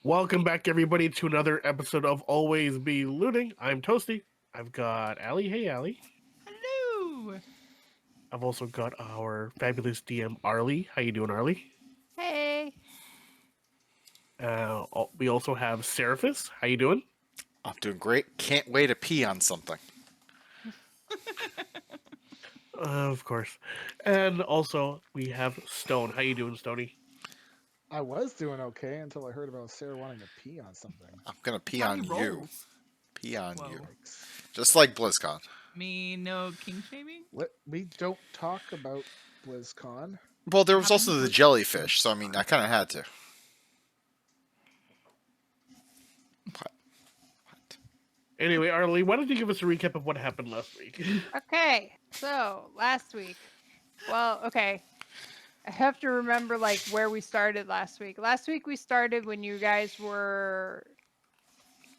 Welcome back, everybody, to another episode of Always Be Looting. I'm Toasty. I've got Allie. Hey, Allie. Hello. I've also got our fabulous DM, Arlie. How you doing, Arlie? Hey. We also have Seraphis. How you doing? I'm doing great. Can't wait to pee on something. Of course. And also, we have Stone. How you doing, Stony? I was doing okay until I heard about Sarah wanting to pee on something. I'm gonna pee How he on you. rolls. Pee on you. Whoa. Yikes. Just like BlizzCon. Me no king shaming. We don't talk about BlizzCon. Well, there was Happened also the with- jellyfish, so I mean, I kind of had to. What? What? Anyway, Arlie, why don't you give us a recap of what happened last week? Okay. So last week. Well, okay. I have to remember like where we started last week. Last week we started when you guys were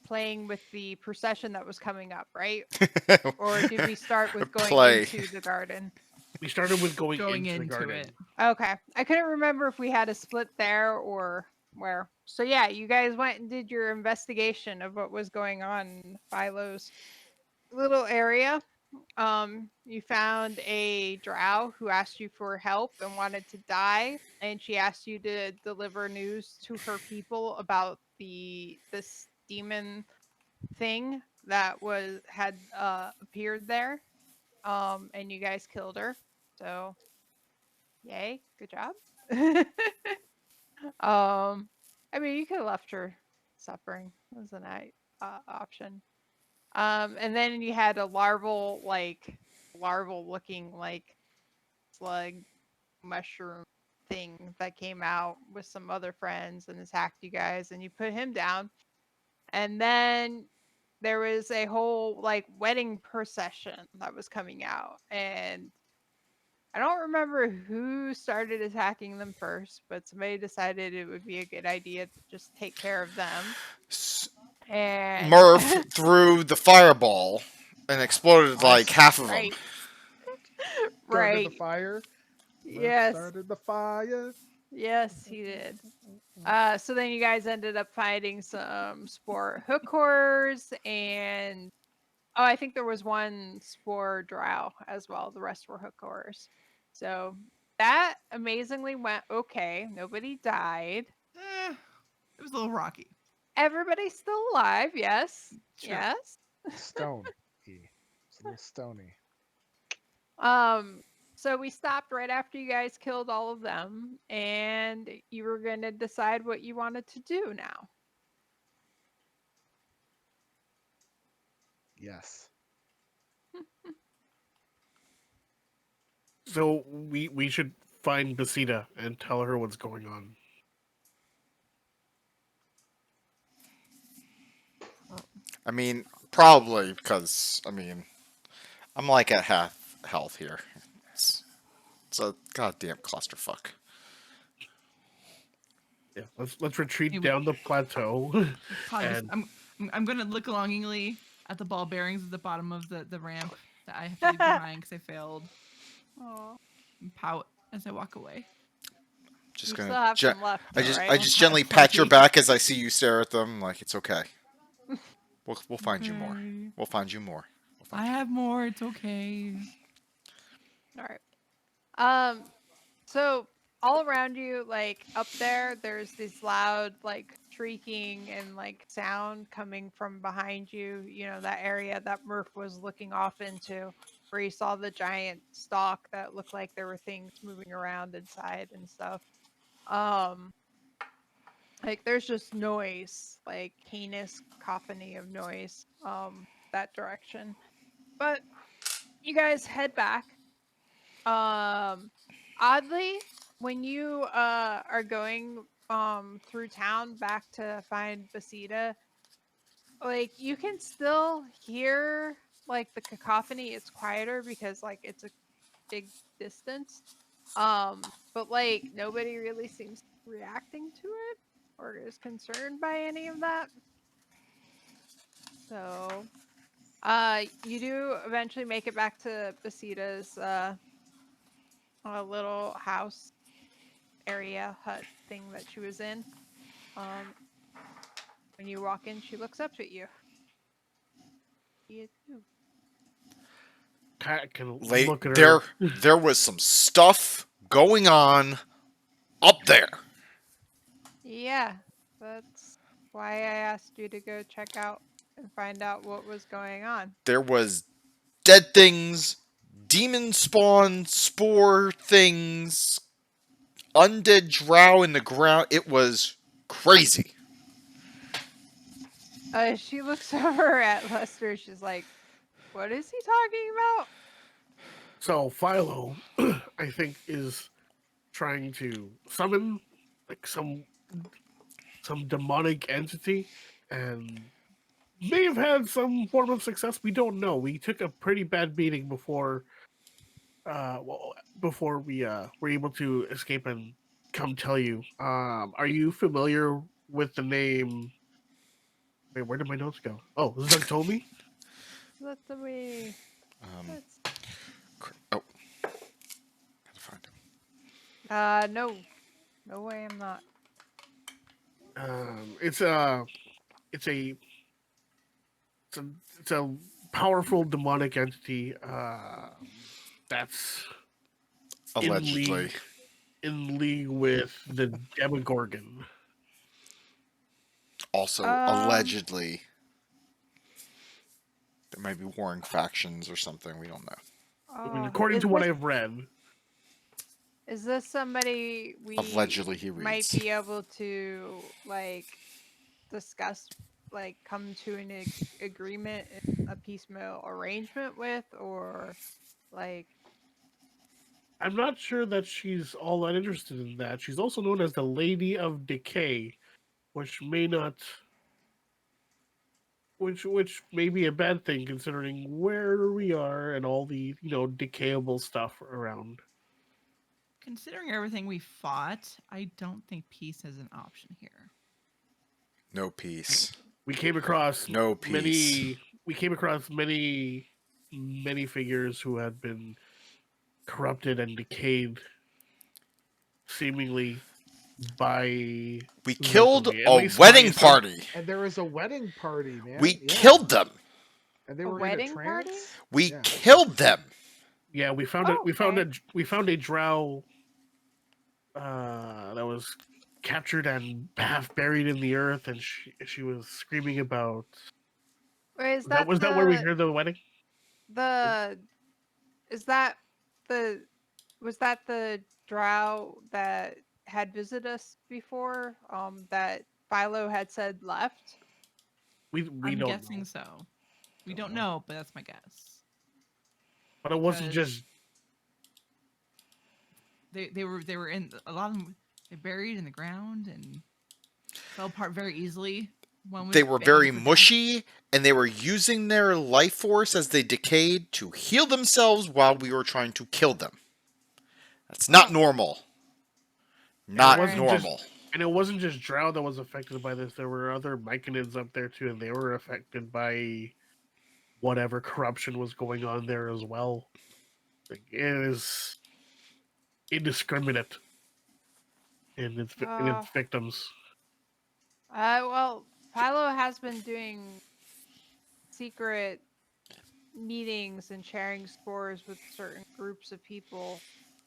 playing with the procession that was coming up, right? Or did we start with going Play. into the garden? We started with going, Going into the into garden. it. Okay. I couldn't remember if we had a split there or where. So yeah, you guys went and did your investigation of what was going on in Philo's little area. You found a drow who asked you for help and wanted to die, and she asked you to deliver news to her people about this demon thing that had appeared there. And you guys killed her. So yay, good job. I mean, you could have left her suffering. That was an option. And then you had a larval looking like slug mushroom thing that came out with some other friends and attacked you guys, and you put him down. And then there was a whole like wedding procession that was coming out, and I don't remember who started attacking them first, but somebody decided it would be a good idea to just take care of them. And Murph threw the fireball and exploded like half of them. right, Started the right. fire. Murph Yes, Started the fire. yes, he did. So then you guys ended up fighting some spore hookers, and I think there was one spore drow as well. The rest were hookers. So that amazingly went okay. Nobody died. It was a little rocky. Everybody's still alive. Yes, Sure. yes. Stone. It's a little stony. So we stopped right after you guys killed all of them, and you were gonna decide what you wanted to do now. Yes. So we should find Basita and tell her what's going on. I mean, probably because I'm like at half health here. It's a goddamn clusterfuck. Yeah, let's retreat Hey, down the plateau. Probably just, And I'm gonna look longingly at the ball bearings at the bottom of the ramp that I have to leave behind because I failed. Oh, And pout as I walk away. Just you gonna. still have some left, I though, just right? I just gently pat your back as I see you stare at them. Like it's okay. We'll find you more. Okay. We'll find you more. We'll I find you. have more. It's okay. All right. So all around you, like up there, there's this loud like shrieking and like sound coming from behind you. You know, that area that Murph was looking off into, where you saw the giant stalk that looked like there were things moving around inside and stuff. Um, like there's just noise, like heinous cacophony of noise, that direction. But you guys head back. Um, Oddly, when you are going through town back to find Basita, like you can still hear like the cacophony. It's quieter because like it's a big distance. But like nobody really seems reacting to it or is concerned by any of that. So, you do eventually make it back to Basita's little house area hut thing that she was in. Um, When you walk in, she looks up at you. You do. Cat can Late look at her. there was some stuff going on up there. Yeah, that's why I asked you to go check out and find out what was going on. There was dead things, demon spawn, spore things, undead drow in the ground. It was crazy. She looks over at Lester. She's like, "What is he talking about?" So Philo, I think, is trying to summon like some demonic entity, and may have had some form of success. We don't know. We took a pretty bad beating before, before we were able to escape and come tell you. Are you familiar with the name? Wait, where did my notes go? Oh, Zug told me. Let the way. Um, Let's. oh, gotta find him. No, no way. I'm not. It's a it's a it's a powerful demonic entity. That's Allegedly. in league with the Demogorgon. Also, allegedly. There might be warring factions or something. We don't know. I mean, Oh, according is to what this- I've read. Is this somebody we Allegedly, he might reads. be able to like discuss, like come to an agreement, a piecemeal arrangement with, or like? I'm not sure that she's all that interested in that. She's also known as the Lady of Decay, which may not, which may be a bad thing considering where we are and all the decayable stuff around. Considering everything we fought, I don't think peace is an option here. No peace. We came across No peace. many figures who had been corrupted and decayed, seemingly by We killed At a least wedding Maya said- party. And there was a wedding party, man. We Yeah. killed them. And they A were in wedding a party? trance. We Yeah. killed them. Yeah, we found Oh, we found a drow that was captured and half buried in the earth, and she was screaming about. Or is Was that where we heard the wedding? Is that the was that the drow that had visited us before? That Philo had said left. We I'm don't guessing know. so. We Don't don't know. know, but that's my guess. But it wasn't because- just. They were in a lot of them. They buried in the ground and fell apart very easily. One was They were banned very for death. mushy, and they were using their life force as they decayed to heal themselves while we were trying to kill them. That's not normal. Not wasn't just- normal. And it wasn't just drow that was affected by this. There were other Myconids up there too, and they were affected by whatever corruption was going on there as well. Like, it is indiscriminate in its victims. Well, Philo has been doing secret meetings and sharing spores with certain groups of people.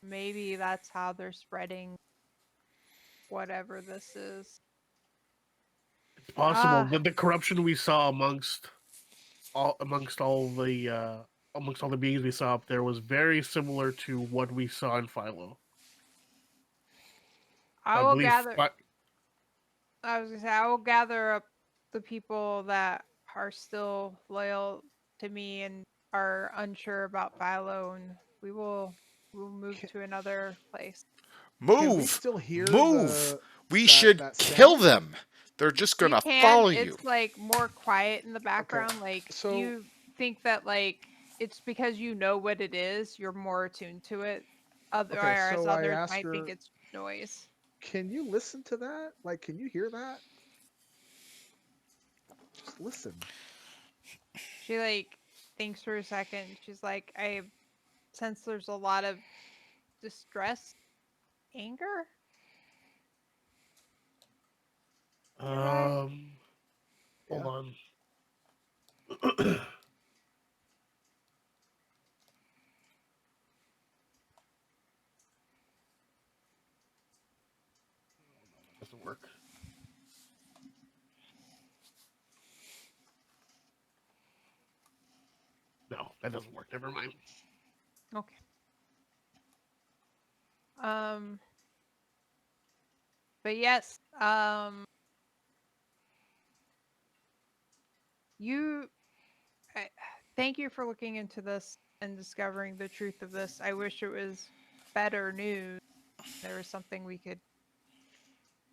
Maybe that's how they're spreading whatever this is. It's possible Ah. that the corruption we saw amongst all the beings we saw up there was very similar to what we saw in Philo. I will believe gather. Phi- I was gonna say I will gather up the people that are still loyal to me and are unsure about Philo, and we'll move Ca- to another place. Can we Move. still hear Move. the- We that- should that kill sound? them. They're just You gonna can, follow you. It's like more quiet in the background. Like, so- do you think that like it's because you know what it is, you're more attuned to it? Whereas so I others asked might think her- it's noise. Can you listen to that? Like, can you hear that? Just listen. She like thinks for a second. She's like, I sense there's a lot of distress, anger. Right. work. No, that doesn't work. Never mind. Okay. Um. But yes. You. Thank you for looking into this and discovering the truth of this. I wish it was better news. There was something we could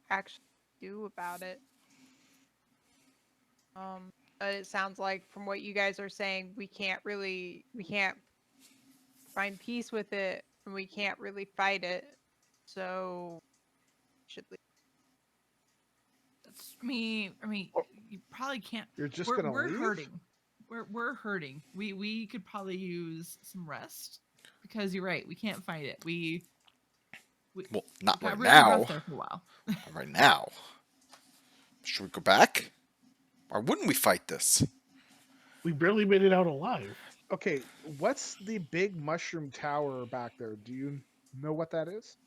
actually do about it. But it sounds like from what you guys are saying, we can't find peace with it, and we can't really fight it. So, should leave. That's I mean, Oh. you probably can't. You're just we're, gonna we're leave? hurting. We're hurting. We could probably use some rest because you're right. We can't fight it. We Well, not got right really now. rough there for a while. Not right now. Should we go back? Or wouldn't we fight this? We barely made it out alive. Okay, what's the big mushroom tower back there? Do you know what that is?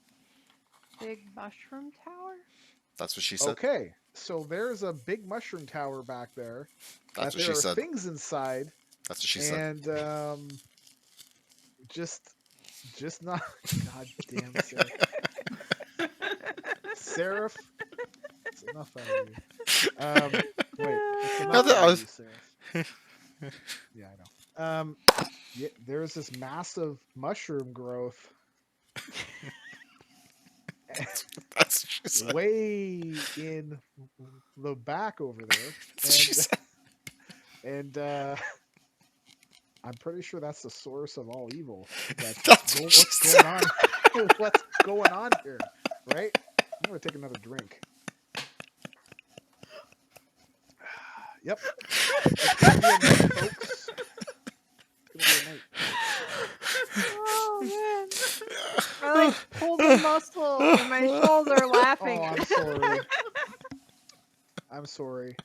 Big mushroom tower? That's what she said. Okay, so there's a big mushroom tower back there. That's that what there she are said. things inside, That's what she said. and just not. God damn, Seraph. Seraph, it's enough out of you. Wait, it's No, enough that out of was- you, Seraph. Yeah, I know. Yeah, there's this massive mushroom growth That's what she said. way in the back over there, That's what she said. and I'm pretty sure that's the source of all evil. That's What's what she going on? What's going on here? Right? I'm gonna take another drink. Yep. It's gonna be a night, folks. It's gonna be a night. Oh man! I like pulled a muscle in my shoulder laughing. Oh, I'm sorry. I'm sorry.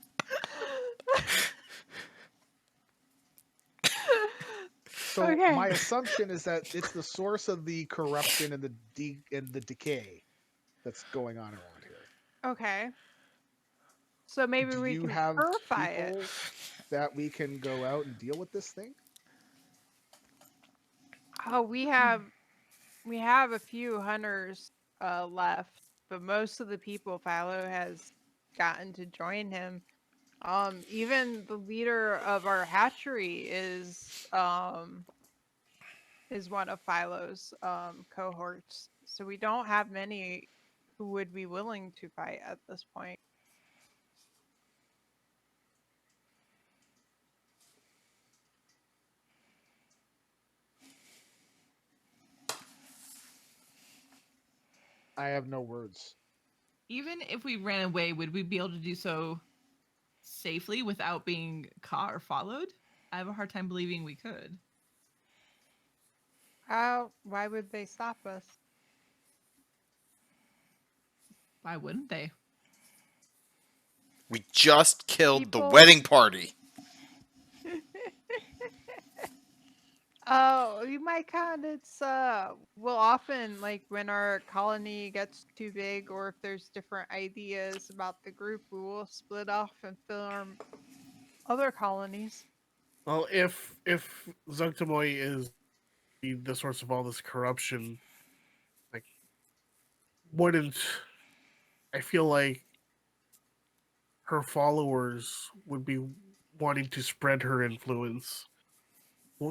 So Okay. my assumption is that it's the source of the corruption and the decay that's going on around here. Okay. So maybe Do we you can have purify people it. that we can go out and deal with this thing? Oh, we have a few hunters left, but most of the people Philo has gotten to join him. Even the leader of our hatchery is one of Philo's cohorts. So we don't have many who would be willing to fight at this point. I have no words. Even if we ran away, would we be able to do so safely without being caught or followed? I have a hard time believing we could. Why would they stop us? Why wouldn't they? We just killed the People- wedding party. Oh, you might kind of, well, often, like, when our colony gets too big or if there's different ideas about the group, we will split off and form other colonies. Well, if Zuctamoy is the source of all this corruption, like, wouldn't I feel like her followers would be wanting to spread her influence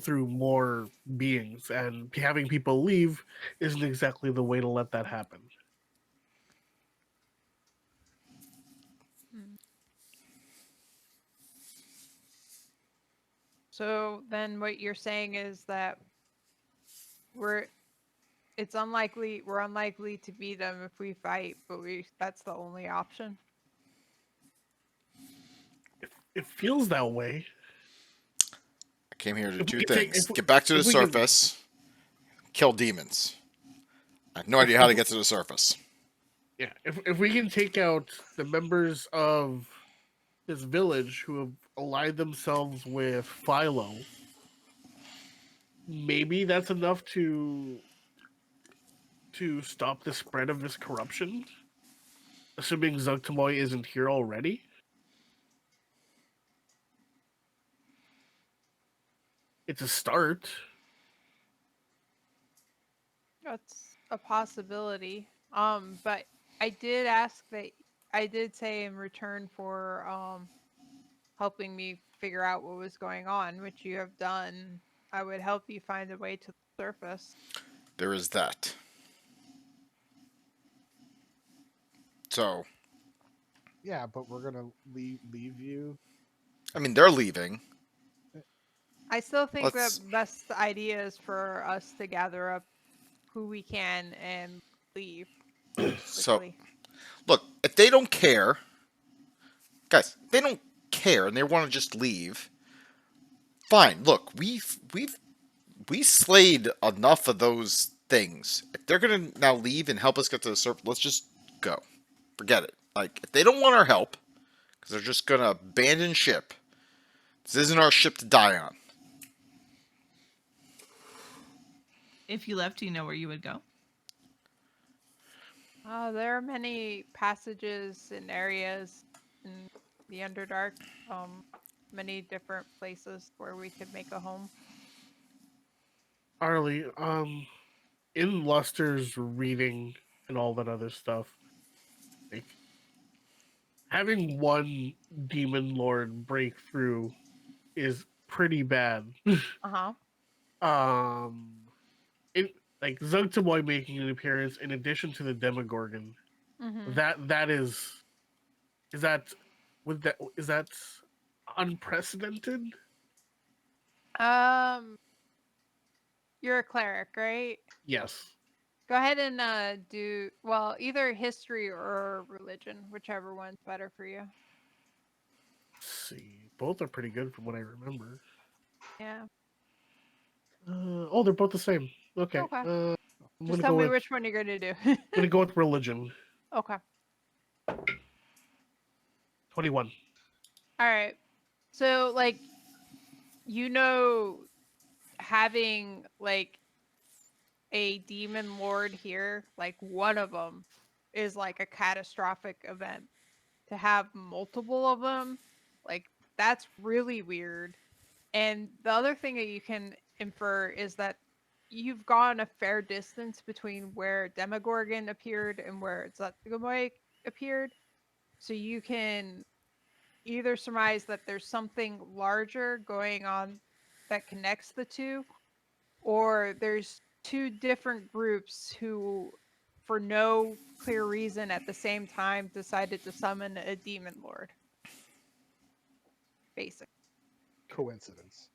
through more beings, and having people leave isn't exactly the way to let that happen. So then what you're saying is that we're unlikely to beat them if we fight, but that's the only option. It feels that way. I came here to If do we can take- things. if we- Get back to the if we can- surface. Kill demons. I have no idea how to get to the surface. Yeah, if we can take out the members of this village who have allied themselves with Philo, maybe that's enough to stop the spread of this corruption. assuming Zugtamoy isn't here already. It's a start. That's a possibility. But I did say in return for helping me figure out what was going on, which you have done, I would help you find a way to the surface. There is that. So, Yeah, but we're gonna leave you. I mean, they're leaving. I still think Let's. the best idea is for us to gather up who we can and leave So, quickly. look, if they don't care, guys, if they don't care and they want to just leave, fine. Look, we slayed enough of those things. If they're gonna now leave and help us get to the surface, let's just go. Forget it. Like, if they don't want our help, because they're just gonna abandon ship, this isn't our ship to die on. If you left, do you know where you would go? There are many passages and areas in the Underdark. Many different places where we could make a home. Arlie, in Luster's reading and all that other stuff, like having one demon lord break through is pretty bad. Uh-huh. It like Zugtamoy making an appearance in addition to the Demogorgon. Mm-hmm. That is that is that unprecedented? You're a cleric, right? Yes. Go ahead and do, well, either history or religion, whichever one's better for you. Let's see, both are pretty good from what I remember. Yeah. Oh, they're both the same. Okay. Okay. I'm Just gonna tell go me with which one you're gonna do. I'm gonna go with religion. Okay. 21. All right. So, like, having like a demon lord here, like one of them is like a catastrophic event. To have multiple of them, like, that's really weird. And the other thing that you can infer is that you've gone a fair distance between where Demogorgon appeared and where Zutgamoy appeared. So you can either surmise that there's something larger going on that connects the two, or there's two different groups who, for no clear reason at the same time, decided to summon a demon lord. Basic. Coincidence.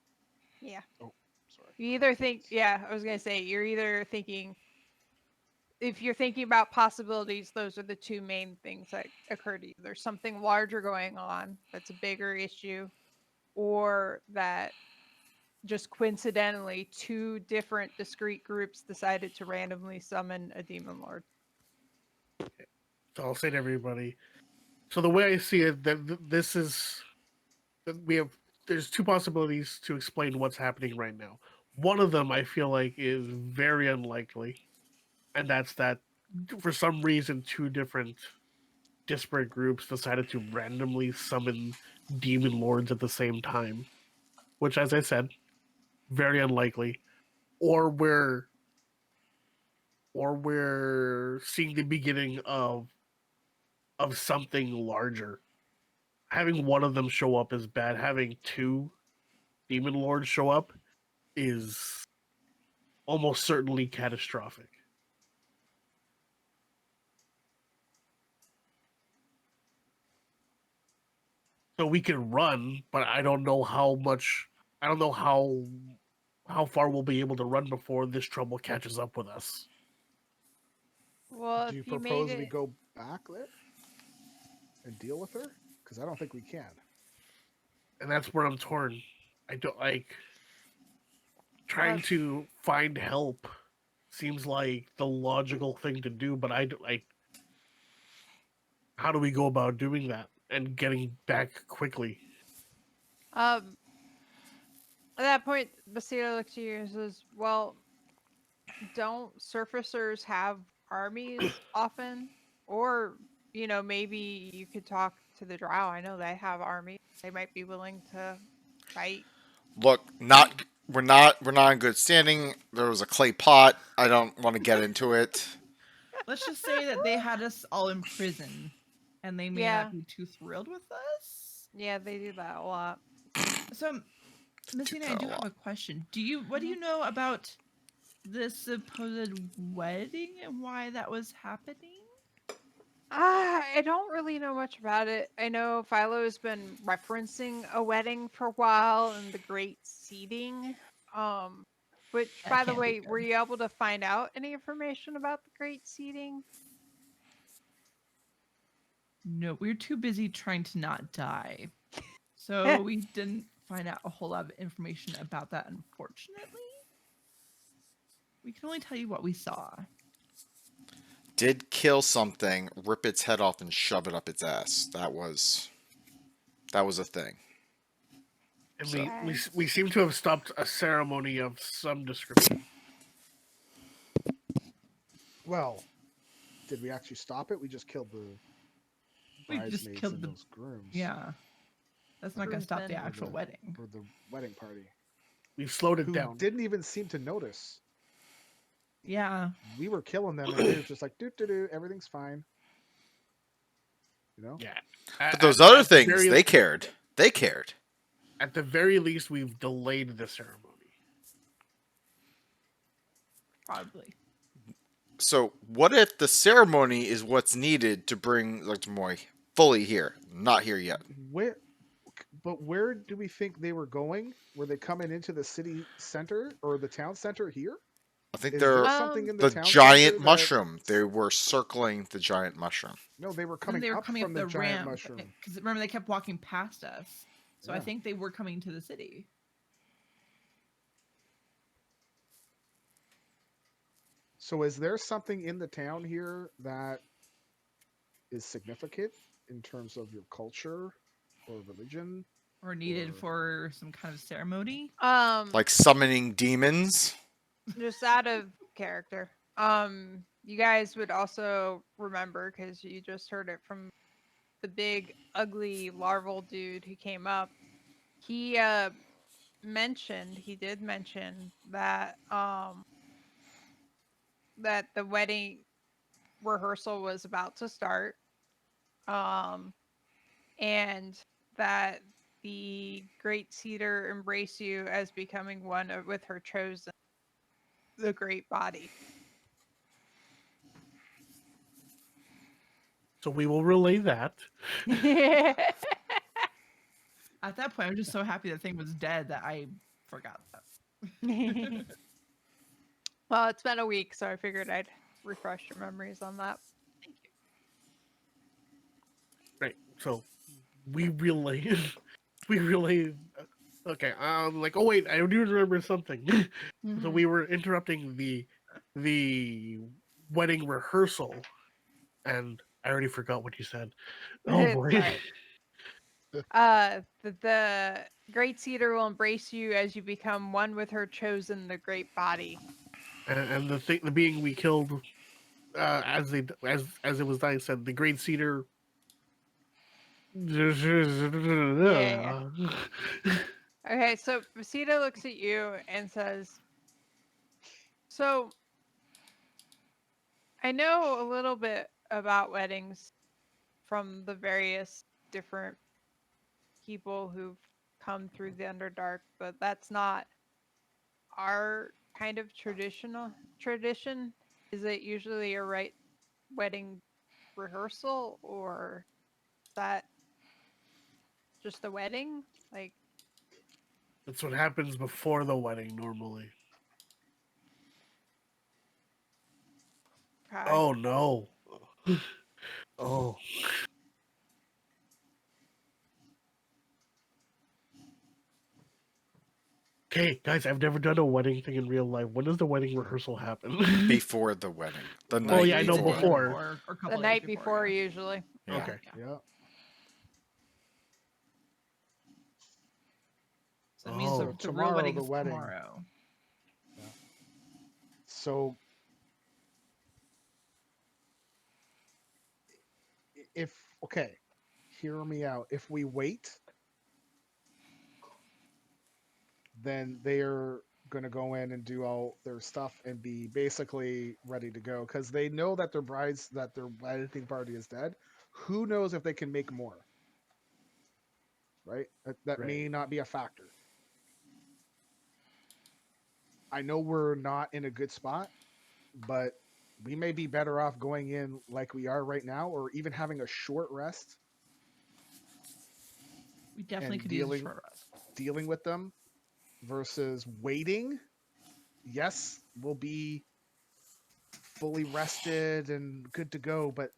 Yeah. Oh, sorry. You either think, yeah, I was going to say, you're either thinking, if you're thinking about possibilities, those are the two main things that occur to you. There's something larger going on that's a bigger issue, or that just coincidentally two different discrete groups decided to randomly summon a demon lord. So I'll say to everybody. So the way I see it, that this is that we have. There's two possibilities to explain what's happening right now. One of them I feel like is very unlikely, and that's that for some reason two different disparate groups decided to randomly summon demon lords at the same time, which, as I said, very unlikely. Or we're seeing the beginning of something larger. Having one of them show up is bad. Having two demon lords show up is almost certainly catastrophic. So we can run, but I don't know how much. I don't know how far we'll be able to run before this trouble catches up with us. Well, Do you if you made propose we it, go back there and deal with her? Because I don't think we can. And that's where I'm torn. I don't like uh, trying to find help. Seems like the logical thing to do, but I don't like. How do we go about doing that and getting back quickly? um, at that point, Basila looks at you and says, "Well, don't surfacers have armies often, or you know, maybe you could talk to the Drow. I know they have armies. They might be willing to fight. Look, we're not in good standing. There was a clay pot. I don't want to get into it. Let's just say that they had us all in prison, and they may Yeah. not be too thrilled with us. Yeah, they do that a lot. So, Messina, I do have a question. What do you know about the supposed wedding and why that was happening? I don't really know much about it. I know Philo's been referencing a wedding for a while and the Great Seeding. Which, That by the can't be way, were good. you able to find out any information about the Great Seeding? No, we were too busy trying to not die. So we didn't find out a whole lot of information about that, unfortunately. We can only tell you what we saw. Did kill something, rip its head off, and shove it up its ass. That was a thing. And So- we seem to have stopped a ceremony of some description. Well, did we actually stop it? We just killed the We just bridesmaids killed and the- those grooms. Yeah. That's not going to stop the Groomsmen. actual wedding. For the wedding party. We've slowed it Who down. didn't even seem to notice. Yeah. We were killing them and they were just like, doo, everything's fine. You know? Yeah. But those other the things, very- they cared. They cared. At the very least, we've delayed the ceremony. Probably. So, what if the ceremony is what's needed to bring Moy fully here? Not here yet. But where do we think they were going? Were they coming into the city center or the town center here? I think Is they're there something in the town giant center that- mushroom. They were circling the giant mushroom. No, they were And coming they were up coming from up the the giant ramp. mushroom. Because remember, they kept walking past us. So I Yeah. think they were coming to the city. So is there something in the town here that is significant in terms of your culture or religion? Or needed Or- for some kind of ceremony. Like summoning demons. Just out of character. You guys would also remember because you just heard it from the big, ugly, larval dude who came up. He did mention that that the wedding rehearsal was about to start, and that the Great Cedar embrace you as becoming one with her chosen, the Great Body. So we will relay that. At that point, I'm just so happy the thing was dead that I forgot that. Well, it's been a week, so I figured I'd refresh your memories on that. Thank you. Right. So we relay. We relay. Okay. Like, oh wait, I do remember something. So we were interrupting the wedding rehearsal, and I already forgot what you said. Oh It's boy. alright. The Great Cedar will embrace you as you become one with her chosen, the Great Body. And the being we killed, as it was dying, said the Great Cedar. Yeah. Okay, so Visita looks at you and says, "So, I know a little bit about weddings from the various different people who've come through the Underdark, but that's not our kind of tradition. Is it usually a right wedding rehearsal, or is that just a wedding? Like, That's what happens before the wedding normally. okay. Oh no. Oh. Okay, guys, I've never done a wedding thing in real life. When does the wedding rehearsal happen? Before the wedding. The night Oh, yeah, I know It's the day before. or a couple The days night before, yeah. usually. Yeah. Okay. Yeah. Yeah. So that means Oh. the real Tomorrow, wedding the is wedding. tomorrow. So if okay, hear me out. If we wait, then they're going to go in and do all their stuff and be basically ready to go because they know that their wedding party is dead. Who knows if they can make more? Right? That may Right. not be a factor. I know we're not in a good spot, but we may be better off going in like we are right now, or even having a short rest We definitely and could use a short rest. dealing with them versus waiting. Yes, we'll be fully rested and good to go, but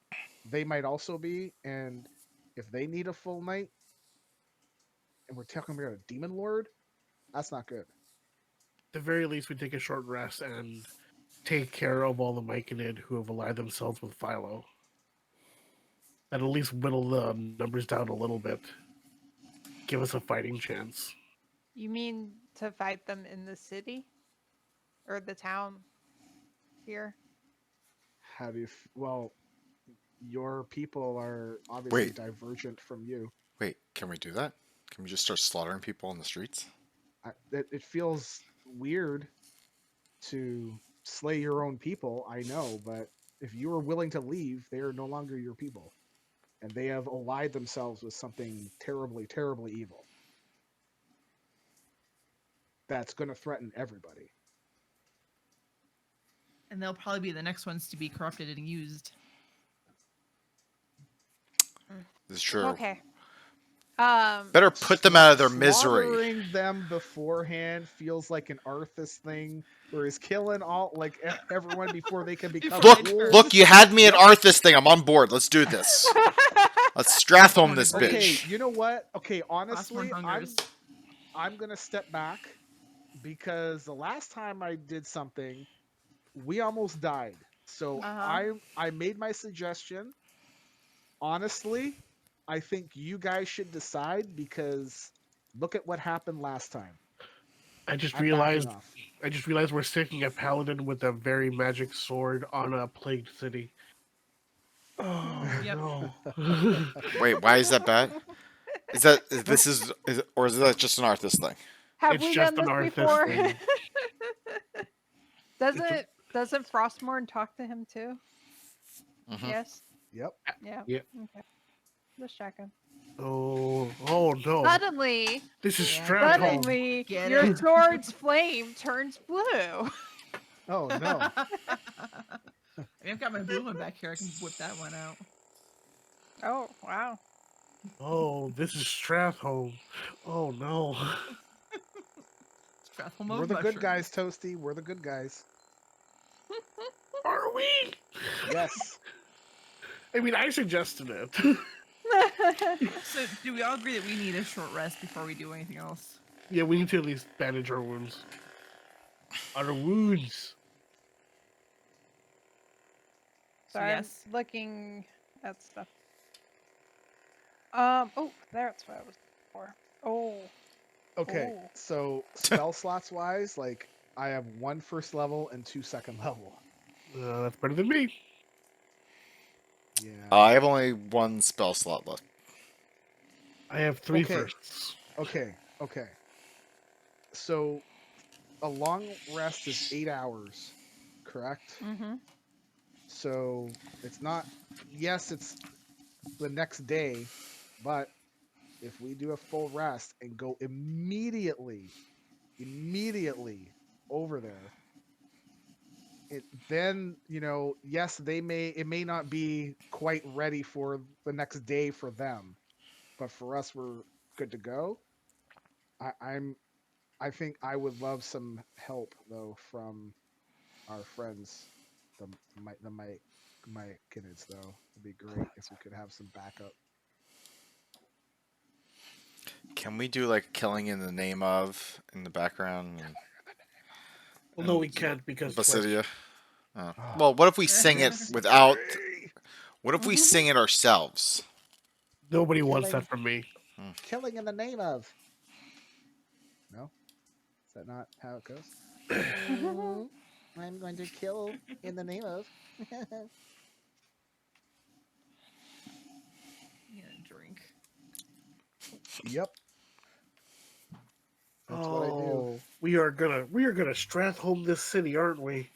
they might also be. And if they need a full night, and we're talking about a demon lord, that's not good. At the very least, we take a short rest and take care of all the Myconid who have allied themselves with Philo. And at least whittle the numbers down a little bit. Give us a fighting chance. You mean to fight them in the city or the town here? How do you? Well, your people are obviously Wait. divergent from you. Wait, can we do that? Can we just start slaughtering people on the streets? It feels weird to slay your own people. I know, but if you are willing to leave, they are no longer your people, and they have allied themselves with something terribly, terribly evil. That's going to threaten everybody. And they'll probably be the next ones to be corrupted and used. This is true. Okay. Better put them out of their misery. Slaughtering them beforehand feels like an Arthas thing, where he's killing all like everyone before they can become Look, wolves. Look, you had me at Arthas thing. I'm on board. Let's do this. Let's Strathholm this Okay, bitch. you know what? Okay, honestly, one hungers. I'm gonna step back because the last time I did something, we almost died. So I made my suggestion. Honestly, I think you guys should decide because look at what happened last time. I just I'm realized backing off. we're sticking a paladin with a very magic sword on a plagued city. Oh Yep. no. Wait, why is that bad? Is that just an Arthas thing? Have It's we just done an this Arthas before? thing. Doesn't Frostmourne talk to him too? Mhm. Yes. Yep. Yeah. Yep. Okay. Just checking. Oh no. Suddenly, This is Yeah. Stratholm. suddenly, Get your it. sword's flame turns blue. Oh no. I mean, I've got my blue one back here. I can whip that one out. Oh wow. Oh, this is Stratholm. Oh no. Strathholm We're of the good mushrooms. guys, Toasty. We're the good guys. Are we? Yes. I mean, I suggested it. So, do we all agree that we need a short rest before we do anything else? Yeah, we need to at least bandage our wounds. Our wounds. So Sorry, yes. I'm looking at stuff. Oh, that's what I was looking for. Oh. Okay. Oh. So spell slots wise, like I have 1 first level and 2 second level. That's better than me. Yeah. I have only 1 spell slot left. I have 3 Okay. firsts. Okay. So a long rest is 8 hours, correct? Mm-hmm. So it's not. Yes, it's the next day, but if we do a full rest and go immediately over there, then yes, it may not be quite ready for the next day for them, but for us, we're good to go. I think I would love some help though from our friends, the Myconids though. It'd be great if we could have some backup. Can we do like killing in the name of in the background? Well, no, we can't because Basidia. Oh. Well, what if we sing it without? What if we sing it ourselves? nobody wants Killing- that from me. Killing in the name of. No, is that not how it goes? I'm going to kill in the name of. Yep. That's what I do. Oh, we are gonna Strathholm this city, aren't we?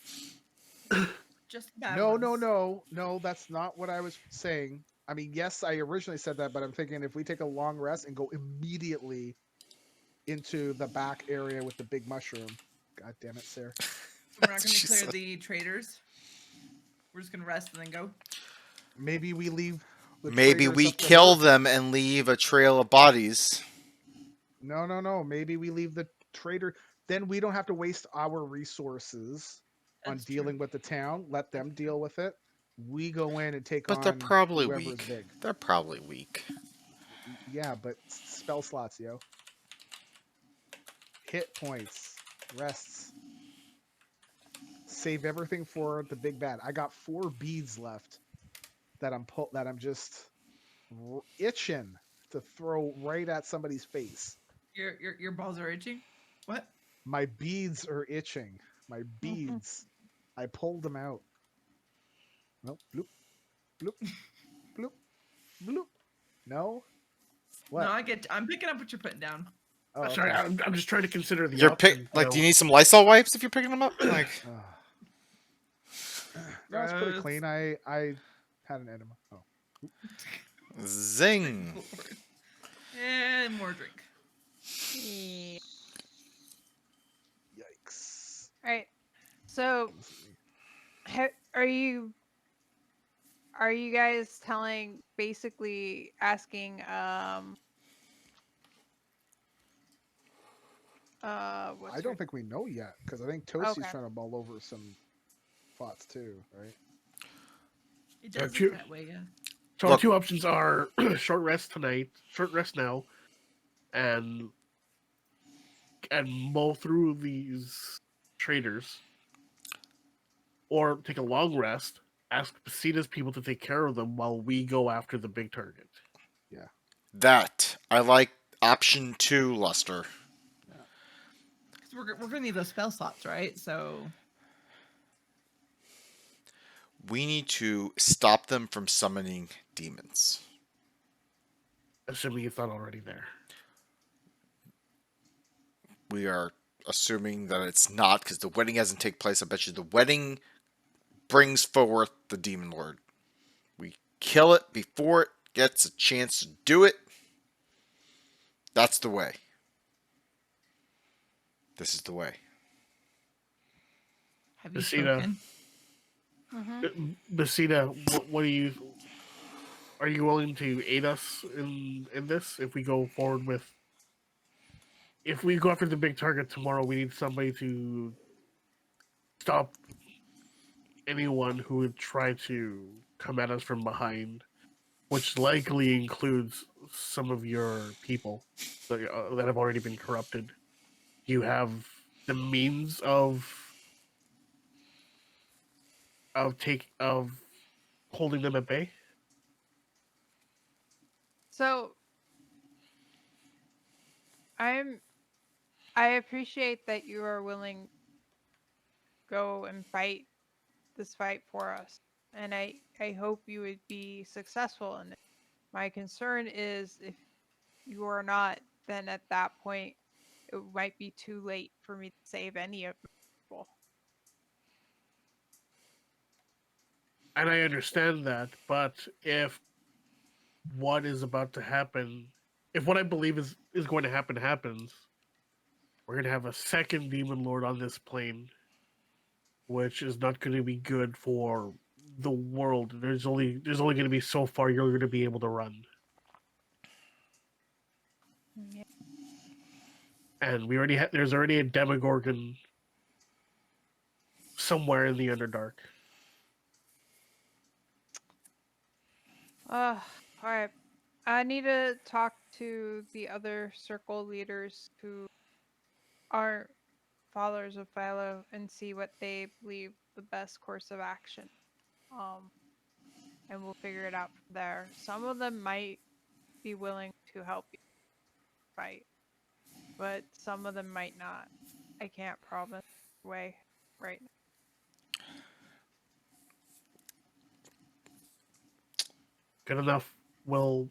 Just the bad No, ones. no, no, no. That's not what I was saying. I mean, yes, I originally said that, but I'm thinking if we take a long rest and go immediately into the back area with the big mushroom. God damn it, Sarah. We're not That's going what to she clear said. the traders. We're just going to rest and then go. Maybe we leave the Maybe traders we up to kill her. them and leave a trail of bodies. No, no, no. Maybe we leave the trader. Then we don't have to waste our resources on That's true. dealing with the town. Let them deal with it. We go in and take But they're on probably whoever's weak. big. They're probably weak. Yeah, but spell slots, yo. Hit points, rests. Save everything for the big bad. I got 4 beads left that I'm just itching to throw right at somebody's face. Your balls are itching? What? My beads are itching. My beads. I pulled them out. Nope. Bloop, bloop, bloop, bloop. No? What? No, I'm picking up what you're putting down. Oh, Sorry, okay. I'm just trying to consider the You're options. like, do you now. need some Lysol wipes if you're picking them up? Like, No, it's pretty Gross. clean. I had an enema. Oh. zing. Lord. And more drink. Yeah. Yikes. All right. So, are you guys basically asking what's I her- don't think we know yet because I think Toasty's Okay. trying to mull over some thoughts too, right? It Yeah, does if you- look that way, yeah. So Look- our two options are short rest tonight, short rest now, and mull through these traders, or take a long rest, ask Pasita's people to take care of them while we go after the big target. That. I like option 2, Luster. Because we're going to need those spell slots, right? So, We need to stop them from summoning demons. Assuming it's not already there. We are assuming that it's not because the wedding hasn't taken place. I bet you the wedding brings forth the demon lord. We kill it before it gets a chance to do it. That's the way. This is the way. have you Pasita. spoken? Basita, what are you willing to aid us in this if we go forward with? If we go after the big target tomorrow, we need somebody to stop anyone who would try to come at us from behind, which likely includes some of your people that have already been corrupted. Do you have the means of holding them at bay? So, I appreciate that you are willing to go and fight this fight for us, and I hope you would be successful in it. My concern is if you are not, then at that point it might be too late for me to save any of my people. And I understand that, but if what is about to happen, if what I believe is going to happen happens, we're going to have a second demon lord on this plane, which is not going to be good for the world. There's only going to be so far you're going to be able to run, Yeah. and there's already a Demogorgon somewhere in the Underdark. All right. I need to talk to the other circle leaders who aren't followers of Philo and see what they believe the best course of action. And we'll figure it out from there. Some of them might be willing to help you fight, but some of them might not. I can't promise way right now. Good enough. We'll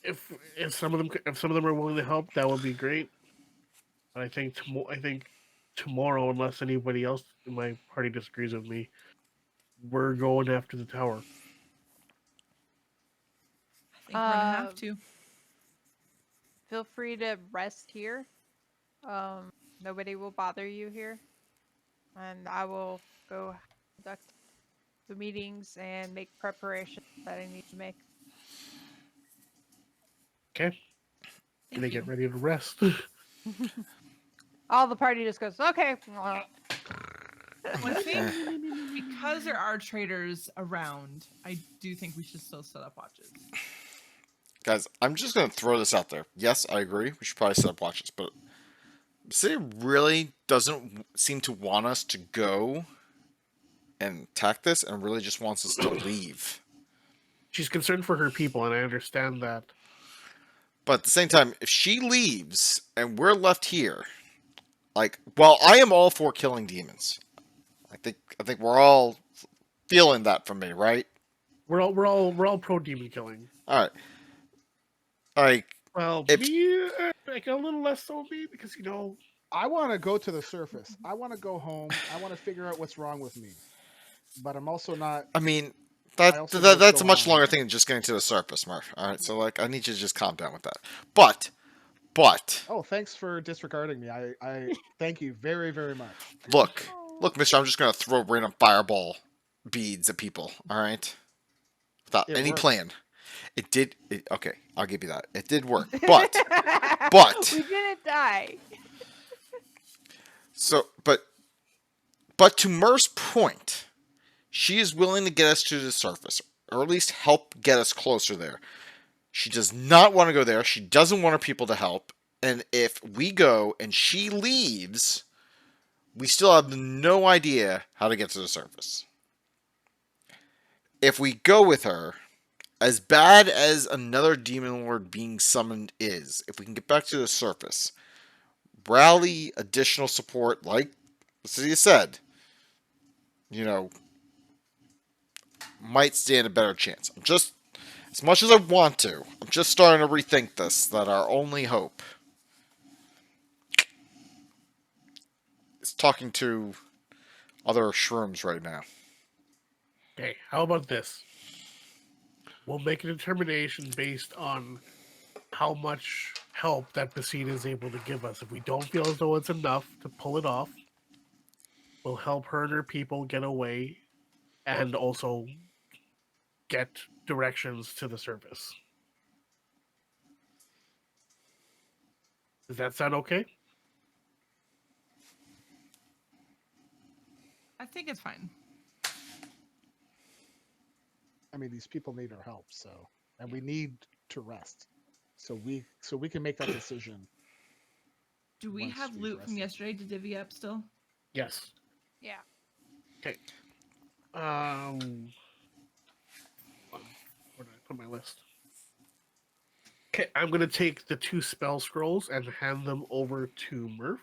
if some of them are willing to help, that would be great. But I think tomorrow, unless anybody else in my party disagrees with me, we're going after the tower. I think we're gonna have Uh, to. Feel free to rest here. Nobody will bother you here, and I will go conduct the meetings and make preparations that I need to make. Okay, Thank gonna you. get ready to rest. All the party just goes, okay. Well, I think because there are traders around, I do think we should still set up watches. Guys, I'm just going to throw this out there. Yes, I agree. We should probably set up watches, but the city really doesn't seem to want us to go and attack this and really just wants us to leave. She's concerned for her people, and I understand that. But at the same time, if she leaves and we're left here, like, well, I am all for killing demons. I think we're all feeling that from me, right? We're all pro demon killing. All right. Like, Well, If- me, like a little less so me because I want to go to the surface. I want to go home. I want to figure out what's wrong with me. But I'm also not. I mean, I also know what's that's a going much on. longer thing than just getting to the surface, Murph. All right, so like, I need you to just calm down with that. But, Oh, thanks for disregarding me. I thank you very, very much. look, Mister, I'm just gonna throw random fireball beads at people. All right, without It any worked. plan. It did. Okay, I'll give you that. It did work. But we didn't die. so, but to Murph's point, she is willing to get us to the surface, or at least help get us closer there. She does not want to go there. She doesn't want her people to help. And if we go and she leaves, we still have no idea how to get to the surface. If we go with her, as bad as another demon lord being summoned is, if we can get back to the surface, rally additional support, like the city said, might stand a better chance. I'm just, as much as I want to, I'm just starting to rethink this, that our only hope is talking to other shrooms right now. Okay, how about this? We'll make a determination based on how much help that Basida is able to give us. If we don't feel as though it's enough to pull it off, we'll help her and her people get away and also get directions to the surface. Does that sound okay? I think it's fine. I mean, these people need our help, and we need to rest. So we can make that decision. Do we Once have we've loot from rested. yesterday to divvy up still? Yes. Yeah. Okay. Where did I put my list? Okay, I'm gonna take the 2 spell scrolls and hand them over to Murph.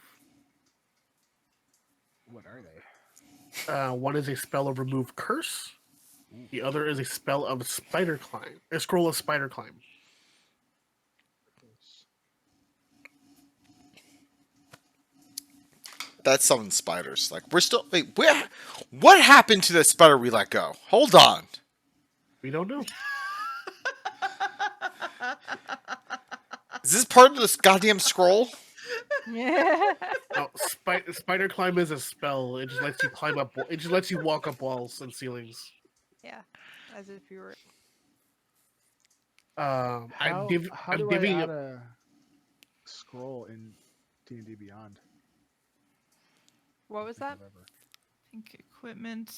What are they? One is a spell of remove curse. The other is a spell of spider climb. A scroll of spider climb. That's summoning spiders. Like, we're still. Wait, what happened to the spider we let go? Hold on. We don't know. Is this part of this goddamn scroll? Yeah. No, spider climb is a spell. It just lets you climb up. It just lets you walk up walls and ceilings. Yeah. As if you were. How I'm do I divvying add up. a scroll in D&D Beyond? What was that? Whatever. I think equipment.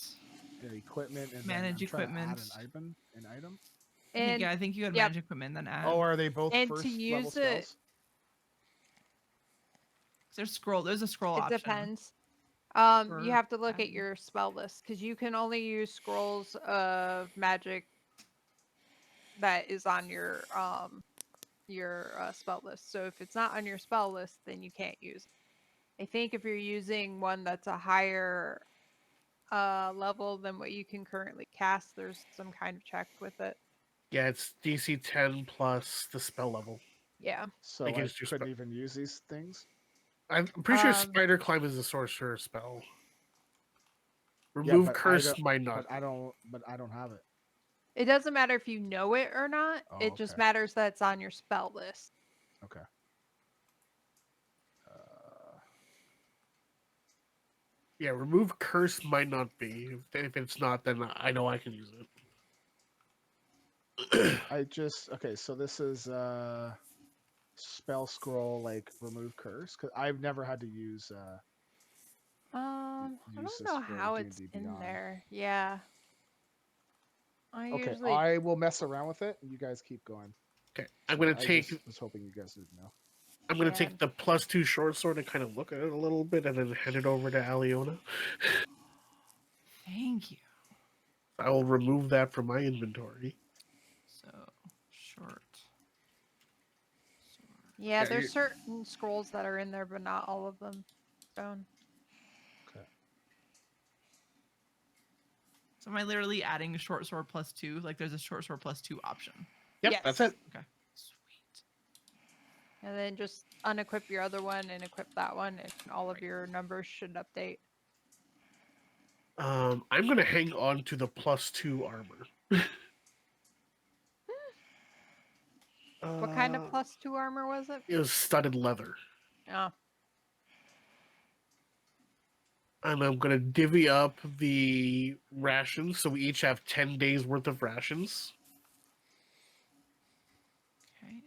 Yeah, equipment and Manage then I'm trying to add equipment. an item. And I think you had yep. manage equipment, then add. Oh, are they both And to first level use it- spells? There's a scroll it option. depends. for You have to look at adding. your spell list because you can only use scrolls of magic that is on your spell list. So if it's not on your spell list, then you can't use it. I think if you're using one that's a higher level than what you can currently cast, there's some kind of check with it. Yeah, it's DC 10 plus the spell level. Yeah. So I Against your couldn't spe- even use these things. I'm pretty sure Um, Spider Climb is a sorcerer spell. Yeah, Remove but I curse don't. might not. But I don't have it. It doesn't matter if you know it or not. Oh, It just okay. matters that it's on your spell list. Okay. Yeah, remove curse might not be. If it's not, then I know I can use it. I just okay. So this is spell scroll like remove curse because I've never had to use. I use don't this know for how it's D&D in Beyond. there. Yeah. I Okay, usually I will mess around with it, and you guys keep going. Okay, I'm Sorry, gonna I take. just was hoping you guys didn't know. I'm gonna Yeah. take the +2 short sword and kind of look at it a little bit, and then hand it over to Aliona. Thank you. I will remove that from my inventory. So short. Sword. Yeah, Yeah, there's certain scrolls that are in there, but not all of them. Stone. Okay. So am I literally adding a short sword +2? Like there's a short sword +2 option. Yep, that's it. Okay. Sweet. And then just unequip your other one and equip that one, and all of Right. your numbers should update. I'm gonna hang on to the +2 armor. What kind of Uh, +2 armor was it? It was studded leather, Oh, and I'm gonna divvy up the rations, so we each have 10 days worth of rations. Okay.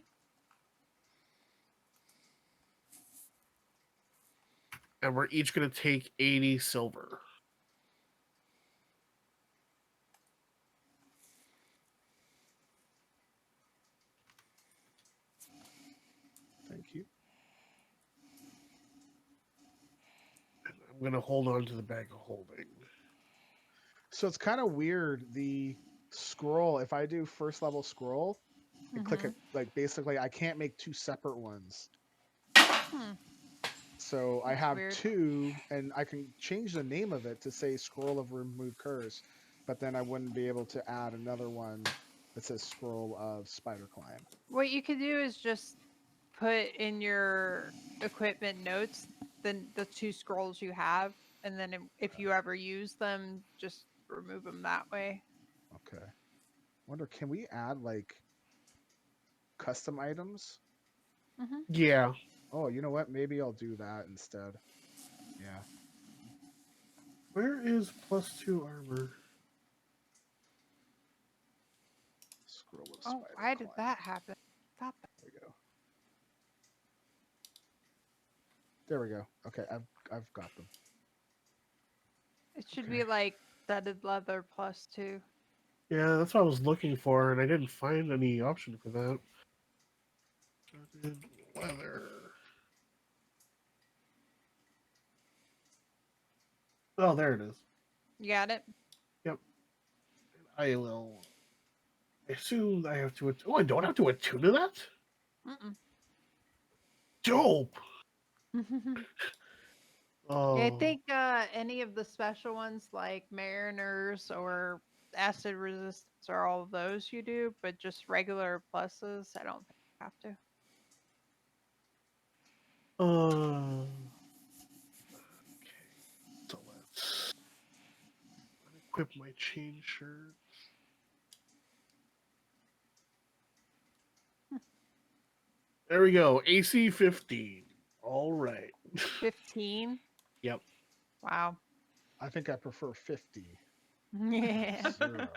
And we're each gonna take 80 silver. Thank you. And I'm gonna hold on to the bag of holding. So it's kind of weird. The scroll, if I do first level scroll and click it, like basically I can't make two separate ones. Hmm. So I That's have weird. two, and I can change the name of it to say Scroll of Remove Curse, but then I wouldn't be able to add another one that says Scroll of Spider Climb. What you could do is just put in your equipment notes the two scrolls you have, and then if you ever use them, just remove them that way. Okay. Wonder, can we add like custom items? Hmm. Yeah. Oh, you know what? Maybe I'll do that instead. Yeah. Where is +2 armor? Scroll of Oh, Spider why did Climb. that happen? Thought that. There we go. There we go. Okay, I've got them. It should Okay. be like studded leather +2. Yeah, that's what I was looking for, and I didn't find any option for that. Studded leather. Oh, there it is. You got it? I will. I assume I have to. Oh, I don't have to attune to that? Mm-mm. Dope! Yeah, Oh, I think any of the special ones like Mariners or Acid Resistance or all of those you do, but just regular pluses, I don't think you have to. okay. So let's equip my chain shirt. There we go. AC 15. All right. 15? Yep. Wow. I think I prefer 50. Yeah. 0.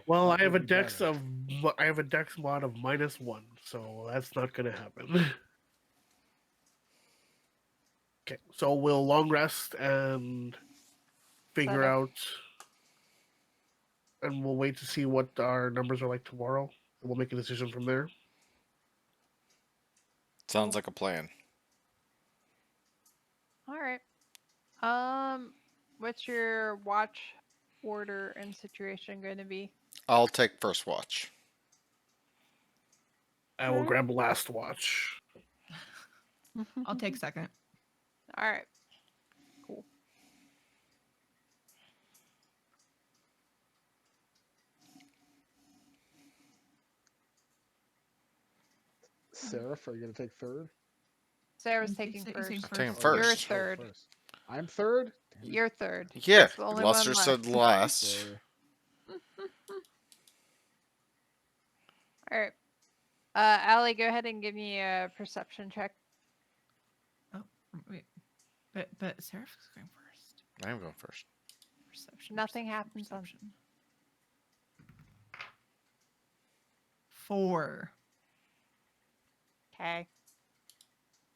Well, that I have would a be dex better. of I have a dex mod of -1, so that's not gonna happen. Okay, so we'll long rest and figure up. out, and we'll wait to see what our numbers are like tomorrow, and we'll make a decision from there. Sounds like a plan. All right. What's your watch order and situation going to be? I'll take first watch. I will Okay. grab last watch. I'll take second. All right. Cool. Seraph, are you gonna take third? Sarah's You taking say- you saying first. Taking first? first. You're Oh, third. First. I'm third. Damn it. You're third. Yeah, That's the only Lester one said left. last. Sorry. All right. Allie, go ahead and give me a perception check. Oh, wait. But Seraph is going first. I'm going first. Perception. Nothing perception, happens on- perception. 4. Okay.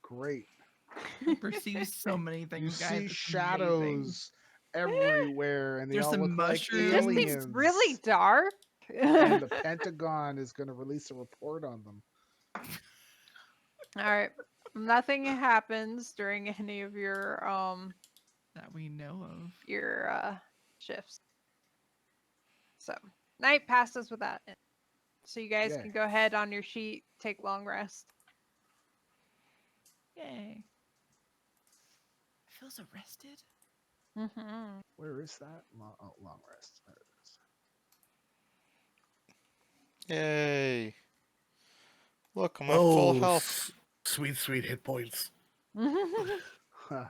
Great. I perceive so many things, You guys. see It's amazing. shadows everywhere, and they There's all some look like mushrooms. This aliens. seems really dark. And the Pentagon is going to release a report on them. All right. Nothing happens during any of your That we know of. shifts. So night passes without it. So you guys Yay. can go ahead on your sheet, take long rest. Yay. I feel so rested. Mm-hmm. Where is that? Long rest. There it is. Yay! Look, I'm at full health. Sweet, sweet hit points. Huh.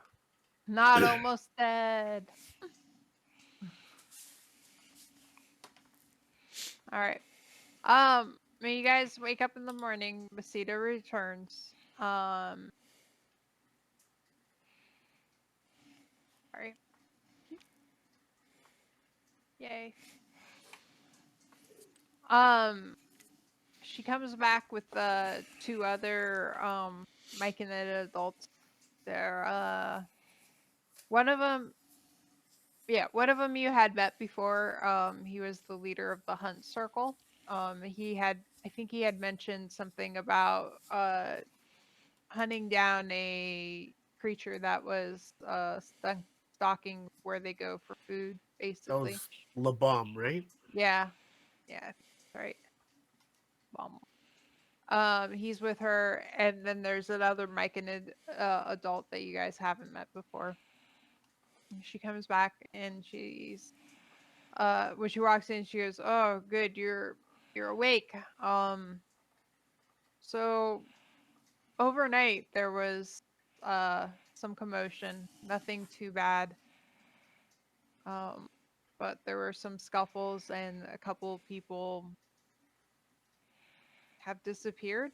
Not almost dead. All right. When you guys wake up in the morning, Masita returns. All right. Yay. She comes back with the 2 other myconid adults. They're one of them you had met before. He was the leader of the hunt circle. I think he had mentioned something about hunting down a creature that was stalking where they go for food, That basically. was LaBomb, right? Yeah, that's right. He's with her, and then there's another myconid adult that you guys haven't met before. She comes back and she's when she walks in, she goes, "Oh, good, you're awake." So overnight there was some commotion, nothing too bad. But there were some scuffles and a couple of people have disappeared.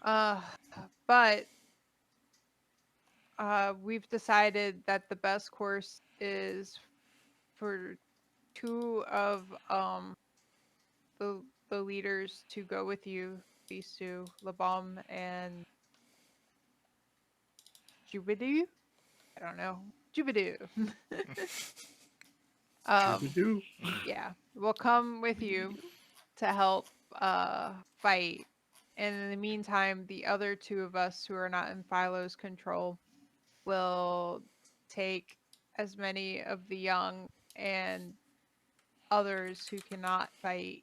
But we've decided that the best course is for 2 of the leaders to go with you. These 2, Labom and Jubidoo. I don't know, Jubidoo. Scooby-Doo. Yeah, we'll come with you to help fight. And in the meantime, the other 2 of us who are not in Philo's control will take as many of the young and others who cannot fight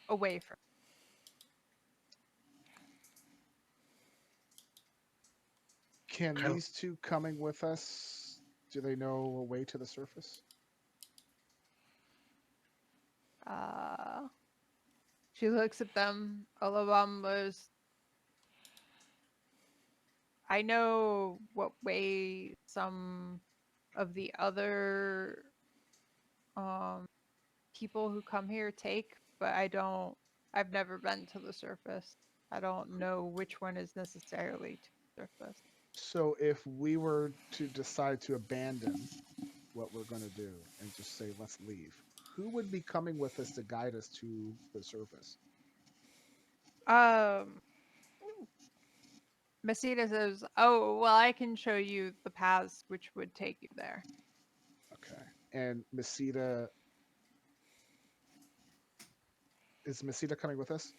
away from. Can Okay. these 2 coming with us, do they know a way to the surface? She looks at them. Olabam was. I know what way some of the other people who come here take, but I've never been to the surface. I don't know which one is necessarily to the surface. So if we were to decide to abandon what we're going to do and just say, let's leave, who would be coming with us to guide us to the surface? Masita says, "Oh, well, I can show you the paths which would take you there." Okay. And Masita, is Masita coming with us?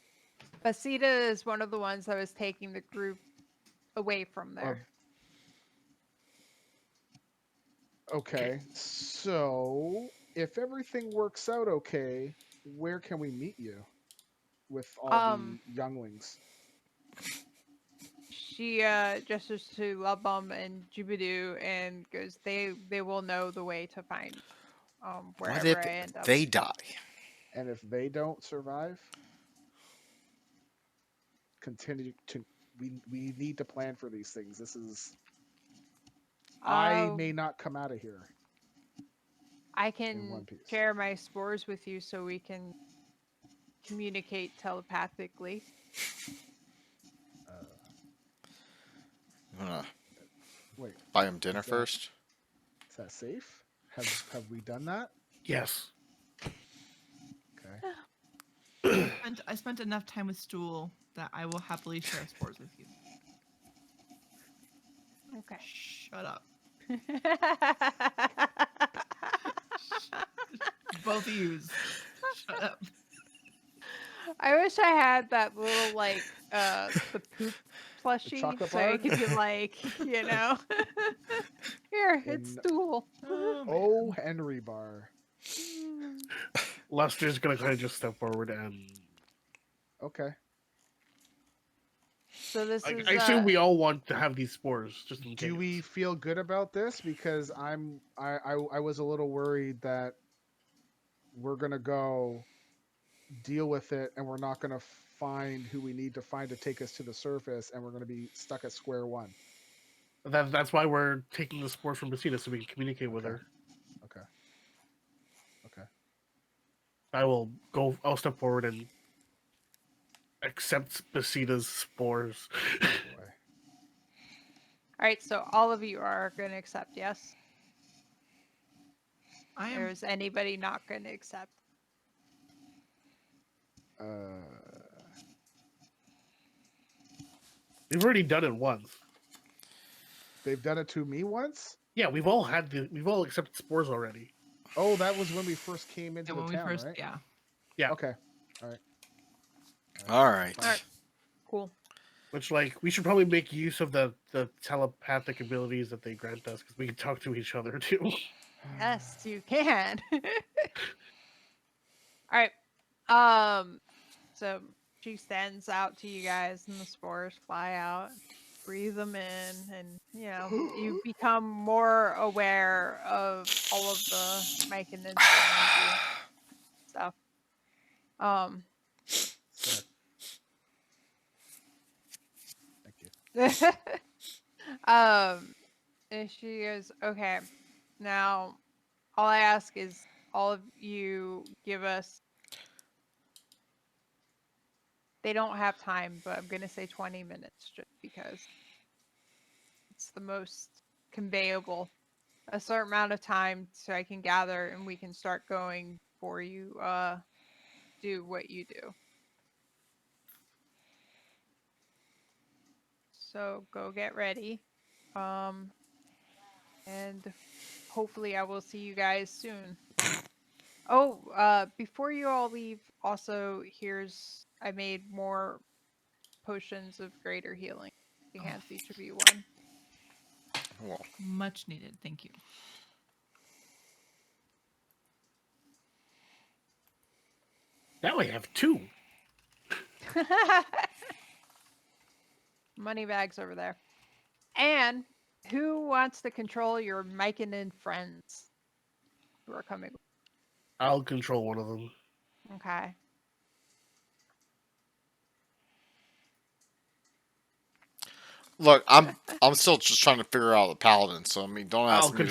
Masita is one of the ones that was taking the group away from there. Okay. So if everything works out okay, where can we meet you with all the younglings? She gestures to Labum and Jubidoo and goes, they will know the way to find What wherever if I end up. they die? And if they don't survive? continue to. We need to plan for these things. This is. I may not come out of here. I in can one piece. share my spores with you so we can communicate telepathically. Uh, I'm gonna wait, buy him dinner Is that- first. is that safe? Have we done that? Yes. Okay. I spent enough time with Stool that I will happily share spores with you. Okay. Shut up. Both of yous. Shut up. I wish I had that little like the poop plushie chocolate so I bar? could be like, you know, here it's In- Stool. Oh, man. Oh, Henry Bar. Lester's gonna kind of just step forward and Okay. So this I, is I assume we all want to have these spores just in case. Do we feel good about this? Because I was a little worried that we're gonna go deal with it and we're not gonna find who we need to find to take us to the surface and we're gonna be stuck at square one. That's why we're taking the spores from Basita so we can communicate with Okay. her. Okay. Okay. I'll step forward and accept Basita's spores. Boy. all right. So all of you are going to accept, yes? I Or am. is anybody not going to accept? We've already done it once. They've done it to me once. Yeah, we've all accepted spores already. Oh, that was when we first came into Yeah, when the we town, first, right? yeah. Yeah. Okay. All right. All right. All right. Cool. Which, like, we should probably make use of the telepathic abilities that they grant us because we can talk to each other too. Yes, you can. All right. So she sends out to you guys, and the spores fly out. Breathe them in, and you know you become more aware of all of the myconids around you. Stuff. So- Thank you. And she goes, okay. Now, all I ask is all of you give us. They don't have time, but I'm gonna say 20 minutes just because it's the most conveyable. A certain amount of time so I can gather and we can start going before you do what you do. So go get ready. And hopefully I will see you guys soon. Oh, before you all leave, also I made more potions of greater healing. He hands each of you one. Well, Much needed. Thank you. Now I have two. Money bags over there. And who wants to control your Myconin friends who are coming? I'll control one of them. Okay. look, I'm still just trying to figure out the paladin. So I mean, don't ask me.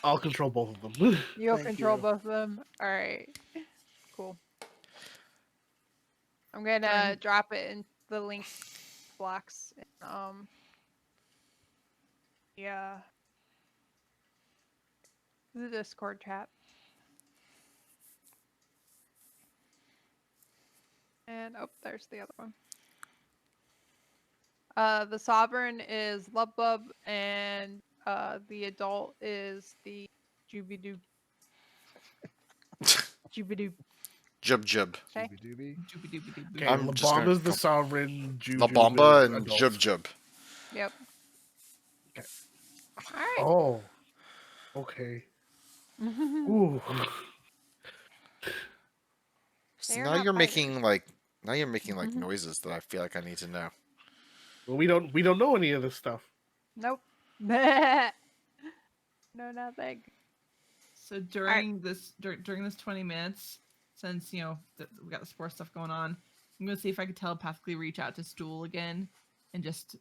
I'll control both of them. You'll Thank control you. both of them? Alright. Cool. I'm gonna Fine. drop it in the link blocks. Yeah. The Discord chat. And oh, there's the other one. The sovereign is Lub Bub, and the adult is the Jubidoo. Jubidoo. Jub Jub. Okay. Doobie. Doobie-doobie-doobie. Okay, I'm just gonna Labamba's the com- sovereign. La Juju Bamba is and adult. Jub Jub. Yep. Okay. All right. Oh. Okay. Ooh. So They're now not you're fighters. making like Mhm. noises that I feel like I need to know. Well, we don't know any of this stuff. Nope. No, nothing. So during this 20 minutes, since we got the spore stuff going on, I'm gonna see if I can telepathically reach out to Stool again and just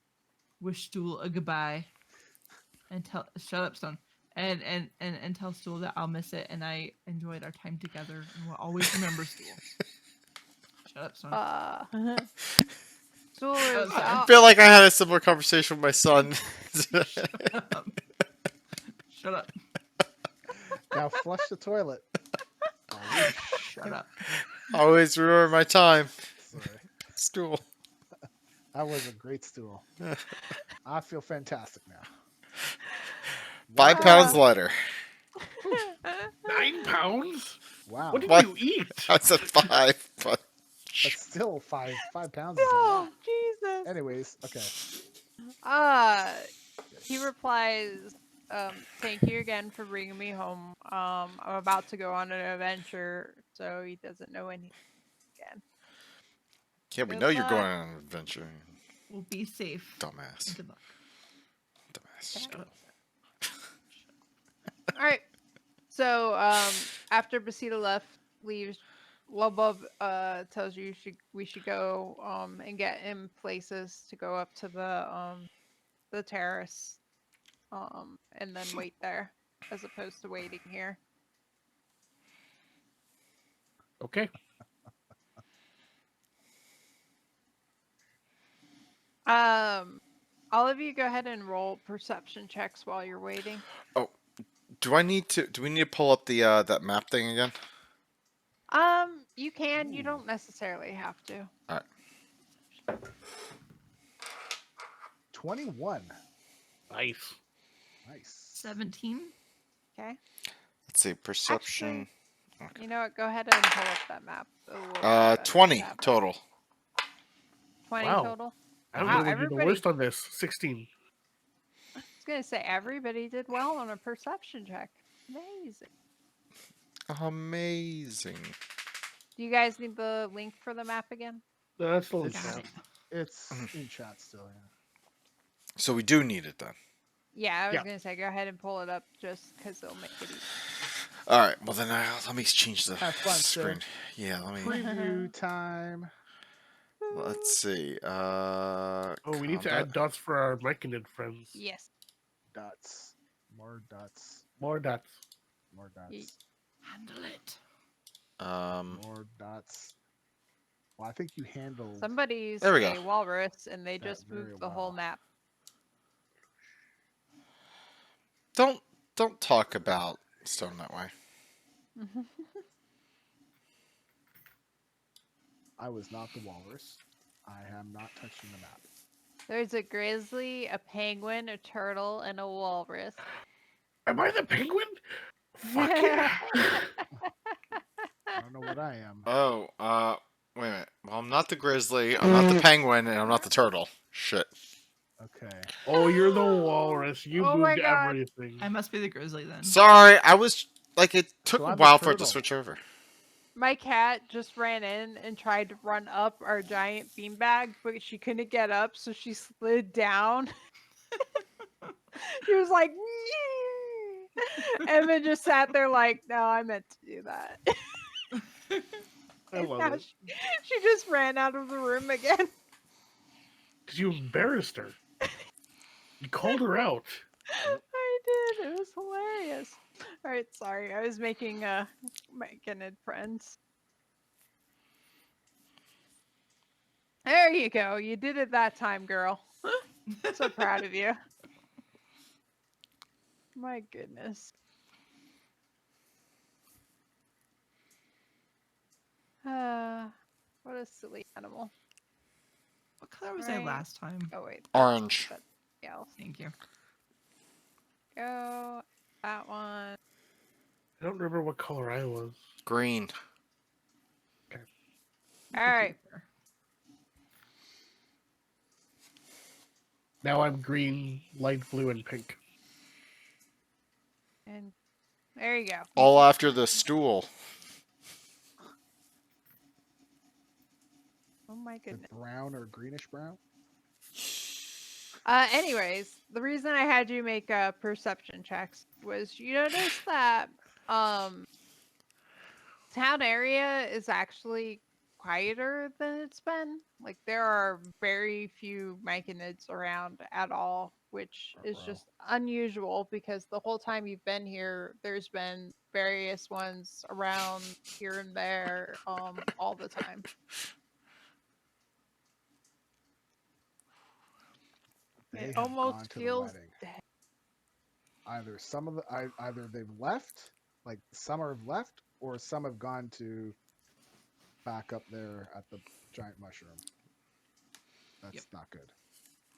wish Stool a goodbye and shut up, Stone. And tell Stool that I'll miss it and I enjoyed our time together and will always remember Stool. Shut up, Stone. Stool Oh, is sorry. I out. feel like I had a similar conversation with my son. Shut up. Shut up. Now flush the toilet. Shut up. Always remember my time. Sorry. Stool. That was a great stool. I feel fantastic now. 5 pounds lighter. 9 pounds? Wow. What did What? you eat? I said 5, but But still, 5 pounds is a Oh, lot. Jesus. Anyways, okay. He replies, thank you again for bringing me home. I'm about to go on an adventure, so he doesn't know when again. yeah, we Good know you're going luck. on an adventure. We'll be safe. Dumbass. And good luck. Dumbass. Shut up. All right. So, after Basita leaves, Lobov tells you we should go and get him places to go up to the terrace and then wait there as opposed to waiting here. Okay. All of you go ahead and roll perception checks while you're waiting. Do we need to pull up the that map thing again? You can. You Ooh. don't necessarily have to. 21. Nice. Nice. 17. Okay. Let's see, perception. You know what? Go ahead and pull up that map. It'll work better 20 that way. total. 20 Wow. total. I don't Wow, know, we did the everybody- worst on this. 16. I was gonna say everybody did well on a perception check. Amazing. Amazing. Do you guys need the link for the map again? No, that's still in It's- Got chat. it. It's in chat still, yeah. So we do need it then. Yeah, I was Yeah. gonna say go ahead and pull it up just because it'll make it easy. All right. Well then, let me change the Have fun, Sid. screen. Yeah. Let me. Preview time. Let's see. Oh, we need to combat. add dots for our Myconid friends. Yes. Dots. More dots. More dots. More Ye- dots. Handle it. More dots. Well, I think you handled. Somebody's There we a go. walrus and they That just very moved the whole well. map. Don't talk about Stone that way. I was not the walrus. I am not touching the map. There's a grizzly, a penguin, a turtle, and a walrus. Am I the penguin? Fuck yeah. I don't know what I am. Oh. Wait a minute. Well, I'm not the grizzly. I'm not the penguin, and I'm not the turtle. Shit. Okay. Oh, you're the walrus. You Oh my moved God. everything. I must be the grizzly then. Sorry. I was like, it took So a I'm the while for it to turtle. switch over. My cat just ran in and tried to run up our giant beanbag, but she couldn't get up, so she slid down. She was like, "Nee." And then just sat there like, no, I meant to do that. I And love now it. she just ran out of the room again. Because you embarrassed her. You called her out. I did. It was hilarious. All right, sorry. I was making Myconid friends. There you go. You did it that time, girl. So proud of you. My goodness. What a silly animal. What color was I Right. last time? Oh wait. Orange. That's else. Thank you. Go. That one. I don't remember what color I was. Green. All right. Now I'm green, light blue, and pink. And there you go. All after the stool. Oh my The goodness. brown or greenish brown? Anyways, the reason I had you make perception checks was you noticed that town area is actually quieter than it's been. Like there are very few myconids around at all, which is Ruh-roh. just unusual because the whole time you've been here, there's been various ones around here and there, all the time. They It have gone almost to the feels wedding. dead. Either some of the either they've left, like some have left, or some have gone to back up there at the giant mushroom. That's Yep. not good.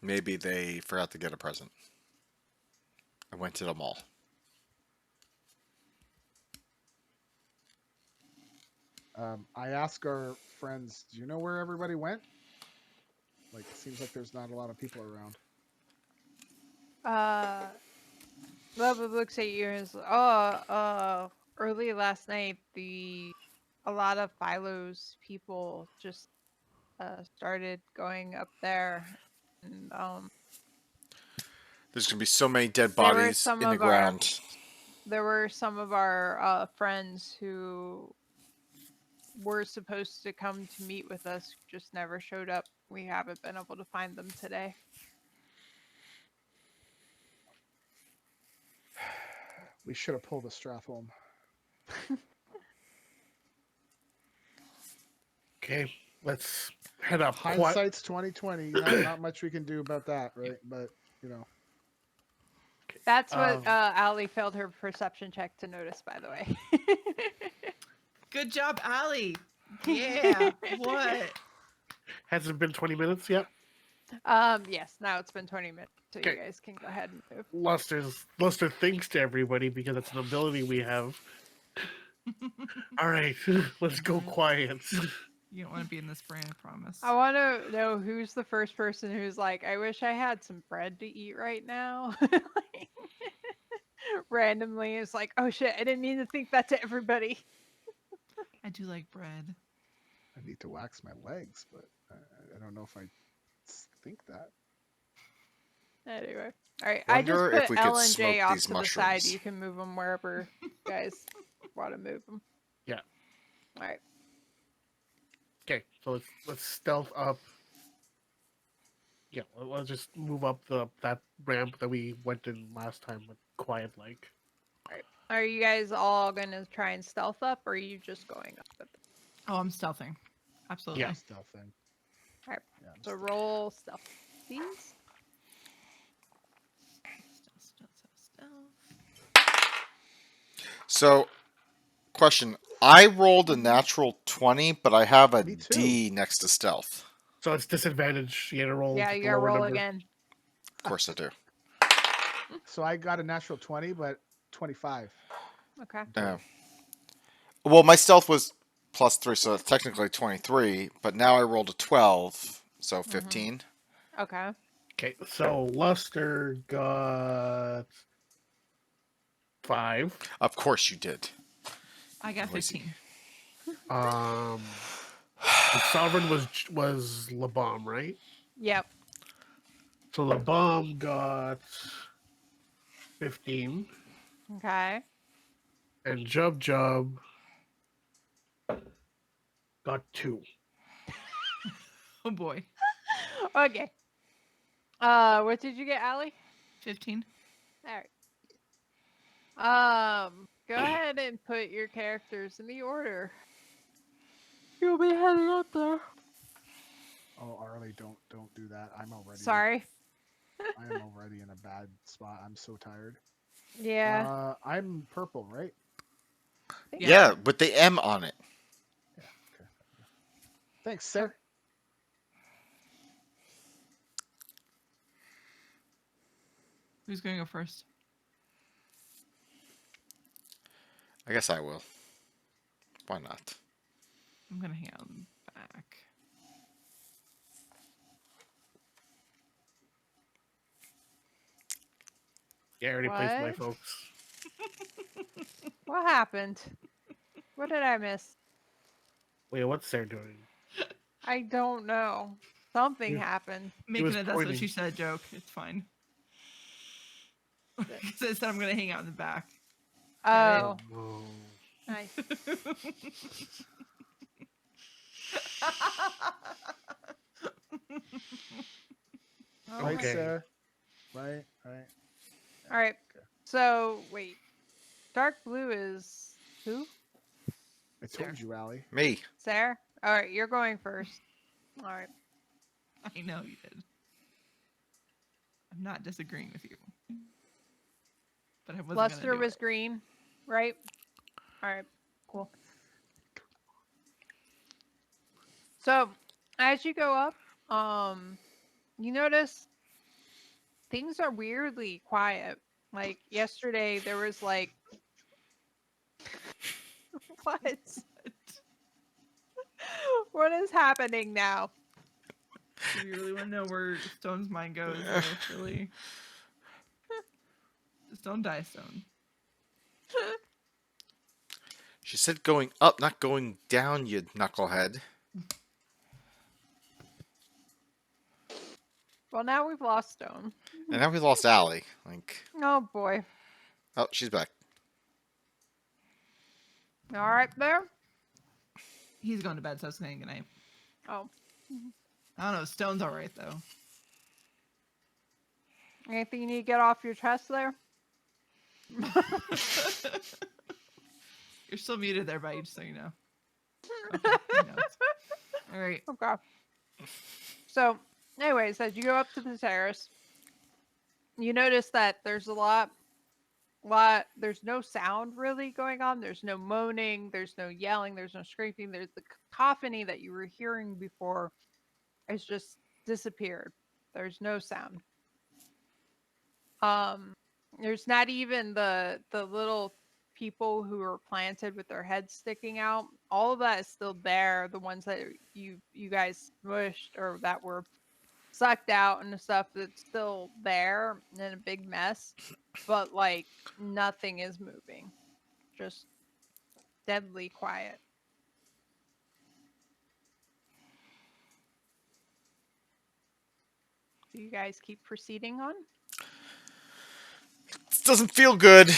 Maybe they forgot to get a present. I went to the mall. I ask our friends, do you know where everybody went? Like, it seems like there's not a lot of people around. Lubba looks at you and is, early last night, a lot of Philo's people just started going up there, and There's gonna be so many dead There were bodies some in the of our- ground. there were some of our friends who were supposed to come to meet with us, who just never showed up. We haven't been able to find them today. We should have pulled a Strathholm. Okay, let's head up. Hindsight's 2020. Not much we can do about that, right? But you know, That's what Um, Allie failed her perception check to notice, by the way. Good job, Allie. Yeah. What? Has it been 20 minutes yet? Yes, now it's been 20 minutes, so you Okay. guys can go ahead and move. Luster thinks to everybody because that's an ability we have. All right, let's go quiet. You don't want to be in this brain, I promise. I want to know who's the first person who's like, I wish I had some bread to eat right now. Like, randomly, it's like, oh shit, I didn't mean to think that to everybody. I do like bread. I need to wax my legs, but I don't know if I think that. Anyway, all right. I just Wonder if put we could L and J smoke off these to the side. mushrooms. You can move them wherever you guys want to move them. Yeah. All right. Okay, so let's stealth up. Yeah, let's just move up that ramp that we went in last time with quiet like. Are you guys all gonna try and stealth up, or are you just going up? At the... Oh, I'm stealthing. Absolutely. Yeah. Stealth thing. Alright, Yeah, I'm So stealth. roll stealth, please. Stealth. So, question. I rolled a natural 20, but I have a Me D too. next to stealth. So it's disadvantage. You gotta roll. Yeah, the you gotta lower roll number. again. Of course I do. So I got a natural 20, but 25. Okay. Yeah. Well, my stealth was +3, so that's technically 23, but now I rolled a 12, so 15. Okay. Okay, so Luster got 5. Of course you did. I got Noisy. 15. The Sovereign was Labom, right? Yep. So Labom got 15, Okay. and Jub got 2. Oh boy. Okay. What did you get, Allie? 15. All right. Go ahead and put your characters in the order. You'll be heading up there. Oh, Arlie, don't do that. I'm already. Sorry. I am already in a bad spot. I'm so tired. Yeah. I'm purple, right? Yeah, with the M on it. Yeah. Okay. Thanks, sir. Who's going to go first? I guess I will. Why not? I'm going to hang out in the back. Yeah, I already placed my What? folks. What happened? What did I miss? Wait, what's Sarah doing? I don't know. Something You- happened. Making was it that's what pointing. she said joke. It's fine. Because I said I'm going to hang out in the back. Oh, No. nice. Right, Okay. Sarah? Right. All right. So wait, dark blue is who? I Sarah. told you, Allie. Me. Sarah. All right, you're going first. All right. I know you did. I'm not disagreeing with you. But I wasn't Luster gonna do was it. green, right? All right. Cool. So as you go up, you notice things are weirdly quiet. Like yesterday, there was like what? What is happening now? If you really want to know where Stone's mind goes, really. Just don't die, Stone. She said going up, not going down, you knucklehead. Well, now we've lost Stone. And now we lost Allie. Like, Oh boy. oh, she's back. All right there. He's going to bed, so I was saying goodnight. Oh, I don't know. Stone's all right though. anything you need to get off your chest there? You're still muted there, buddy, just so you know. Okay, he knows. All right. Okay. So, anyways, as you go up to the terrace, you notice that there's a lot. There's no sound really going on. There's no moaning. There's no yelling. There's no scraping. There's the cacophony that you were hearing before. It's just disappeared. There's no sound. There's not even the little people who are planted with their heads sticking out. All of that is still there. The ones that you guys smushed or that were sucked out and the stuff that's still there in a big mess, but like nothing is moving. Just deadly quiet. Do you guys keep proceeding on? This doesn't feel good.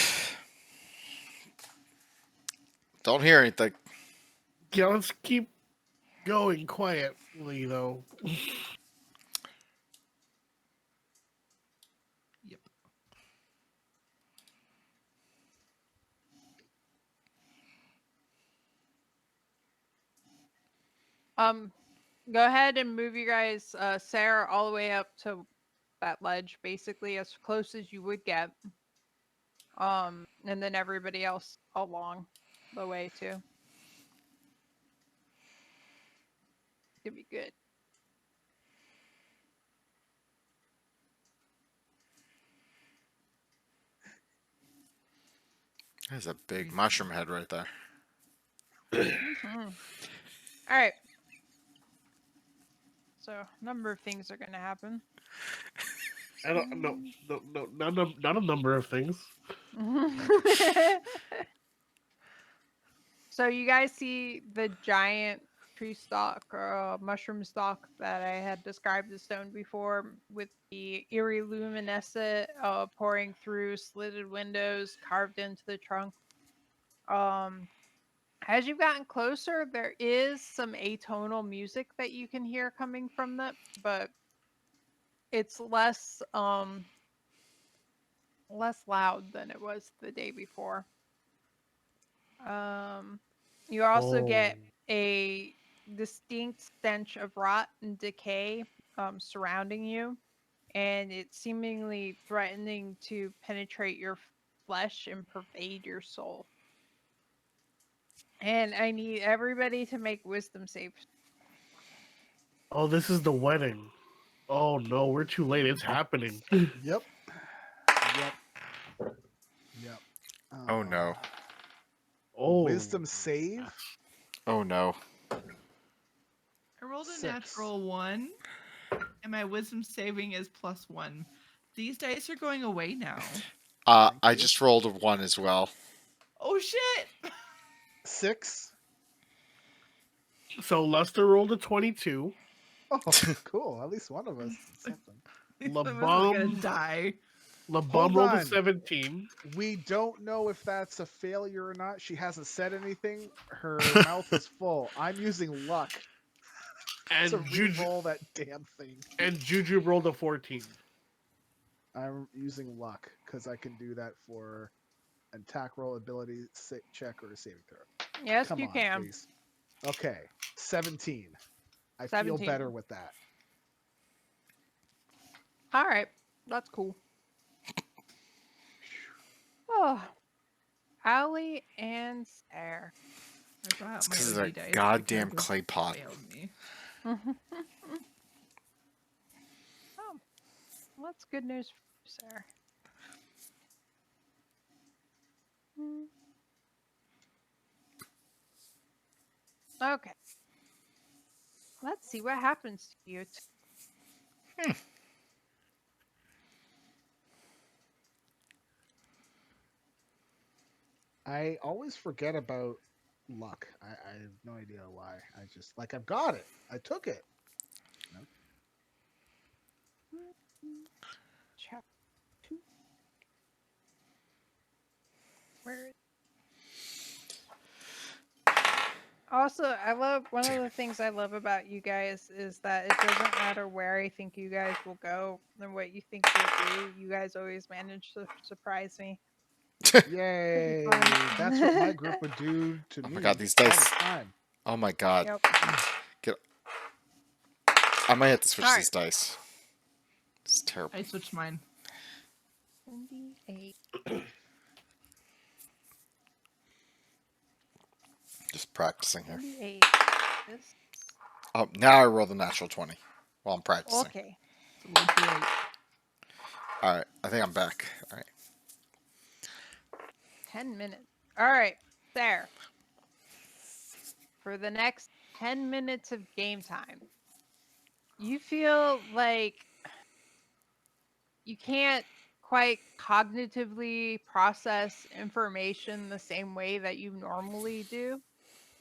Don't hear anything. Yeah, let's keep going quietly though. Yep. Go ahead and move you guys, Sarah, all the way up to that ledge, basically as close as you would get. And then everybody else along the way too. It'd be good. There's a big mushroom head right there. Mhm. All right. So, a number of things are going to happen. I don't not a number of things. So, you guys see the giant tree stalk or mushroom stalk that I had described the stone before, with the eerie luminescent pouring through slitted windows carved into the trunk. As you've gotten closer, there is some atonal music that you can hear coming from that, but it's less loud than it was the day before. You also get a distinct stench of rot and decay surrounding you, and it's seemingly threatening to penetrate your flesh and pervade your soul. And I need everybody to make wisdom saves. Oh, this is the wedding. Oh no, we're too late. It's happening. Yep. Oh, no. Oh, Wisdom save. Oh no. I rolled a 6. natural 1, and my wisdom saving is +1. These dice are going away now. I you. just rolled a 1 as well. Oh shit! 6. so Luster rolled a 22. Oh, cool. At least one of us. did Something. La Someone's gonna Bomb- die. LeBum Hold rolled a on. 17. We don't know if that's a failure or not. She hasn't said anything. Her mouth is full. I'm using luck. And to Juju re-roll that damn thing. and Juju rolled a 14. I'm using luck because I can do that for an attack roll, ability check, or a saving throw. Yes, Come you on, can. please. Okay, 17. I feel 17. better with that. All right, that's cool. Oh, Allie and Sarah. I brought It's out my because of OG that dice. goddamn because clay it pot. failed me. Oh, well, that's good news for you, Sarah. Okay. Let's see what happens to you. I always forget about luck. I have no idea why. I just like I've got it. I took it. Chapter 2. Where? Also, I love one of the things I love about you guys is that it doesn't matter where I think you guys will go and what you think you'll do. You guys always manage to surprise me. Yay! fun. That's what my group would do to Oh me my god, these all the dice. time. Oh my god. Yep. I might have to switch Alright. these dice. It's terrible. I switched mine. 28. Just practicing here. 28. This. Oh, now I roll the natural 20 while I'm practicing. Okay. It's a little too late. Alright, I think I'm back. Alright. 10 minutes. Alright. There. For the next 10 minutes of game time, you feel like you can't quite cognitively process information the same way that you normally do.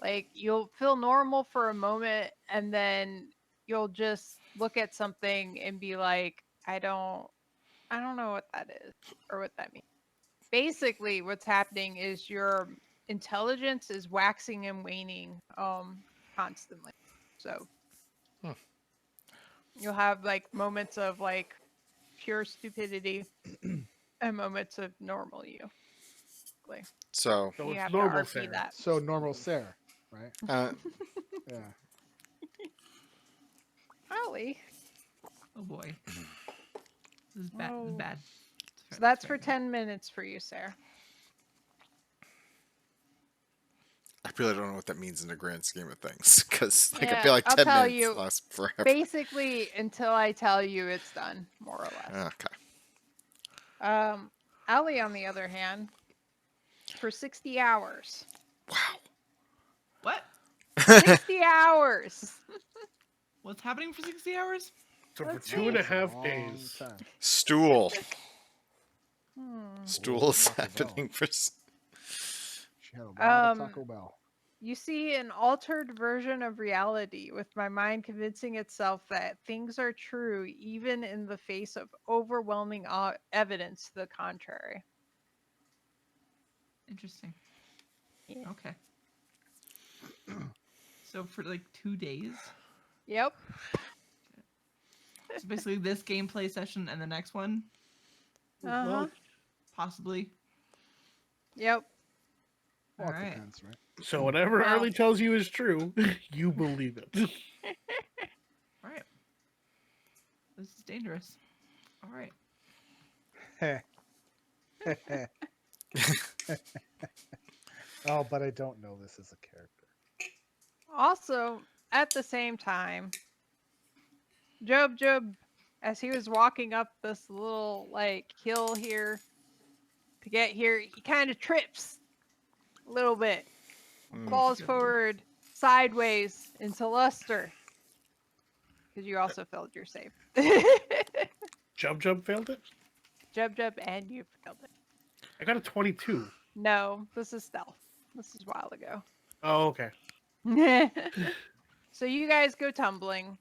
Like you'll feel normal for a moment and then you'll just look at something and be like, I don't know what that is or what that means. Basically what's happening is your intelligence is waxing and waning constantly. So Hmm. you'll have like moments of like pure stupidity and moments of normal you. Like, So, So you it's have to normal, RP Sarah. that. So normal Sarah, right? Yeah. Ollie. Oh boy. This is bad. This is Oh. bad. So that's for 10 minutes for you, Sarah. I really don't know what that means in the grand scheme of things. Because, like, I Yeah, feel like I'll 10 tell minutes you. lasts forever. Basically, until I tell you it's done, more or less. Okay. Allie, on the other hand, for 60 hours. Wow. What? 60 hours! What's happening for 60 hours? So for Let's 2.5 It's a long days. time. Stool. Hmm. Stool is Taco Bell. happening for... She had a lot of Um, Taco Bell. You see an altered version of reality, with my mind convincing itself that things are true even in the face of overwhelming evidence to the contrary. Interesting. Yeah. Okay. So for like 2 days. Yep. So basically this gameplay session and the next one, Uh-huh. Well, possibly. Yep. Well, it Alright. depends, right? so whatever Wow. Arlie tells you is true, you believe it. Alright. This is dangerous. Alright. Oh, but I don't know this as a character. Also, at the same time, Job, as he was walking up this little like hill here to get here, he kind of trips a little bit, falls Good lord. forward sideways into Luster. Because you also failed your save. Jump failed it? Jub, and you failed it. I got a 22. No, this is stealth. This is a while ago. Oh, okay. So you guys go tumbling.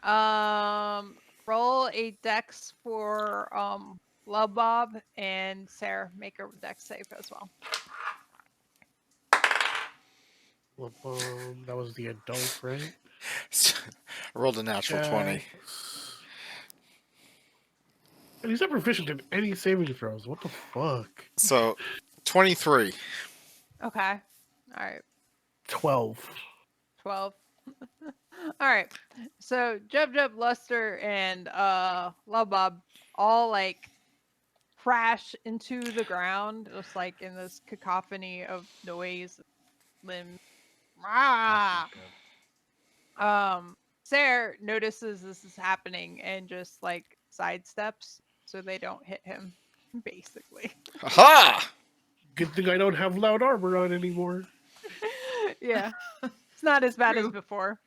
Roll a dex for Love Bob, and Sarah make a dex save as well. Well, that was the adult, right? I rolled a natural 20. And he's not proficient in any saving throws. What the fuck? So 23. Okay. All right. 12. 12. All right. So Jub Jub, Luster, and Love Bob all like crash into the ground, just like in this cacophony of noise, limbs. Ah! Sarah notices this is happening and just like sidesteps so they don't hit him, basically. Aha! Good thing I don't have loud armor on anymore. Yeah. It's not as bad as True. before.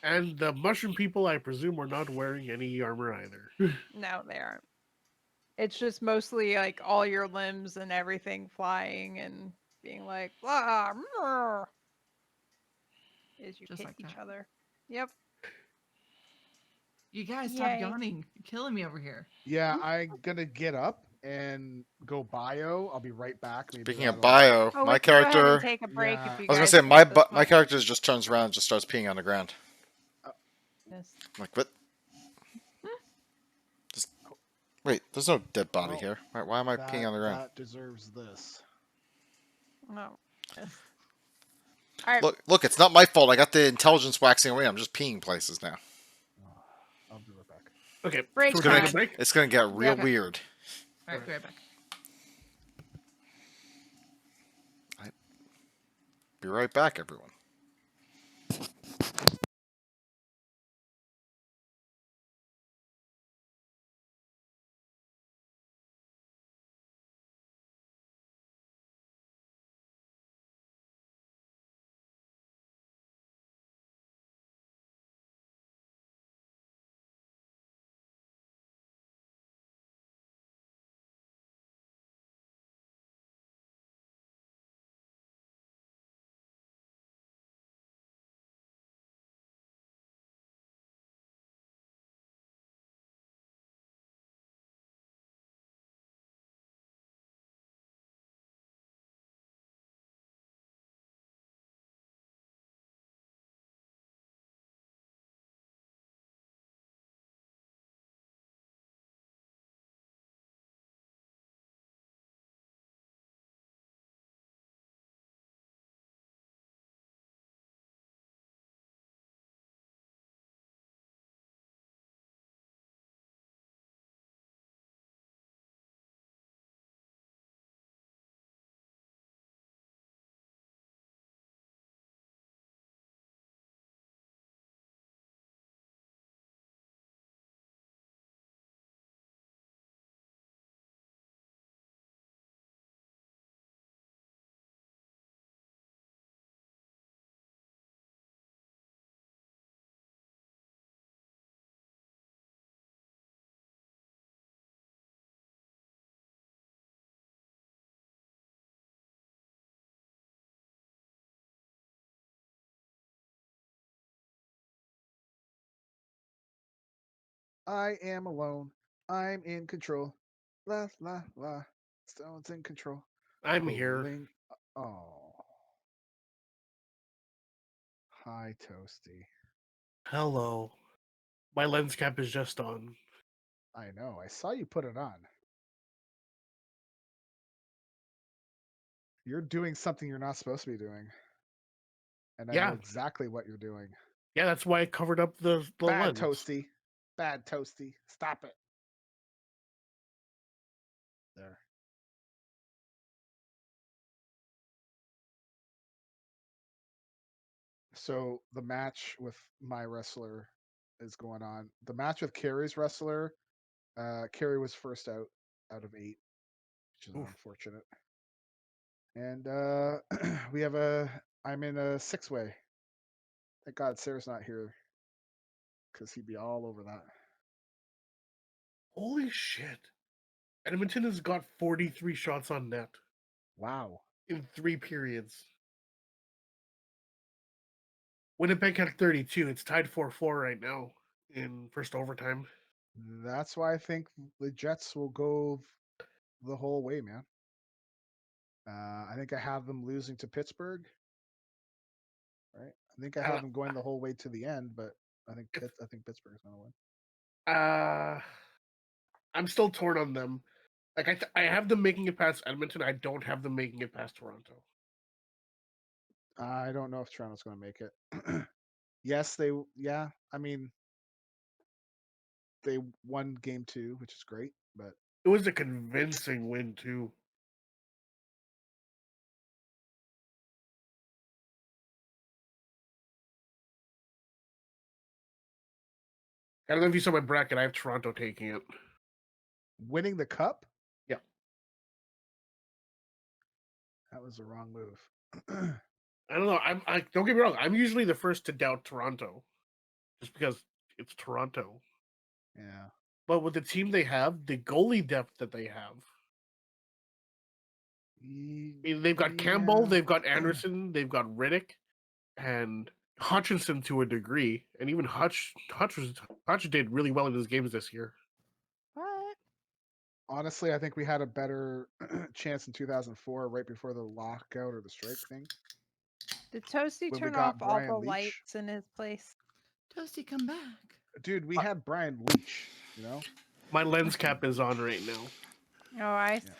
And the mushroom people, I presume, are not wearing any armor either. No, they aren't. It's just mostly like all your limbs and everything flying and being like, blah, brr," as you Just hit like each that. other. Yep. You guys stop Yay. yawning. You're killing me over here. Yeah, I'm gonna get up and go bio. I'll be right back. Maybe Speaking of that'll- bio, Oh, my we can go ahead and character. take a break Yeah. if you I was gonna guys say need my at this my point. character just turns around and just starts peeing on the ground. Yes. I'm like, what? Just wait. There's no dead body Well, here. Why am I peeing on the ground? That deserves this. No. Yes. All right. Look, it's not my fault. I got the intelligence waxing away. I'm just peeing places now. I'll be right back. Okay, Break so we're taking a time. break. It's gonna get real okay. weird. All right, be right back. Be right back, everyone. I am alone. I'm in control. La la la. Stone's in control. I'm here. Holding. Oh. Hi, Toasty. Hello. My lens cap is just on. I know. I saw you put it on. You're doing something you're not supposed to be doing. And I know Yeah. exactly what you're doing. Yeah, that's why I covered up the Bad lens. Toasty. Bad Toasty. Stop it. There. So the match with my wrestler is going on. The match with Carrie's wrestler, Carrie was first out of 8, which is Oof. unfortunate. And we have I'm in a 6-way. Thank God Sarah's not here, because he'd be all over that. Holy shit. Edmonton has got 43 shots on net Wow. in 3 periods. Winnipeg had 32. It's tied 4-4 right now in first overtime. That's why I think the Jets will go the whole way, man. I think I have them losing to Pittsburgh. Right? I think I I have don't- them going the whole way to the end, but I think Pittsburgh's gonna win. I'm still torn on them. Like I have them making it past Edmonton. I don't have them making it past Toronto. I don't know if Toronto's gonna make it. Yes, they. Yeah, I mean, they won game 2, which is great, but It was a convincing win too. I don't know if you saw my bracket. I have Toronto taking it. winning the cup. Yeah. That was the wrong move. I don't know. I don't get me wrong. I'm usually the first to doubt Toronto, just because it's Toronto. Yeah. But with the team they have, the goalie depth that they have, I mean, they've got Campbell, Yeah. they've got Anderson, they've got Riddick, and Hutchinson to a degree, and even Hutch did really well in his games this year. What? Honestly, I think we had a better chance in 2004, right before the lockout or the strike thing. Did Toasty When we turn got off all Brian the Leach. lights in his place? Toasty, come back. Dude, we had Brian Leach, you know? My lens cap is on right now. Oh, I Yeah. see.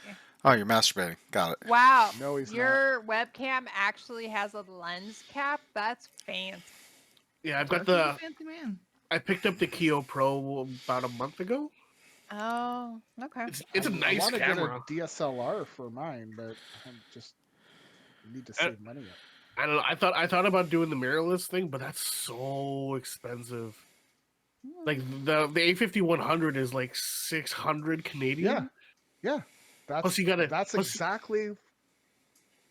Oh, you're masturbating. Got it. Wow. No, he's not. Your webcam actually has a lens cap? That's fancy. Yeah, I've got He's a the. fancy man. I picked up the Keo Pro about a month ago. Oh, okay. It's a I nice want to camera. get a DSLR for mine, but I just need to save money up. I don't know. I thought about doing the mirrorless thing, but that's so expensive. Like the A5100 is like 600 Canadian. Yeah. Plus you gotta That's plus, exactly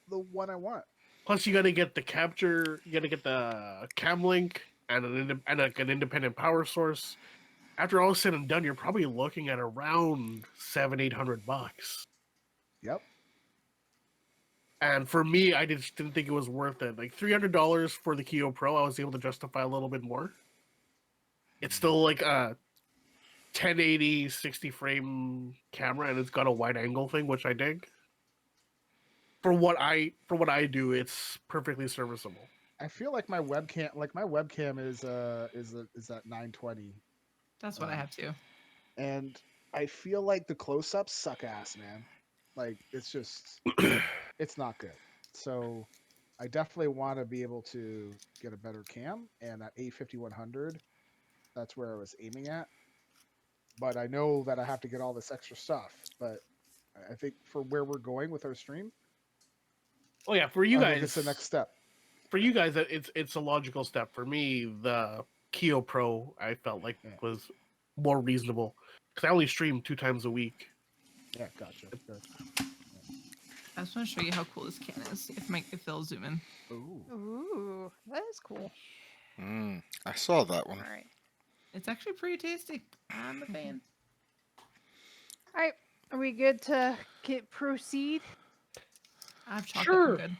the one I want. plus you gotta get the capture. You gotta get the cam link and an independent power source. After all is said and done, you're probably looking at around $700-800. Yep. And for me, I just didn't think it was worth it. Like $300 for the Keo Pro, I was able to justify a little bit more. It's still like a 1080 60 frame camera, and it's got a wide angle thing, which I dig. For what I do, it's perfectly serviceable. I feel like my webcam is that 920, That's what I have too. and I feel like the close-ups suck ass, man. Like it's just it's not good. So I definitely want to be able to get a better cam, and that A5100, that's where I was aiming at. But I know that I have to get all this extra stuff. But I think for where we're going with our stream, Oh yeah, for you I think guys, it's the next step. for you guys, it's a logical step. For me, the Keo Pro, I felt like Yeah. was more reasonable because I only stream 2 times a week. Yeah, gotcha. Good. I just want to show you how cool this can is. If they'll zoom in. Ooh. Ooh, that is cool. I saw that one. All right. It's actually pretty tasty. I'm a fan. All right. Are we good to proceed? I have chocolate. Sure. I'm good.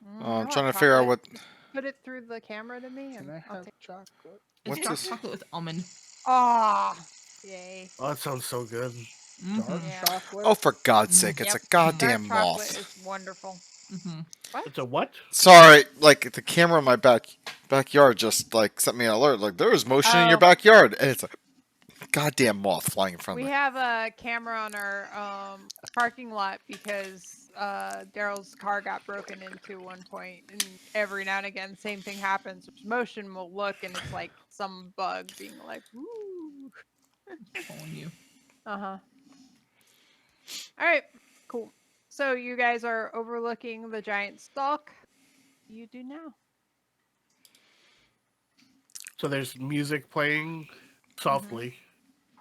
I I'm want trying to figure out chocolate. what. Put it through the camera to me, Can and I I'll have take. chocolate? It's What's dark this? chocolate with almond. Ah, yay! Oh, that sounds so good. Dark Mhm. Yeah. chocolate? Oh, for God's sake, it's Yep. a goddamn Dark chocolate moth. is wonderful. Mhm. What? It's a what? Sorry, like the camera in my backyard just like sent me an alert. Like there was motion in your Oh. backyard, and it's a goddamn moth flying in front We of me. have a camera on our parking lot because Daryl's car got broken into one point, and every now and again, same thing happens. Motion will look, and it's like some bug being like, "Woo." Pulling you. Uh huh. All right, cool. So you guys are overlooking the giant stalk. You do now. So there's music playing softly.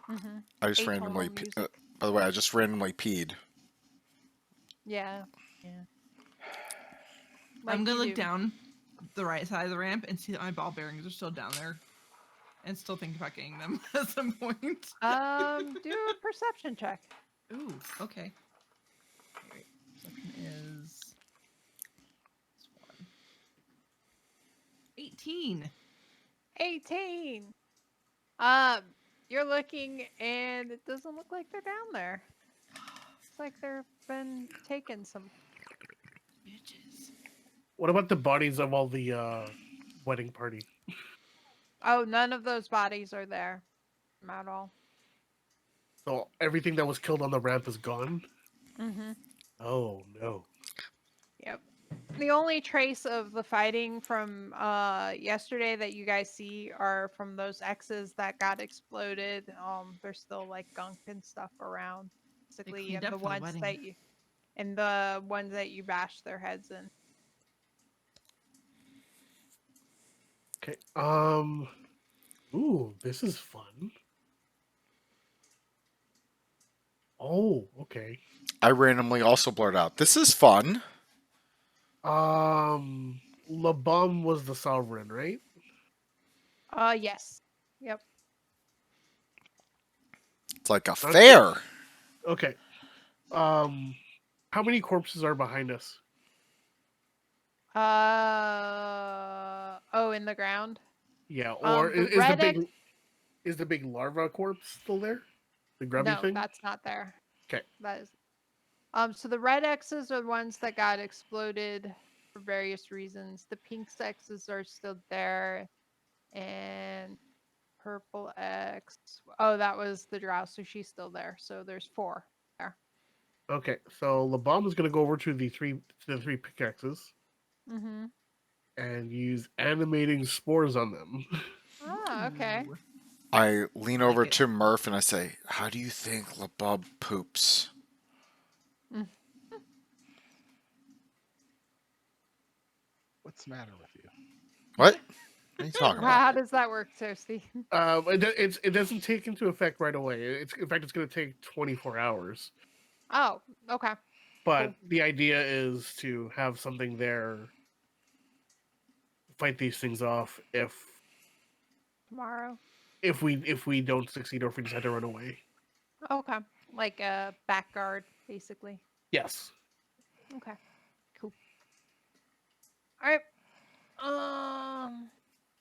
Mm-hmm. I just Atonal randomly. music. By the way, I just randomly peed. Yeah. Yeah. I'm Like gonna you look do. down the right side of the ramp and see that my ball bearings are still down there, and still think about getting them at some point. Do a perception check. Ooh, okay. Alright, perception is this one. 18. 18. You're looking, and it doesn't look like they're down there. It's like they've been taken some. Bitches. What about the bodies of all the wedding party? Oh, none of those bodies are there at all. So everything that was killed on the ramp is gone? Mm-hmm. Oh no. Yep. The only trace of the fighting from yesterday that you guys see are from those X's that got exploded. There's still like gunk and stuff around, basically, cleaned and up the for the ones wedding. that you and the ones that you bashed their heads in. Okay. Ooh, this is fun. Oh, okay. I randomly also blurt out, "This is fun." Labum was the sovereign, right? Yes. Yep. It's like a Okay. fair. Okay. How many corpses are behind us? Oh, in the ground. Yeah, or The is the red big X. is the big larva corpse still there? The grubby No, thing? that's not there. 'Kay. That is. So the red X's are the ones that got exploded for various reasons. The pink X's are still there, and purple X. Oh, that was the drow, so she's still there. So there's 4 there. Okay, so Labum is gonna go over to the three pickaxes Mm-hmm. and use animating spores on them. Ah, okay. Ooh. I lean Like over it. to Murph and I say, "How do you think LeBub poops?" What's the matter with you? What? What are you talking about? How does that work, Toasty? It doesn't take into effect right away. In fact, it's gonna take 24 hours. Oh, okay. But Cool. the idea is to have something there, fight these things off Tomorrow. if we don't succeed or if we decide to run away. Okay. Like a back guard, basically. Yes. Okay. Cool. All right. All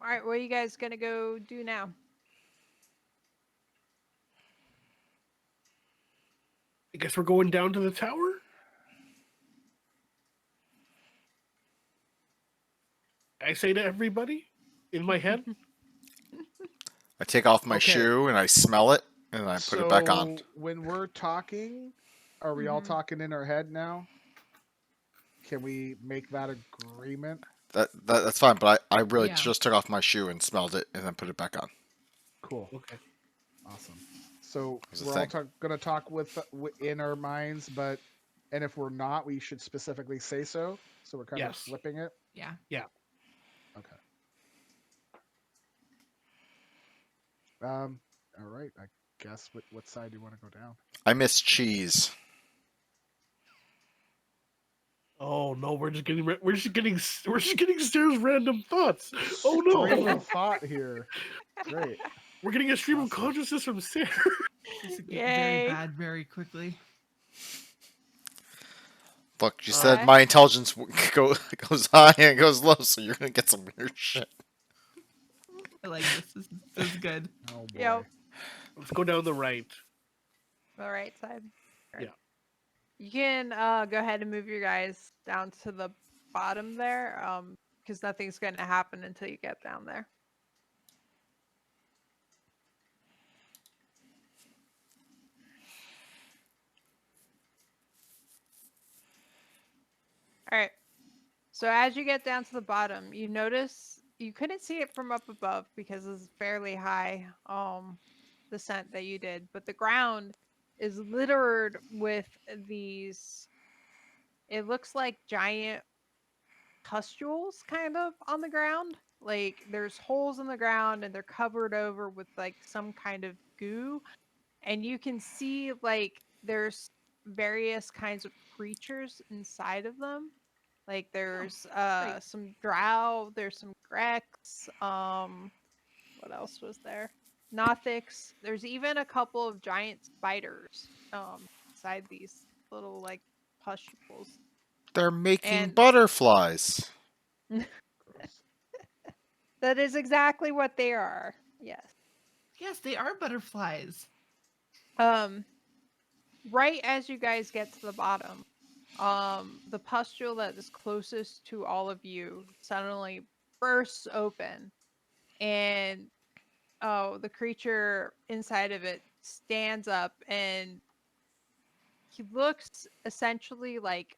right. What are you guys gonna go do now? I guess we're going down to the tower. I say to everybody in my head. I take off my Okay. shoe and I smell it and I put it back on. So when we're talking, are we all Mhm. talking in our head now? Can we make that agreement? That's fine, but I really Yeah. just took off my shoe and smelled it and then put it back on. Cool. Okay. Awesome. So There's a we're all thing. going to talk in our minds, and if we're not, we should specifically say so. So we're kind of Yes. flipping it. Yeah. Okay. All right. I guess what side do you want to go down? I miss cheese. Oh no, we're just getting Sarah's random thoughts. Oh Stream no, of thought here. Great. we're getting a stream of Awesome. consciousness from Sarah. This would get very Yay. bad very quickly. Look, you said Okay. my intelligence goes high and goes low, so you're gonna get some weird shit. I like this. This is good. Oh boy. Yep. Let's go down the right. The right side. Yeah. You can go ahead and move your guys down to the bottom there, because nothing's going to happen until you get down there. All right. So as you get down to the bottom, you notice you couldn't see it from up above because it's fairly high descent that you did, but the ground is littered with these, it looks like giant pustules kind of on the ground. Like there's holes in the ground and they're covered over with like some kind of goo, and you can see like there's various kinds of creatures inside of them. Like there's great. some drow, there's some grex, what else was there? Nothics. There's even a couple of giant spiders inside these little like pustules. They're making And butterflies. that is exactly what they are. Yes. Yes, they are butterflies. Right as you guys get to the bottom, the pustule that is closest to all of you suddenly bursts open, and the creature inside of it stands up, and he looks essentially like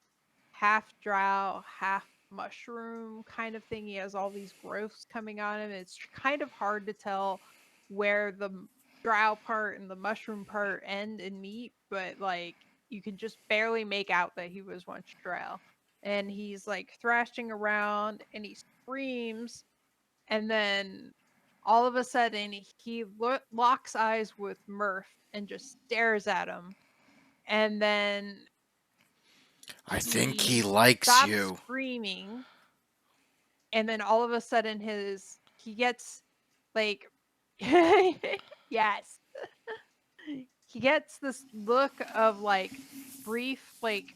half drow, half mushroom kind of thing. He has all these growths coming on him. It's kind of hard to tell where the drow part and the mushroom part end and meet, but like you can just barely make out that he was once drow. And he's like thrashing around and he screams, and then all of a sudden he locks eyes with Murph and just stares at him, and then I think he he likes stops you. screaming, and then all of a sudden he gets like yes, he gets this look of like brief like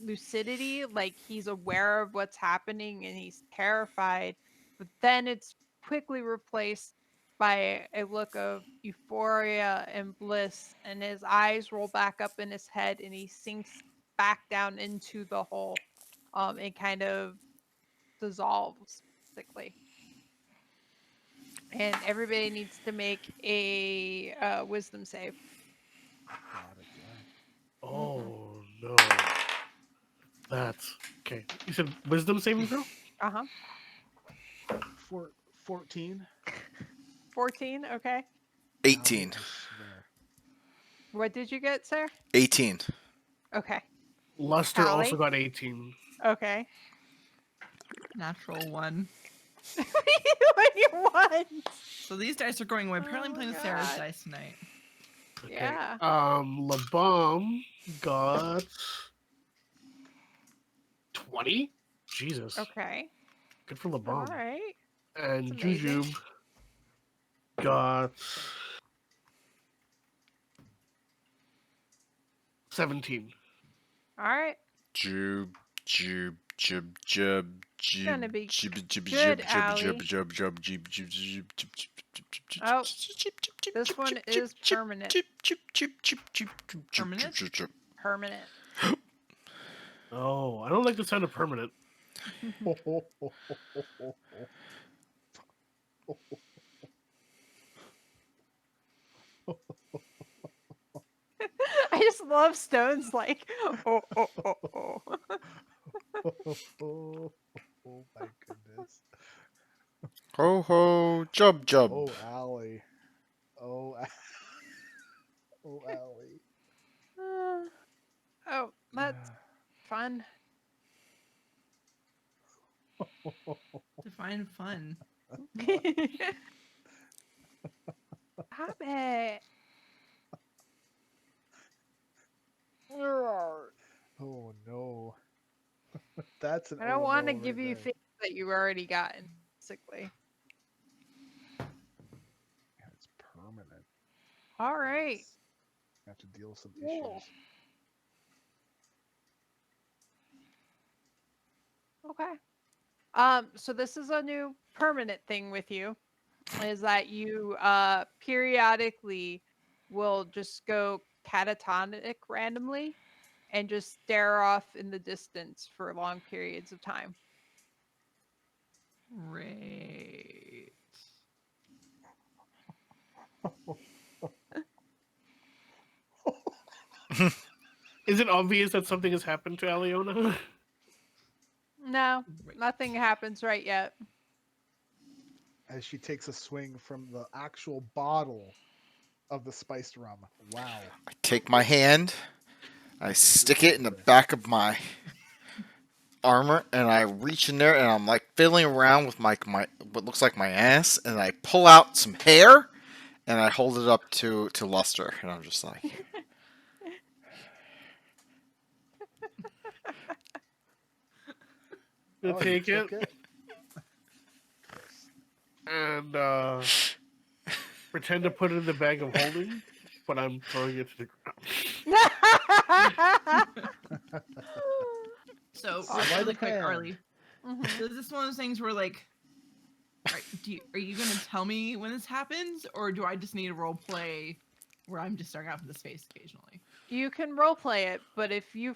lucidity, like he's aware of what's happening and he's terrified, but then it's quickly replaced by a look of euphoria and bliss, and his eyes roll back up in his head and he sinks back down into the hole, and kind of dissolves basically. And everybody needs to make a wisdom save. God again. Oh no. That's okay. You said wisdom saving throw? Uh-huh. 14. 14, okay. 18. Owie, I swear. What did you get, sir? 18. Okay. Luster also Allie? got 18. Okay. Natural 1. When you won. So these dice are going away. Apparently, I'm Oh, playing with Sarah's God. dice tonight. Okay. Yeah. Labom got 20. Jesus. Okay. Good for All Labom. right. And That's amazing. Jujube got 17. All right. Jub, jub, jub, jub, jub, Gonna be jub, jub, good, jub, jub, Allie. jub, jub, jub, jub, jub, jub, jub, jub, Oh, jub, this one jub, is jub, permanent. jub, jub, jub, jub, jub, jub, jub, Permanent? jub, jub. Permanent. Oh, I don't like the sound of permanent. I just love Stone's like, oh. Oh my goodness. Ho ho, jub, jub. Oh, Allie. Oh, oh, Allie. Oh, that's fun. Define fun. Stop it. Oh no. That's an I don't want to right give you there. things that you've already gotten, basically. Yeah, it's permanent. All right. Have to deal with some Cool. issues. Okay. So this is a new permanent thing with you, is that you periodically will just go catatonic randomly and just stare off in the distance for long periods of time. Great. Is it obvious that something has happened to Aliona? No, Great. nothing happens right yet. As she takes a swing from the actual bottle of the spiced rum. Wow. I take my hand, I stick it in the back of my armor, and I reach in there, and I'm like fiddling around with my what looks like my ass, and I pull out some hair, and I hold it up to Luster, and I'm just like, You Oh, you take it took it? and pretend to put it in the bag of holding, but I'm throwing it to the ground. So, Awesome. really quick, Hand. Arlie. Mhm. So is this one of those things where, like, are you going to tell me when this happens, or do I just need a role play where I'm just staring out into space occasionally? You can role play it, but if you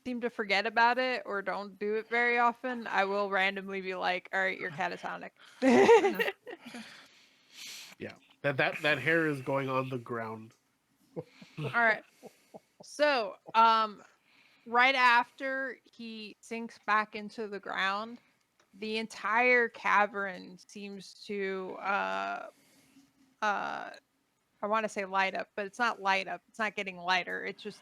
seem to forget about it or don't do it very often, I will randomly be like, "All right, you're catatonic." enough. That hair is going on the ground. All right. So, right after he sinks back into the ground, the entire cavern seems to I want to say light up, but it's not light up. It's not getting lighter. It's just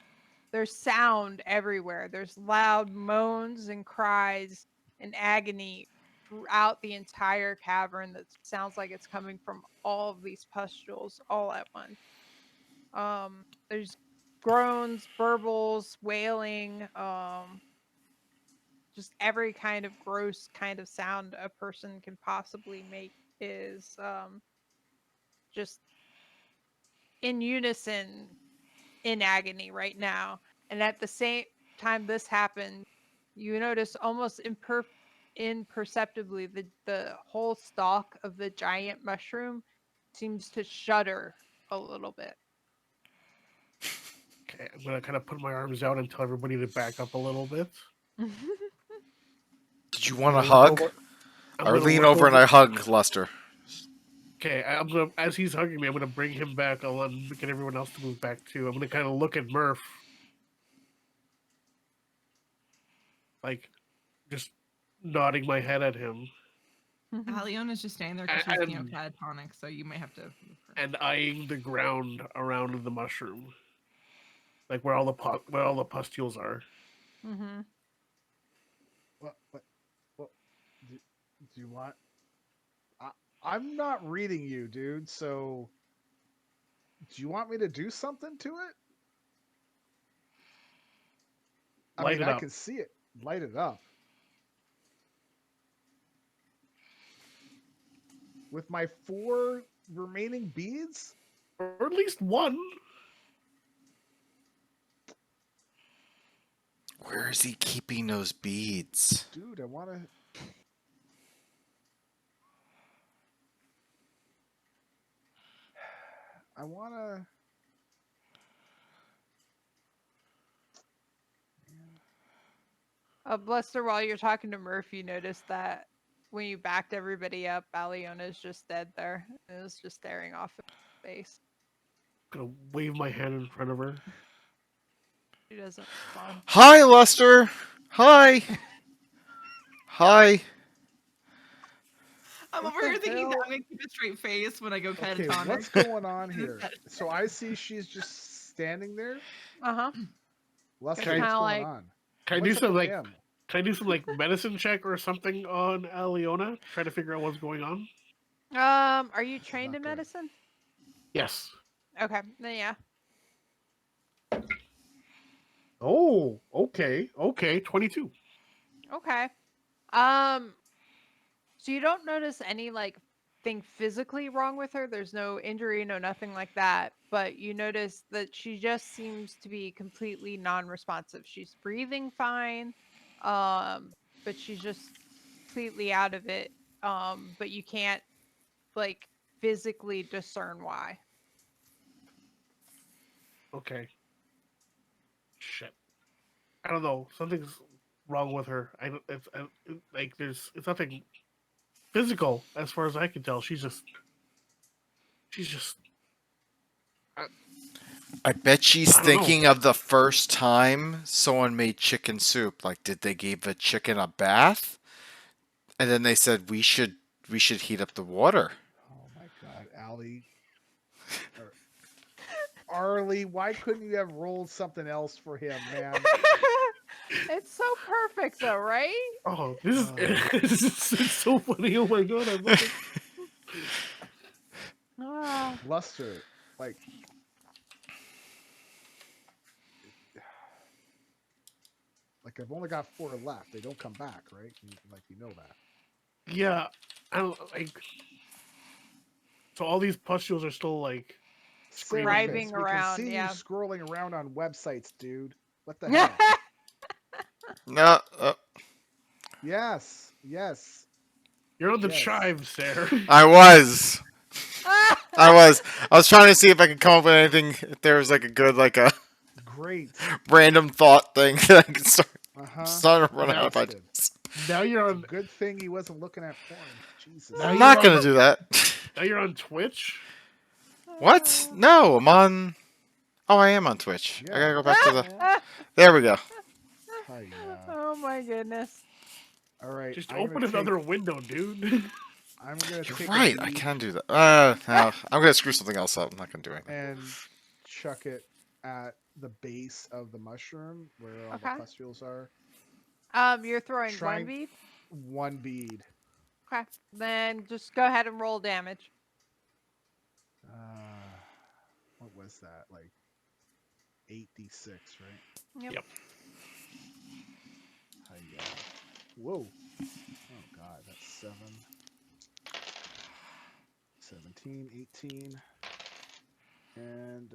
there's sound everywhere. There's loud moans and cries and agony throughout the entire cavern that sounds like it's coming from all of these pustules all at once. There's groans, burbles, wailing, just every kind of gross kind of sound a person can possibly make is just in unison in agony right now. And at the same time this happened, you notice almost imperceptibly the whole stalk of the giant mushroom seems to shudder a little bit. Okay, I'm gonna kind of put my arms out and tell everybody to back up a little bit. Did you want a I'm gonna hug? work I'm I gonna lean work over and I hug Luster. Okay, I'm gonna as he's hugging me, I'm gonna bring him back. I'll get everyone else to move back too. I'm gonna kind of look at Murph, like just nodding my head at him Aliona's just standing there because she's, catatonic, so you may have to move her. and eyeing the ground around the mushroom, like where all the pustules are. Mm-hmm. What? Do you want? I'm not reading you, dude. So, do you want me to do something to it? Light it I up. can see it. Light it up. With my 4 remaining beads? Or at least one. Where is he keeping those beads? Dude, I want to... Bluster, while you're talking to Murph, you notice that when you backed everybody up, Aliona's just dead there. It was just staring off in space. I'm gonna wave my hand in front of her. She doesn't respond. Hi, Luster. Hi. Hi. I'm What over the here thinking that hell? I'm gonna keep a straight face when I go Okay, catatonic. what's going on here? So I see she's just standing there. Uh-huh. Lester, Kinda what's going like- on? Can I do What's up some with like him? Can I do some like medicine check or something on Aliona? Try to figure out what's going on. Are you This is trained not in good. medicine? Yes. Okay, then yeah. Oh, okay. 22. Okay. So you don't notice any thing physically wrong with her. There's no injury, no nothing like that. But you notice that she just seems to be completely non-responsive. She's breathing fine, but she's just completely out of it. But you can't physically discern why. Okay. Shit. I don't know. Something's wrong with her. It's nothing physical as far as I can tell. She's just I bet she's I don't know. thinking of the first time someone made chicken soup. Like, did they give the chicken a bath? And then they said we should heat up the water. Oh my God, Allie. Arlie, why couldn't you have rolled something else for him, man? It's so perfect, though, right? Oh, this is it's so funny. Oh my god, I love it. Ah. Luster, I've only got 4 left. They don't come back, right? You know that. Yeah, I don't like. So all these pustules are still like. Driving Seraphis, we around, can see yeah. you scrolling around on websites, dude. What the hell? No. Yes. You're on the Yes. chive, Sarah. I was. I was trying to see if I could come up with anything. If there was like a good Great. Random thought thing. I can start, Uh-huh. start to run out of Wasted. ideas. Now you're on. Good thing he wasn't looking at porn. Jesus. Now I'm you're not on gonna the- do that. Now you're on Twitch. What? No, I'm on. Oh, I am on Twitch. I gotta go back to the. There we go. Hi, Oh my goodness. all right. Just I'm open gonna another window, dude. I'm gonna You're take right. a I bead can do that. No, I'm gonna screw something else up. I'm not gonna do anything. and chuck it at the base of the mushroom where all Okay. the pustules are. You're throwing Trying- one bead. One bead. Okay. Then just go ahead and roll damage. What was that? Like 8d6, right? Yep. Yep. Hi, whoa. Oh god, that's 7. 17, 18, and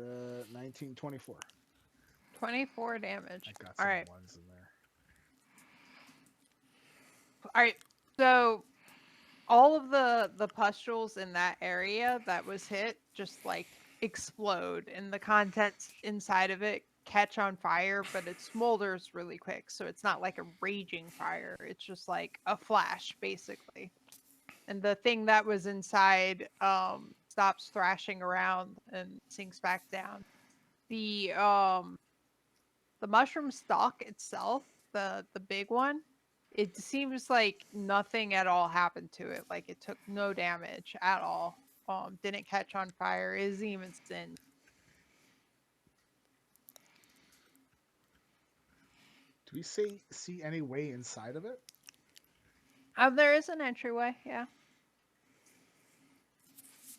19, 24. 24 damage. I got All some right. ones in there. All right. So all of the pustules in that area that was hit just like explode, and the contents inside of it catch on fire, but it smolders really quick. So it's not like a raging fire. It's just like a flash, basically. And the thing that was inside stops thrashing around and sinks back down. The mushroom stalk itself, the big one, it seems like nothing at all happened to it. Like it took no damage at all. Didn't catch on fire. Isn't even singed. Do we see any way inside of it? There is an entryway. Yeah.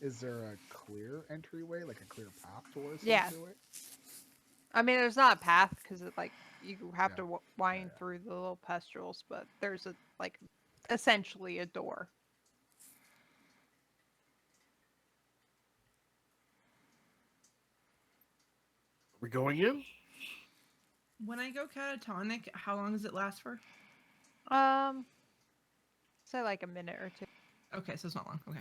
Is there a clear entryway, like a clear path towards the Yeah. entryway? I mean, there's not a path because it like you have Yeah. to wind Yeah. through the little pustules, but there's a like essentially a door. We're going in. When I go catatonic, how long does it last for? Say like a minute or two. Okay, so it's not long. Okay.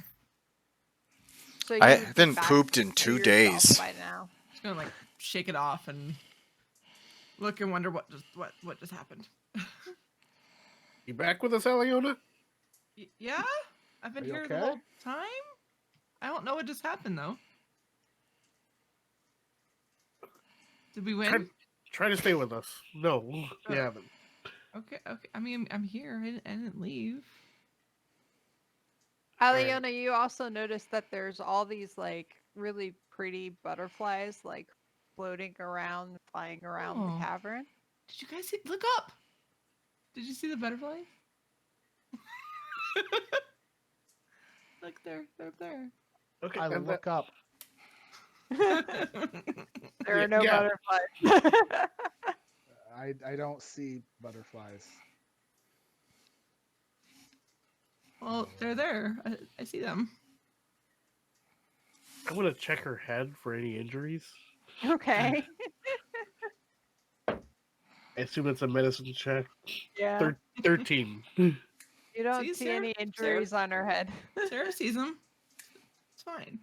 So I you would be haven't back pooped in to 2 yourself days. by now. Just gonna like shake it off and look and wonder what just happened. You back with us, Aliona? Yeah, I've been Are you here the okay? whole time. I don't know what just happened though. Did we win? Try to stay with us. No, you Oh. haven't. Okay. I mean, I'm here. I didn't leave. Right. Aliona, you also noticed that there's all these like really pretty butterflies like floating around, flying around Oh. the cavern. Did you guys see? Look up. Did you see the butterflies? Look, they're up there. Okay, I and look up. There Yeah, are no yeah. butterflies. I don't see butterflies. Well, they're there. I see them. I'm gonna check her head for any injuries. Okay. I assume it's a medicine check. Yeah. 13. You don't See, see Sarah- any Sarah- injuries on her head. Sarah sees them. It's fine.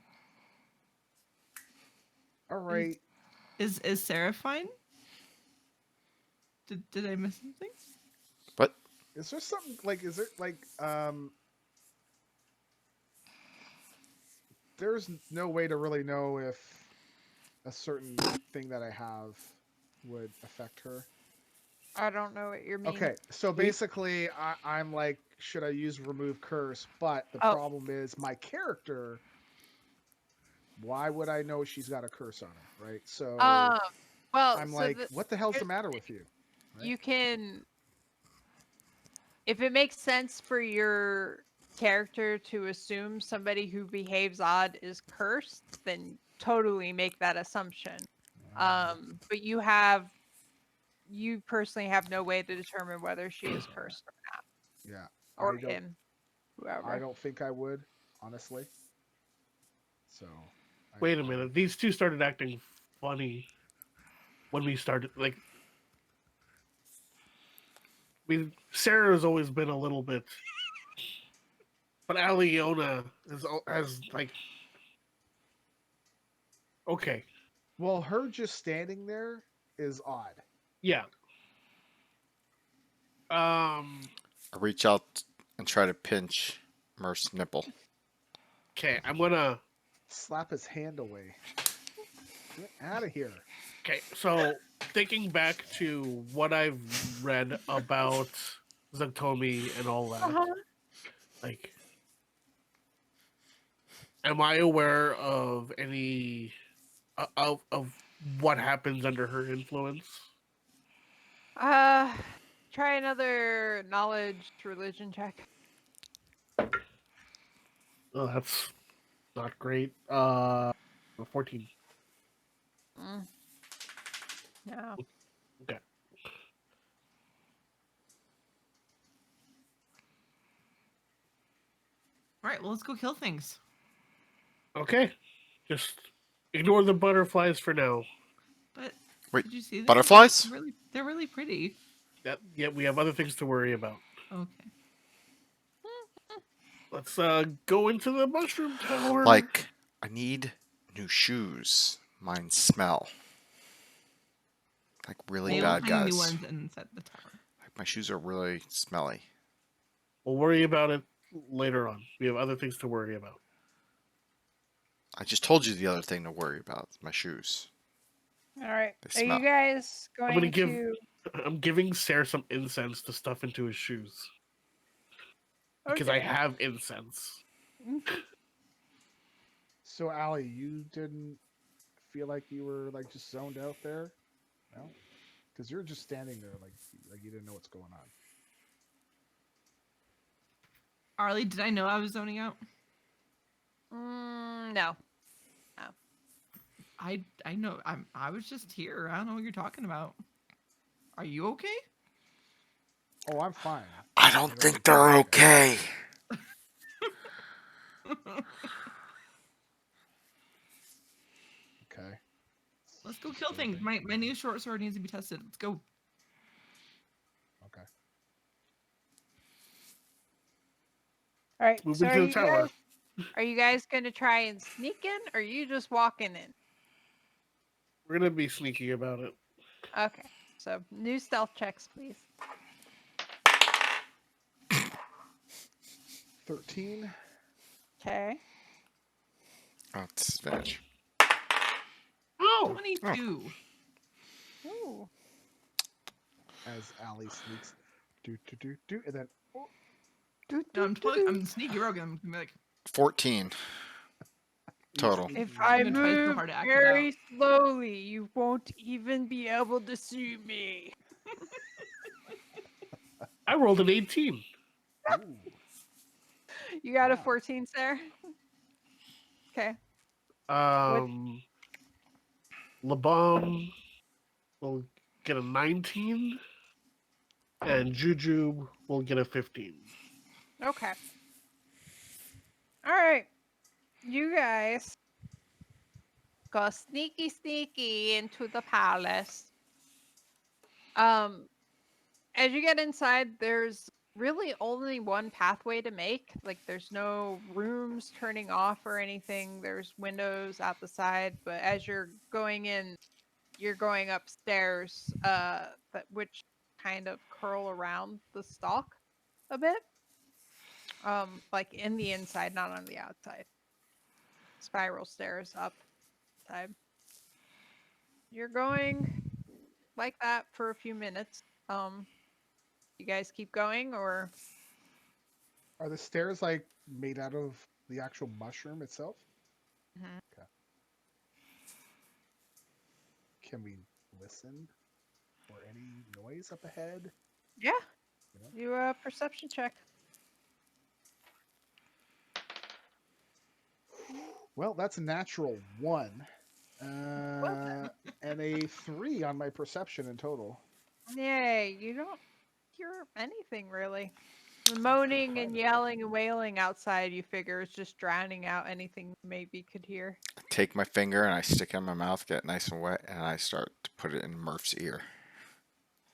All right. Is Sarah fine? Did I miss something? Is there something like? Is there like? There's no way to really know if a certain thing that I have would affect her. I don't know what you mean. Okay, so basically, I'm like, should I use remove curse? But the Oh. problem is my character. Why would I know she's got a curse on her, right? So Well, I'm so like, the- what the hell's the here's- matter with you? Right? you can, if it makes sense for your character to assume somebody who behaves odd is cursed, then totally make that assumption. But you personally have no way to determine whether she is cursed Yeah, or I don't. him, whoever. I don't think I would, honestly. So. Wait a minute. These two started acting funny when we started. Like, Sarah's always been a little bit, but Aliona has like. Okay, Well, her just standing there is odd. Yeah. I reach out and try to pinch Murph's nipple. Okay, I'm gonna. Slap his hand away. Get out of here. Okay, so thinking back to what I've read about Zatomi and all that, Uh-huh. like, am I aware of any of what happens under her influence? Try another knowledge religion check. Oh, that's not great. 14. Mm. No. Okay. All right, well, let's go kill things. Okay. Just ignore the butterflies for now. But Wait, did you see them? butterflies? They're really pretty. Yeah, we have other things to worry about. Okay. Let's go into the mushroom tower. Like, I need new shoes. Mine smell. Like really Maybe we'll bad, find guys. new ones inside the tower. Like, my shoes are really smelly. We'll worry about it later on. We have other things to worry about. I just told you the other thing to worry about. My shoes. All right. They Are smell. you guys going gonna give- to? I'm giving Sarah some incense to stuff into his shoes. Because I Okay. have incense. So, Allie, you didn't feel like you were like just zoned out there? No? Because you're just standing there like you didn't know what's going on. Arlie, did I know I was zoning out? No. I know. I was just here. I don't know what you're talking about. Are you okay? Oh, I'm fine. I don't think they're okay. Okay. Let's go kill things. My new short sword needs to be tested. Let's go. Okay. All right. Move So into the tower. Are you guys going to try and sneak in, or are you just walking in? We're gonna be sneaky about it. Okay. So new stealth checks, please. 13. Okay. Oh, it's disadvantage. Oh! 22. Ooh. As Allie sneaks. Do. And then. Oh, No, I'm sneaky rogue. I'm gonna be like, 14 total. sneaky. If I I'm gonna try so move hard to act it very slowly, you won't even be able to see me. I rolled an 18. Ooh. You got a Wow. 14, Sarah? Okay. Labom will get a 19. And Juju will get a 15. Okay. All right. You guys go sneaky into the palace. As you get inside, there's really only one pathway to make. Like, there's no rooms turning off or anything. There's windows out the side, but as you're going in, you're going upstairs, which kind of curl around the stalk a bit. Like in the inside, not on the outside. Spiral stairs up side. You're going like that for a few minutes. You guys keep going, or Are the stairs like made out of the actual mushroom itself? Mhm. Okay. Can we listen for any noise up ahead? yeah, You know? do a perception check. Well, that's a natural 1. And a 3 on my perception in total. Yay, you don't hear anything really. The moaning and yelling and wailing outside, you figure, is just drowning out anything you maybe could hear. I take my finger and I stick it in my mouth, get it nice and wet, and I start to put it in Murph's ear.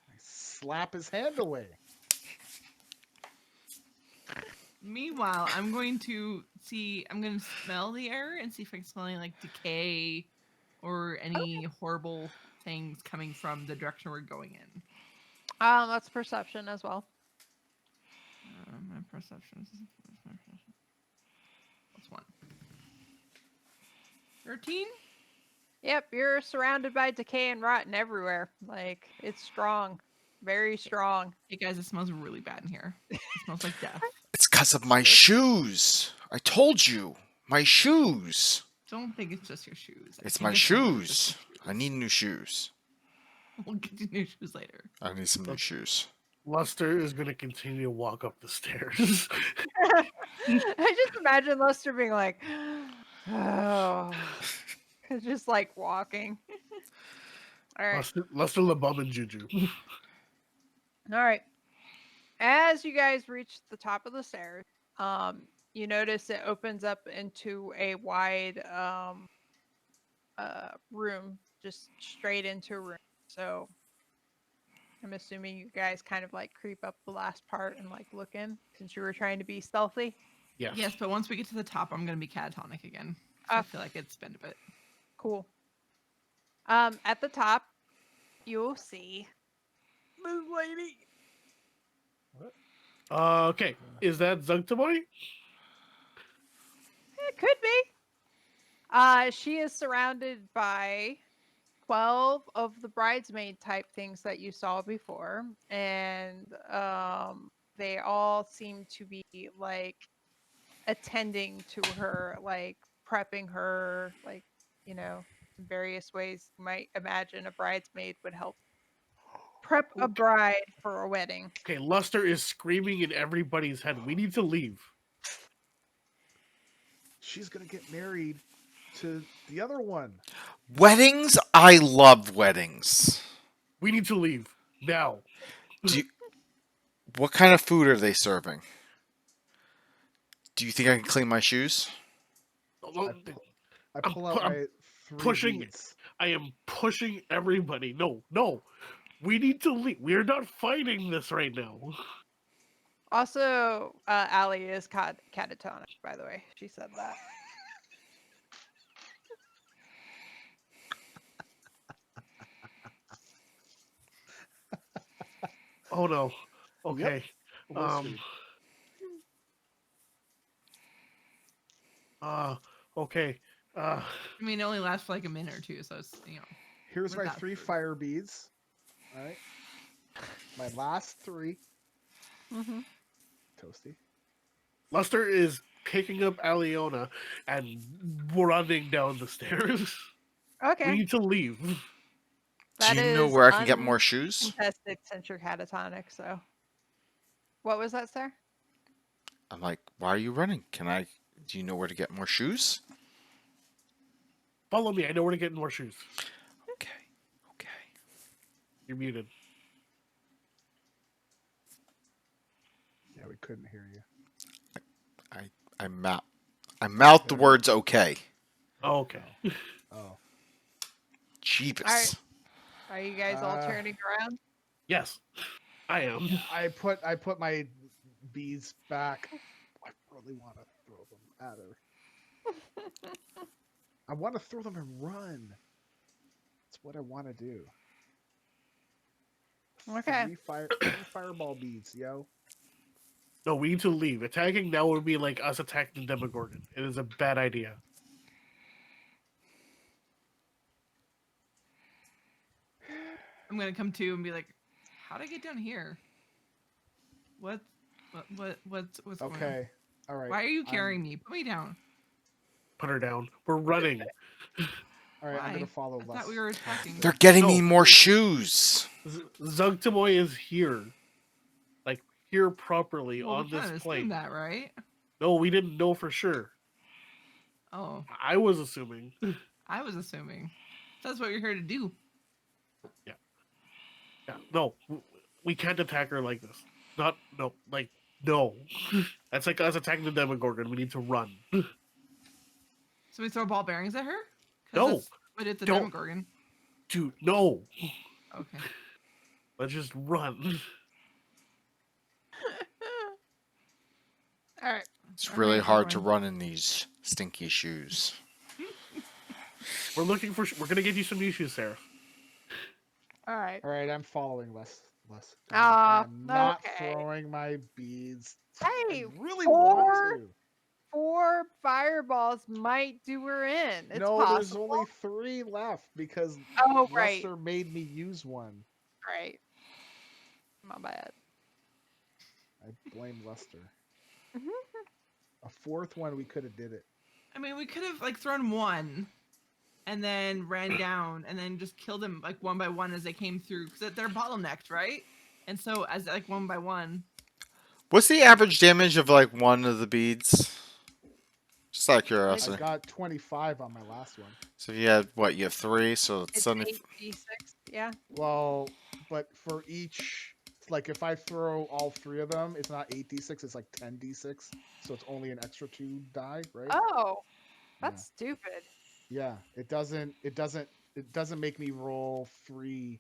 I slap his hand away. Meanwhile, I'm going to smell the air and see if I can smell any like decay or any horrible things coming from the direction we're going in. That's perception as well. My perception is plus 1. 13? Yep, you're surrounded by decay and rotten everywhere. Like, it's strong. Very strong. Hey guys, it smells really bad in here. It smells like death. It's because of my shoes. I told you. My shoes. Don't think it's just your shoes. I It's think my more than just shoes. your I need new shoes. We'll get you new shoes later. I need some new shoes. Luster is going to continue to walk up the stairs. I just imagine Lester being like, oh, just like walking. All right. Luster LeBum and Juju. All right. As you guys reach the top of the stairs, you notice it opens up into a wide room, just straight into a room. So I'm assuming you guys kind of like creep up the last part and like look in, since you were trying to be stealthy. Yes. Yes, but once we get to the top, I'm going to be catatonic again. So I feel like it's been a bit. Cool. At the top, you'll see this lady. Okay. Is that Zugtaboy? It could be. She is surrounded by 12 of the bridesmaid type things that you saw before, and they all seem to be like attending to her, like prepping her, like, you know, in various ways you might imagine a bridesmaid would help prep a bride for a wedding. Okay, Luster is screaming in everybody's head. We need to leave. She's gonna get married to the other one. Weddings? I love weddings. We need to leave. Now. What kind of food are they serving? Do you think I can clean my shoes? I pull out I'm my 3 pushing beads. I am pushing everybody. No. We need to leave. We're not fighting this right now. Also, Allie is catatonic, by the way. She said that. Oh no. Okay. Whispered. Okay. I mean, it only lasts for like a minute or two, so it's, you know. Here's my without 3 food. fire beads. All right. My last 3. Mm-hmm. Toasty. Luster is picking up Aliona and running down the stairs. Okay. We need to leave. That Do you know is where I can get more shoes? Contested since you're catatonic, so. What was that, sir? I'm like, why are you running? Do you know where to get more shoes? Follow me. I know where to get more shoes. Okay. You're muted. Yeah, we couldn't hear you. I mouth the words okay. Oh, okay. Oh. Jeebus. Alright. Are you guys all turning around? Yes, I am. I put my beads back. I really want to throw them at her. I want to throw them and run. That's what I want to do. Okay. 3 fireball beads, yo. No, we need to leave. Attacking now would be like us attacking Demogorgon. It is a bad idea. I'm gonna come to and be like, "How'd I get down here? What's going on? Okay. All right. Why are you carrying me? Put me down." Put her down. We're running. All right, I'm Why? gonna follow I Les. thought we were attacking. They're getting No. me more shoes. Zugtamoy is here. Like, here properly Well, on we kinda this assumed plane. that, right? No, we didn't know for sure. Oh, I was assuming. I was assuming. That's what you're here to do. Yeah, no. We can't attack her like this. No. That's like us attacking the Demogorgon. We need to run. So we throw ball bearings at her? 'Cause No, that's what it's a don't. Demogorgon. Dude, no. Okay. Let's just run. Alright. It's All really right, hard to everyone. run in these stinky shoes. We're looking for. We're gonna get you some new shoes, Sarah. All right. All right, I'm following less. Ah, I'm not okay. throwing my beads. Hey, I really want 4 to. 4 fireballs might do her in. It's No, there's possible. only 3 left because Oh, right. Lester made me use one. Right. My bad. I blame Lester. Mhm. A 4th one, we could have did it. I mean, we could have like thrown one, and then ran down, and then just killed them like one by one as they came through, because they're bottlenecked, right? And so as like one by one. What's the average damage of like one of the beads? Just out of I curiosity. got 25 on my last one. So you had what? You have 3, so it's It's 70. 8d6. Yeah. Well, but for each, like if I throw all 3 of them, it's not 8d6, it's like 10d6. So it's only an extra 2 die, right? Oh, that's stupid. Yeah, it doesn't make me roll 3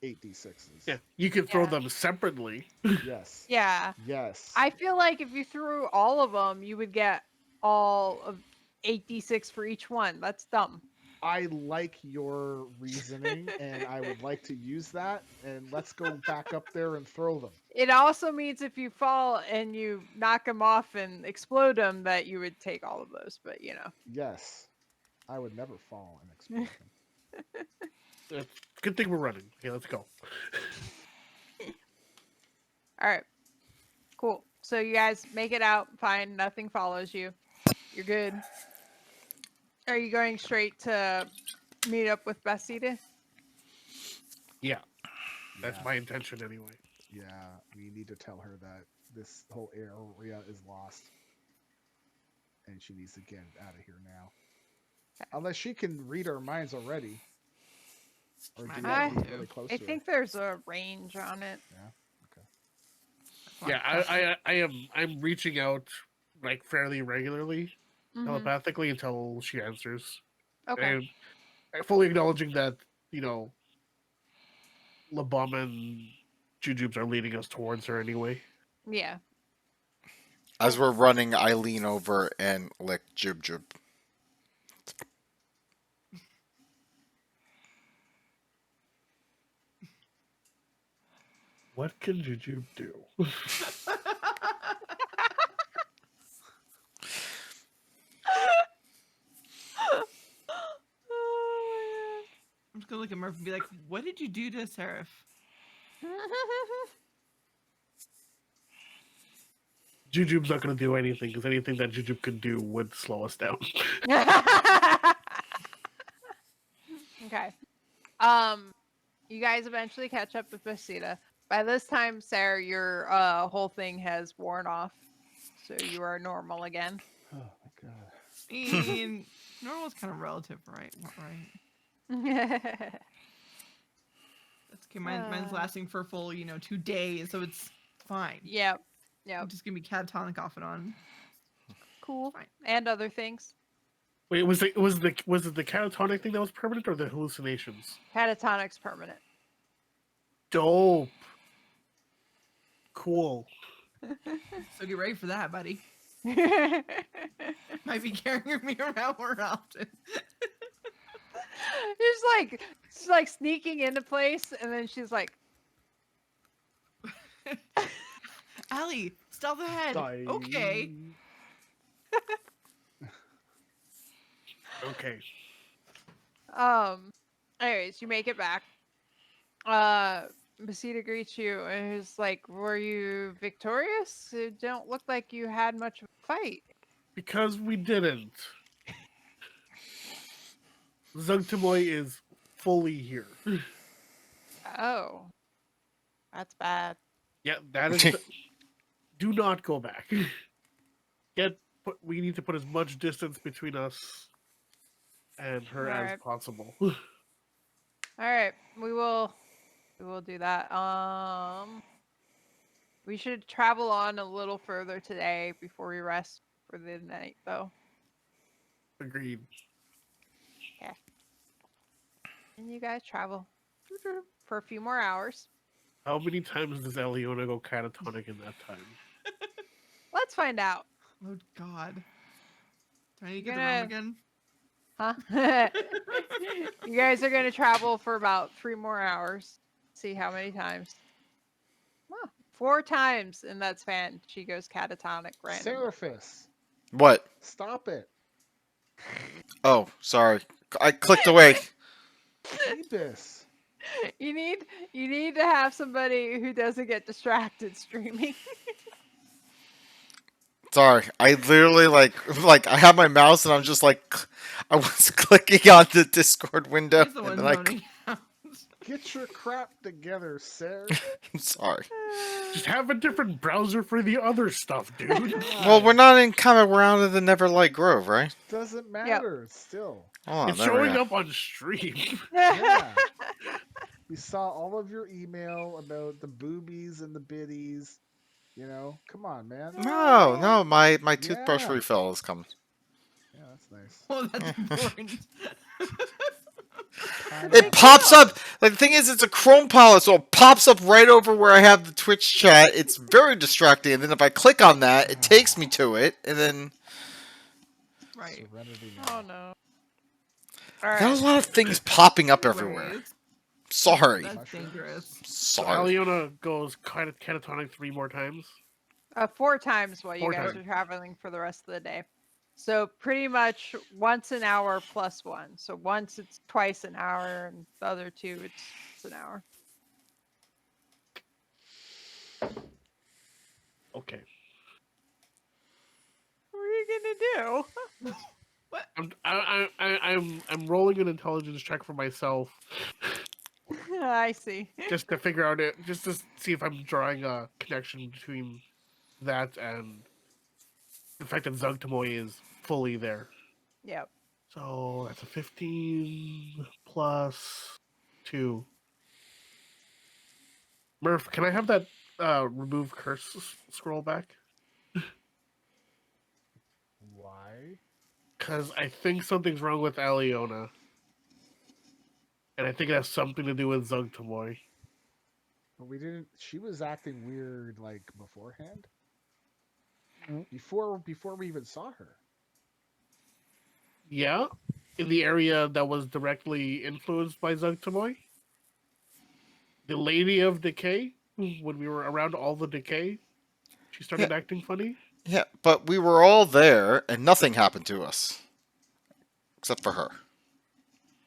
8d6s. Yeah, you can throw Yeah. them separately. Yes. Yeah. Yes. I feel like if you threw all of them, you would get all of 8d6 for each one. That's dumb. I like your reasoning and I would like to use that, and let's go back up there and throw them. It also means if you fall and you knock them off and explode them, that you would take all of those. But you know. Yes. I would never fall and explode them. Good thing we're running. Okay, let's go. All right. Cool. So you guys make it out fine. Nothing follows you. You're good. Are you going straight to meet up with Basita? Yeah, that's Yeah. my intention anyway. Yeah, we need to tell her that this whole area is lost. And she needs to get out of here now. Okay. Unless she can read our minds already. Or do we I have to be do. really close I to her? think there's a range on it. Yeah, I'm reaching out like fairly regularly, Mhm. telepathically until she answers. Okay. And fully acknowledging that, Labama and Jujubes are leading us towards her anyway. Yeah. As we're running, I lean over and lick Jub Jub. What can Jujube do? I'm just gonna look at Murph and be like, "What did you do to Seraph?" Jujube's not going to do anything because anything that Jujube can do would slow us down. Okay. You guys eventually catch up with Basita. By this time, Sarah, your whole thing has worn off, so you are normal again. Oh my god. I mean, normal's kind of relative, right? Right. That's okay. Mine's lasting for a full, 2 days, so it's fine. Yep. I'm Yep. just gonna be catatonic off and on. Cool. Fine. And other things. Wait, was it the catatonic thing that was permanent or the hallucinations? Catatonic's permanent. Dope. Cool. Oh, So get ready for that, buddy. Might be carrying me around more often. she's like sneaking into place, and then she's like, Allie, stealth ahead. Die. Okay. Okay. Anyways, you make it back. Basita greets you and is like, "Were you victorious? It don't look like you had much of a fight." Because we didn't. Zugtamoy is fully here. Oh, that's bad. Yeah, that is. Do not go back. We need to put as much distance between us and her as Alright. possible. All right, we will do that. We should travel on a little further today before we rest for the night, though. Agreed. And you guys travel for a few more hours. How many times does Eliona go catatonic in that time? Let's find out. Oh God. Do I need to get You're the room gonna- again? Huh? You guys are gonna travel for about 3 more hours. See how many times. Huh, 4 times in that span. She goes catatonic randomly. Seraphis, What? stop it. Oh, sorry. I clicked away. Phoebus. You need to have somebody who doesn't get distracted streaming. Sorry. I literally like I have my mouse and I'm just like I was clicking on the Discord window He's the and one then I zoning out. Get your crap together, sir. I'm sorry. Just have a different browser for the other stuff, dude. Well, we're God, not in Comic Round of the Neverlight Grove, right? doesn't matter. Still, Oh, It's there we showing go. up on stream. yeah. We saw all of your email about the boobies and the biddies. You know, come on, man. No, my toothbrush Yeah. refill is coming. Yeah, that's nice. Well, that's important. It pops up. Like, the thing is, it's a Chrome pilot, so it pops up right over where I have the Twitch chat. It's very distracting. And then if I click on that, it takes me to it, and then Right. Serenity Oh now. no. I got a Alright. lot of things popping up everywhere. Anyways, Sorry. That's Mushrooms. dangerous. So Sorry. Aliona goes catatonic 3 more times. 4 times while you 4 guys times. are traveling for the rest of the day. So pretty much once an hour plus 1. So once it's twice an hour, and the other 2 it's an hour. Okay. What are you gonna do? I'm rolling an intelligence check for myself I see. just to figure out it, just to see if I'm drawing a connection between that and the fact that Zugtamoy is fully there. Yep. So that's a 15 plus 2. Murph, can I have that remove curse scroll back? Why? Because I think something's wrong with Aliona. And I think it has something to do with Zugtamoy. But we didn't. She was acting weird like beforehand. Mm. Before we even saw her. Yeah, in the area that was directly influenced by Zugtamoy. The Lady of Decay, when we were around all the decay, she started acting funny. Yeah, but we were all there, and nothing happened to us. Except for her.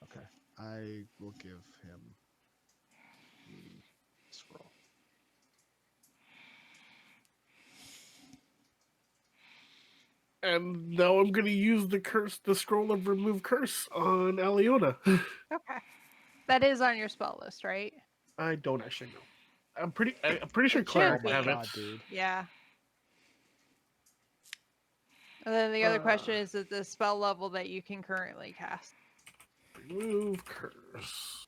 Okay, I will give him the scroll. And now I'm gonna use the scroll of remove curse on Aliona. Okay. That is on your spell list, right? I don't actually know. I'm pretty sure It Claire should will have be. it. God, dude. Yeah. And then the other question Uh. is the spell level that you can currently cast. Remove curse.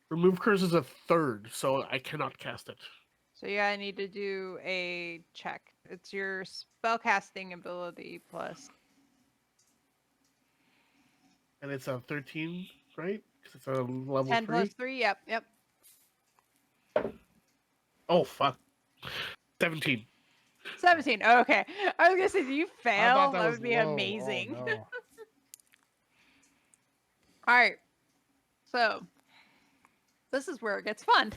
Remove curse is a 3rd, so I cannot cast it. So yeah, I need to do a check. It's your spellcasting ability plus. And it's a 13, right? Because it's a level 10 3. plus 3. Yep. Oh fuck. 17. 17. Oh, okay. I was gonna say, do you I fail? thought That was would be low. amazing. Oh, no. All right. So this is where it gets fun.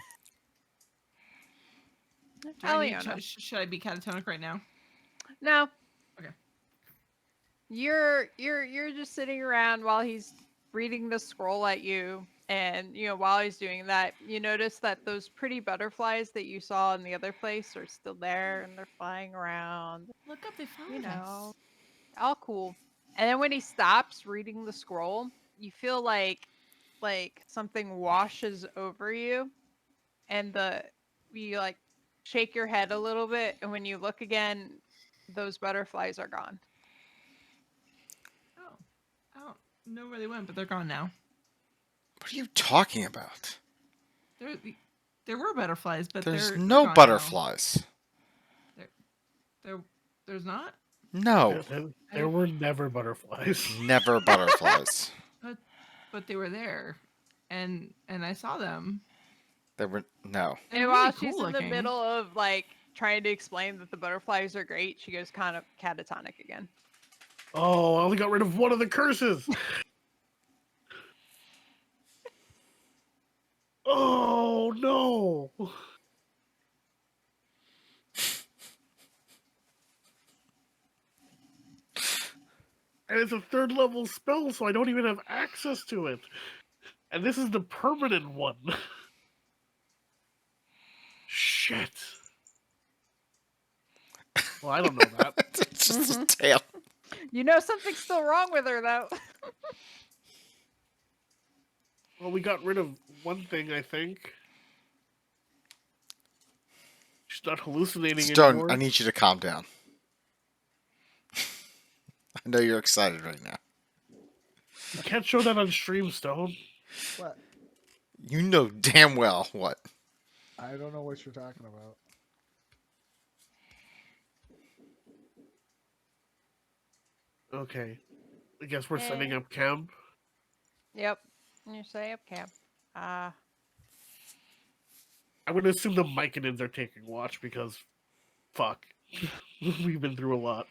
Do I need- Aliona. should I be catatonic right now? No. Okay. You're just sitting around while he's reading the scroll at you, and while he's doing that, you notice that those pretty butterflies that you saw in the other place are still there, and they're flying around. Look up, they found us. All cool. And then when he stops reading the scroll, you feel like something washes over you, and you like shake your head a little bit, and when you look again, those butterflies are gone. Oh, I don't know where they went, but they're gone now. What are you talking about? There were butterflies, but There's they're no gone butterflies. Now. There's not. No. There were never butterflies. Never butterflies. But they were there, and I saw them. There were no. And They're while really she's cool in the looking. middle of trying to explain that the butterflies are great, she goes kind of catatonic again. Oh, I only got rid of one of the curses. Oh no! And it's a 3rd level spell, so I don't even have access to it. And this is the permanent one. Shit. Well, I don't know that. It's just a tail. You know something's still wrong with her, though. Well, we got rid of one thing, I think. She's not hallucinating Stone, anymore. I need you to calm down. I know you're excited right now. You can't show that on stream, Stone. What? You know damn well what. I don't know what you're talking about. Okay. I guess we're Eh. setting up camp. Yep. You say up camp. I'm gonna assume the Myconins are taking watch because, fuck, we've been through a lot.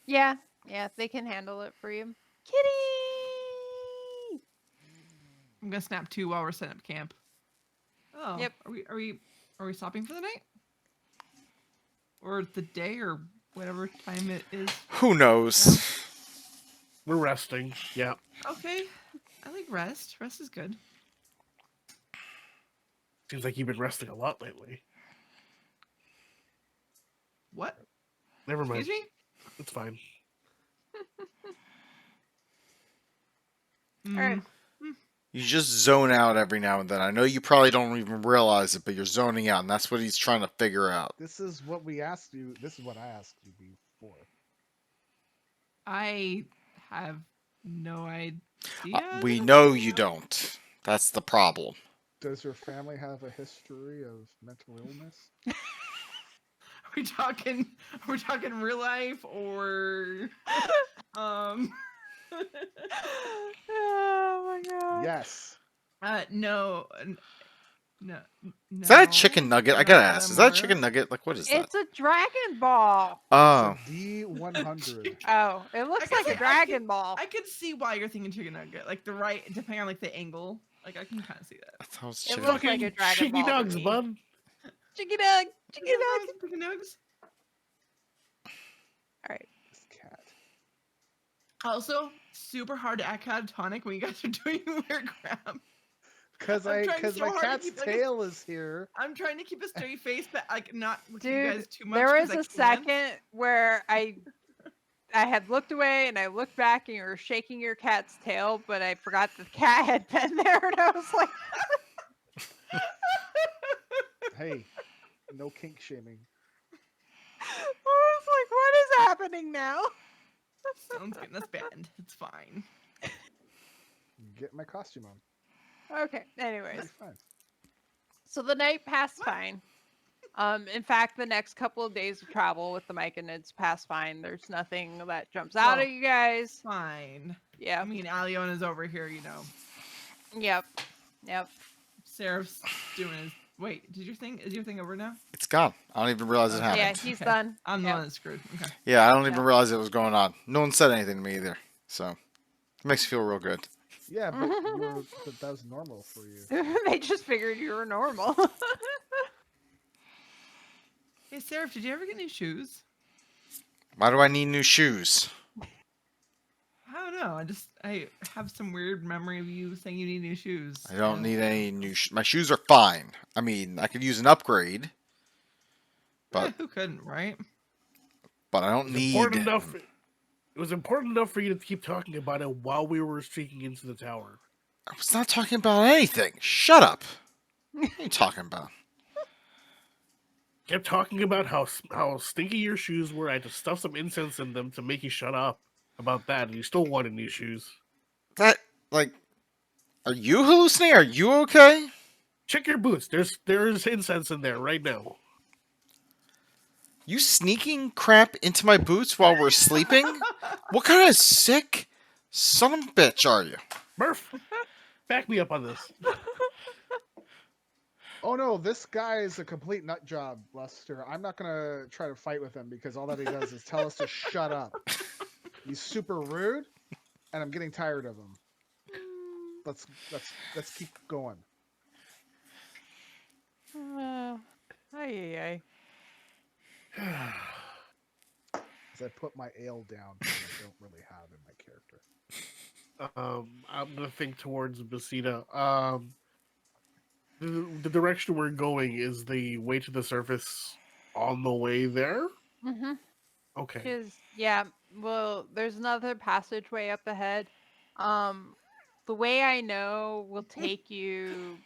Yeah. Yeah, they can handle it for you. Kitty! I'm gonna snap 2 while we're setting up camp. Oh. Yep. Are we stopping for the night? Or the day or whatever time it is? Who knows? We're resting. Yeah. Okay. I like rest. Rest is good. Seems like you've been resting a lot lately. What? Never mind. Excuse me? It's fine. Alright. You just zone out every now and then. I know you probably don't even realize it, but you're zoning out, and that's what he's trying to figure out. This is what we asked you. This is what I asked you before. I have no idea. We know you don't. That's the problem. Does your family have a history of mental illness? Are we talking real life or Oh my god. Yes. no. No. Is that a chicken nugget? I gotta ask. Is that a Amara? chicken nugget? Like, what is that? It's a Dragon Ball. Oh, It's a D100. Oh, it looks like a Dragon Ball. I could see why you're thinking chicken nugget. Like the right, depending on like the angle. Like I can kind of see that. I thought it was It chicken. looks like Fucking a Dragon chicky Ball to nugs, me. bud. Chicken nug. Chicken nug. Chicken nugs. Alright. This cat. Also, super hard to act catatonic when you guys are doing weird crap. Because I'm trying because so my hard to cat's keep, like, a- tail is here. I'm trying to keep a straight face, but like not look at you Dude, guys too much. there was 'cause I a can't. second where I had looked away and I looked back and you were shaking your cat's tail, but I forgot the cat had been there and I was like, Hey, no kink shaming. what is happening now? Sounds good. That's bad. It's fine. Get my costume on. Okay, anyways. It's fine. So the night passed fine. In fact, the next couple of days of travel with the Myconids passed fine. There's nothing that jumps out Well, at you guys. Fine. Yeah. I mean, Aliona's over here, you know. Yep. Yep. Seraph's doing his. Wait, is your thing over now? It's gone. I don't even realize it happened. Yeah, he's Okay. done. I'm the Yep. one that's screwed. Okay. Yeah, I don't even Yeah. realize it was going on. No one said anything to me either. So, it makes me feel real good. Yeah, but that was normal for you. They just figured you were normal. Hey, Seraph, did you ever get new shoes? Why do I need new shoes? I don't know. I have some weird memory of you saying you need new shoes. I don't and- need any new my shoes are fine. I mean, I could use an upgrade, Eh, but who couldn't, right? but I don't need Important enough. It was important enough for you to keep talking about it while we were streaking into the tower. I was not talking about anything. Shut up. What are you talking about? Kept talking about how stinky your shoes were. I had to stuff some incense in them to make you shut up about that, and you still wanted new shoes. That like are you hallucinating? Are you okay? Check your boots. There's incense in there right now. You sneaking crap into my boots while we're sleeping? What kind of sick son of a bitch are you? Murph, back me up on this. Oh no, this guy is a complete nut job, Lester. I'm not gonna try to fight with him because all that he does is tell us to shut up. He's super rude, and I'm getting tired of him. Let's keep going. Ay. As I put my ale down, which I don't really have in my character. I'm gonna think towards Basita. The direction we're going is the way to the surface on the way there. Mm-hmm. Okay. Because yeah, well, there's another passageway up ahead. The way I know will take you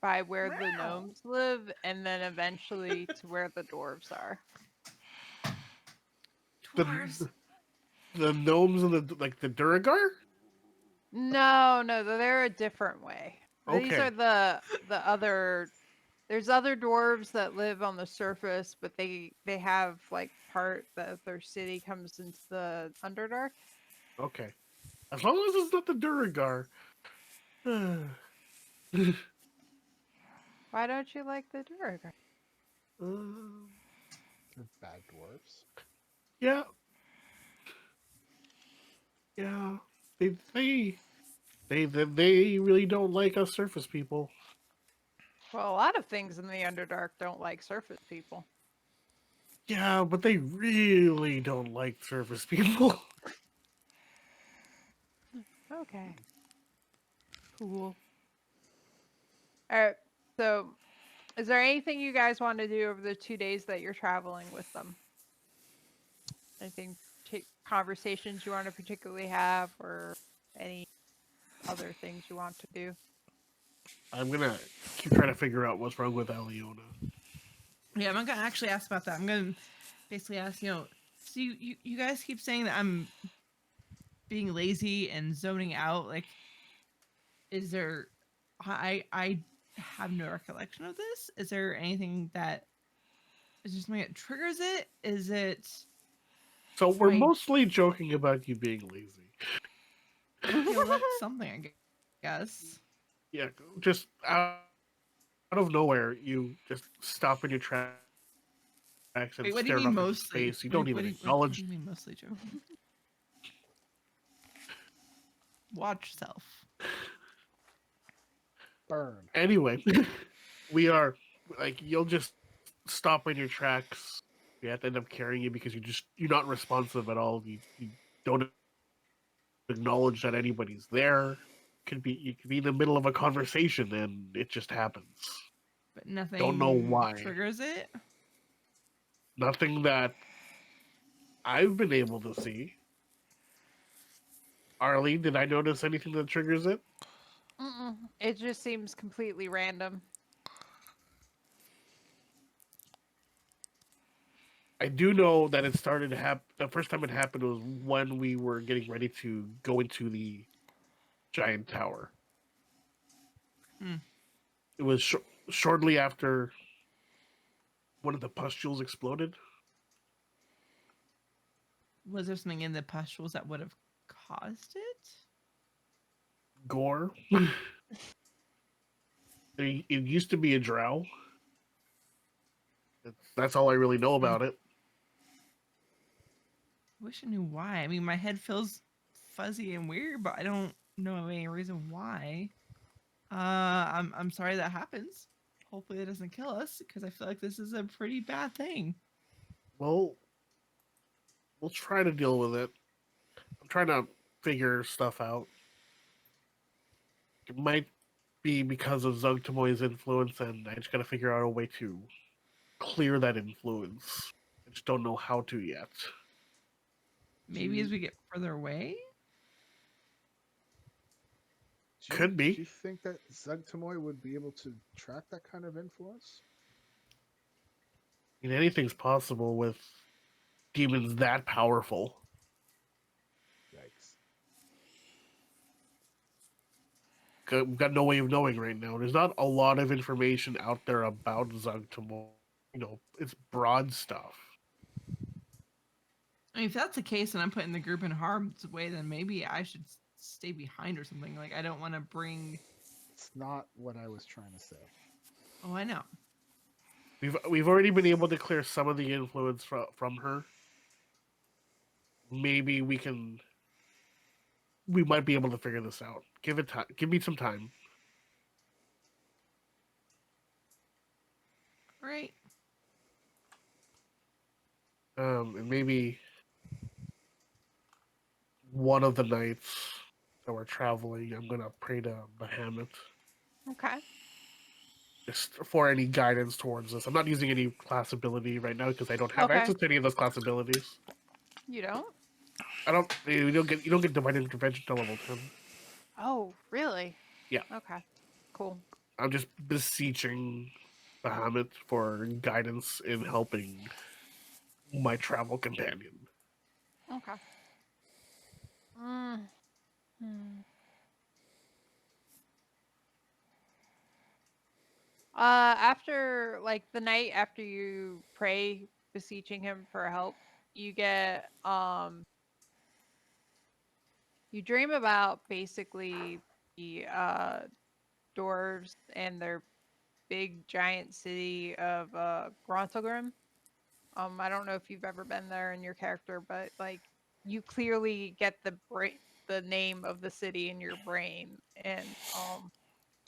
by where the gnomes live, and then eventually to where the dwarves are. Dwarves. The gnomes and the Duragar. No, they're a different way. These Okay. are the other. There's other dwarves that live on the surface, but they have like part that their city comes into the Underdark. Okay. As long as it's not the Duragar. Why don't you like the Duergar? They're bad dwarves. Yeah. Yeah. They really don't like us surface people. Well, a lot of things in the Underdark don't like surface people. Yeah, but they really don't like surface people. Okay. Cool. Alright, so is there anything you guys want to do over the 2 days that you're traveling with them? Anything, conversations you want to particularly have, or any other things you want to do? I'm gonna keep trying to figure out what's wrong with Aliona. Yeah, I'm not gonna actually ask about that. I'm gonna basically ask, so you guys keep saying that I'm being lazy and zoning out. Like, is there? I have no recollection of this. Is there anything that is there something that triggers it? Is it? So we're Wait. mostly joking about you being lazy. That's something, I guess. Yeah, just out of nowhere, you just stop in your tracks and Wait, what do you stare mean off into mostly? space. You don't even What do acknowledge. you mean mostly joking? Watch self. Burn. Anyway, we are like you'll just stop in your tracks. We have to end up carrying you because you're not responsive at all. You don't acknowledge that anybody's there. You could be in the middle of a conversation and it just happens. But nothing Don't know why. triggers it. Nothing that I've been able to see. Arlene, did I notice anything that triggers it? It just seems completely random. I do know that it started to happen. The first time it happened was when we were getting ready to go into the giant tower. Hmm. It was shortly after one of the pustules exploded. Was there something in the pustules that would have caused it? Gore. It used to be a drow. That's all I really know about it. I wish I knew why. I mean, my head feels fuzzy and weird, but I don't know of any reason why. I'm sorry that happens. Hopefully, it doesn't kill us because I feel like this is a pretty bad thing. Well, we'll try to deal with it. I'm trying to figure stuff out. It might be because of Zugtamoy's influence, and I just gotta figure out a way to clear that influence. I just don't know how to yet. Maybe as we get further away. Could be. Do you think that Zugtamoy would be able to track that kind of influence? I mean, anything's possible with demons that powerful. Yikes. We've got no way of knowing right now. There's not a lot of information out there about Zugtamoy. It's broad stuff. I mean, if that's the case and I'm putting the group in harm's way, then maybe I should stay behind or something. Like, I don't want to bring. It's not what I was trying to say. Oh, I know. We've already been able to clear some of the influence from her. maybe we might be able to figure this out. Give it time. Give me some time. Right. And maybe one of the nights that we're traveling, I'm gonna pray to Bahamut Okay. just for any guidance towards this. I'm not using any class ability right now because I don't have Okay. access to any of those class abilities. You don't? I don't. You don't get divine intervention till level 10. Oh, really? Yeah. Okay. Cool. I'm just beseeching Bahamut for guidance in helping my travel companion. Okay. Mm. Hmm. After like the night after you pray, beseeching him for help, you get you dream about basically the dwarves and their big giant city of Grontogrim. I don't know if you've ever been there in your character, but like you clearly get the name of the city in your brain, and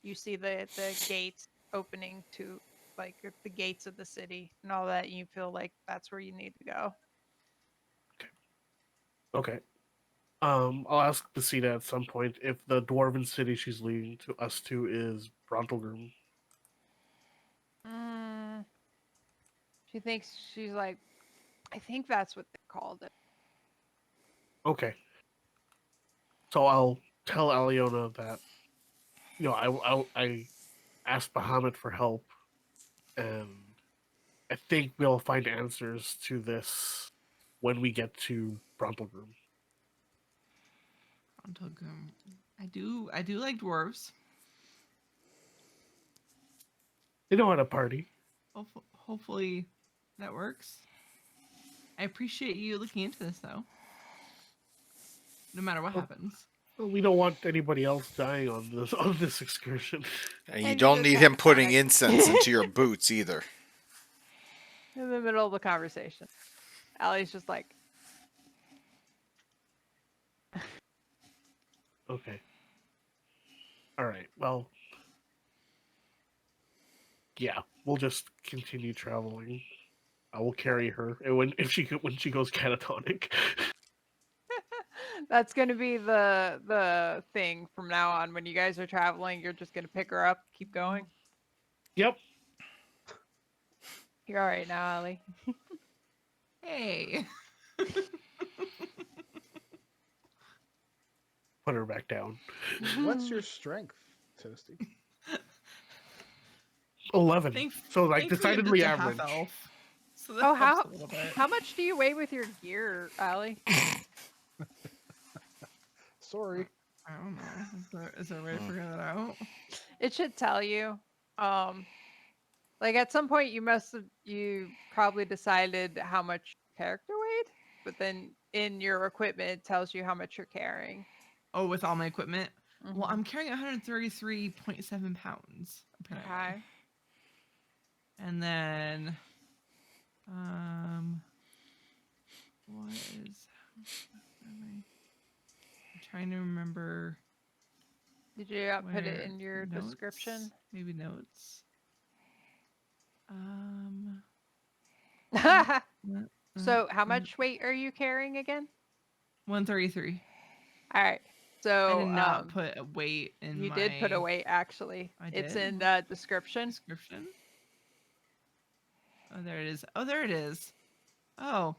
you see the gates opening to like the gates of the city and all that, and you feel like that's where you need to go. Okay. I'll ask Basita at some point if the dwarven city she's leading to us to is Brontelgrim. Mm, she thinks she's like, I think that's what they called it. Okay. So I'll tell Aliona that I asked Bahamut for help, and I think we'll find answers to this when we get to Brontelgrim. Ontogum. I do like dwarves. They know how to party. Hopefully that works. I appreciate you looking into this though. No matter what Oh. happens. Well, we don't want anybody else dying on this excursion. And you And don't just need him putting catatonic. incense into your boots either. In the middle of the conversation, Allie's just like, Okay. All right. Well, yeah, we'll just continue traveling. I will carry her, and when she goes catatonic. that's gonna be the thing from now on. When you guys are traveling, you're just gonna pick her up, keep going. Yep. You're all right now, Allie. Hey. Put her back down. What's your strength, Toasty? 11. So like Thankfully, I'm decidedly just a average. half elf. So that Oh, helps a little bit. how much do you weigh with your gear, Allie? Sorry. I don't know. Is there a way to figure that out? It should tell you. Like at some point you probably decided how much your character weighed, but then in your equipment it tells you how much you're carrying. Oh, with all my equipment? Well, Mhm. I'm carrying 133.7 pounds, apparently. Okay. And then, what is? I'm trying to remember. Did you put it where in your notes? description? Maybe notes. So how much weight are you carrying again? 133. All right. So I did not put a weight in you my did put a weight actually. I It's did? in the description. description. Oh, there it is. Oh, there it is. Oh,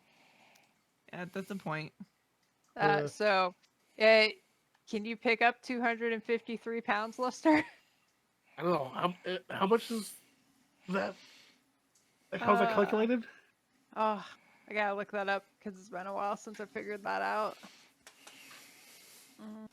yeah, that's the point. So can you pick up 253 pounds, Lester? I don't know how much is that. Like, how's that calculated? Oh, I gotta look that up because it's been a while since I figured that out. Mhm.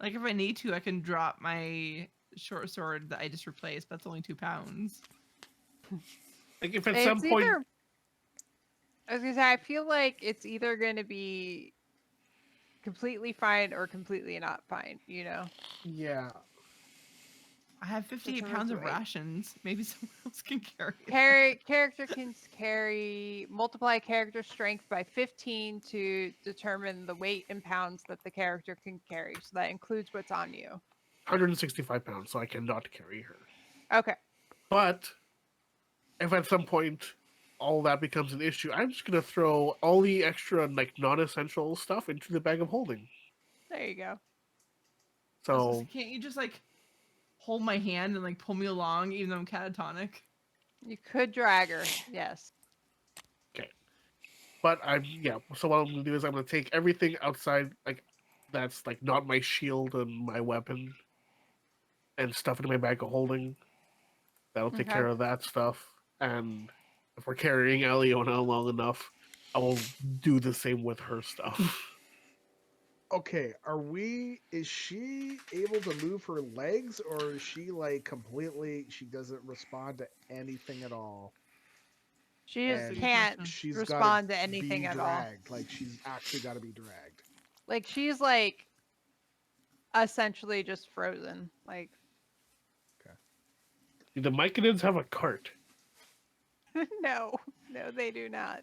Like if I need to, I can drop my short sword that I just replaced. That's only 2 pounds. Like if at It's some point either. I was gonna say, I feel like it's either gonna be completely fine or completely not fine. You know. yeah. I have 58 Determines pounds the of weight. rations. Maybe someone else can carry it. Character can multiply character strength by 15 to determine the weight in pounds that the character can carry. So that includes what's on you. 165 pounds, so I cannot carry her. Okay. But if at some point all that becomes an issue, I'm just gonna throw all the extra like non-essential stuff into the bag of holding. There you go. I was gonna say, So can't you just like hold my hand and like pull me along even though I'm catatonic? You could drag her. Yes. but so what I'm gonna do is I'm gonna take everything outside like that's like not my shield and my weapon and stuff into my bag of holding. That'll take Okay. care of that stuff. And if we're carrying Aliona long enough, I will do the same with her stuff. Okay, is she able to move her legs, or is she like completely, she doesn't respond to anything at all? She just And can't she's respond gotta to anything be at all. dragged. Like, she's actually got to be dragged. Like she's like essentially just frozen. Like The Myconids have a cart. no, they do not.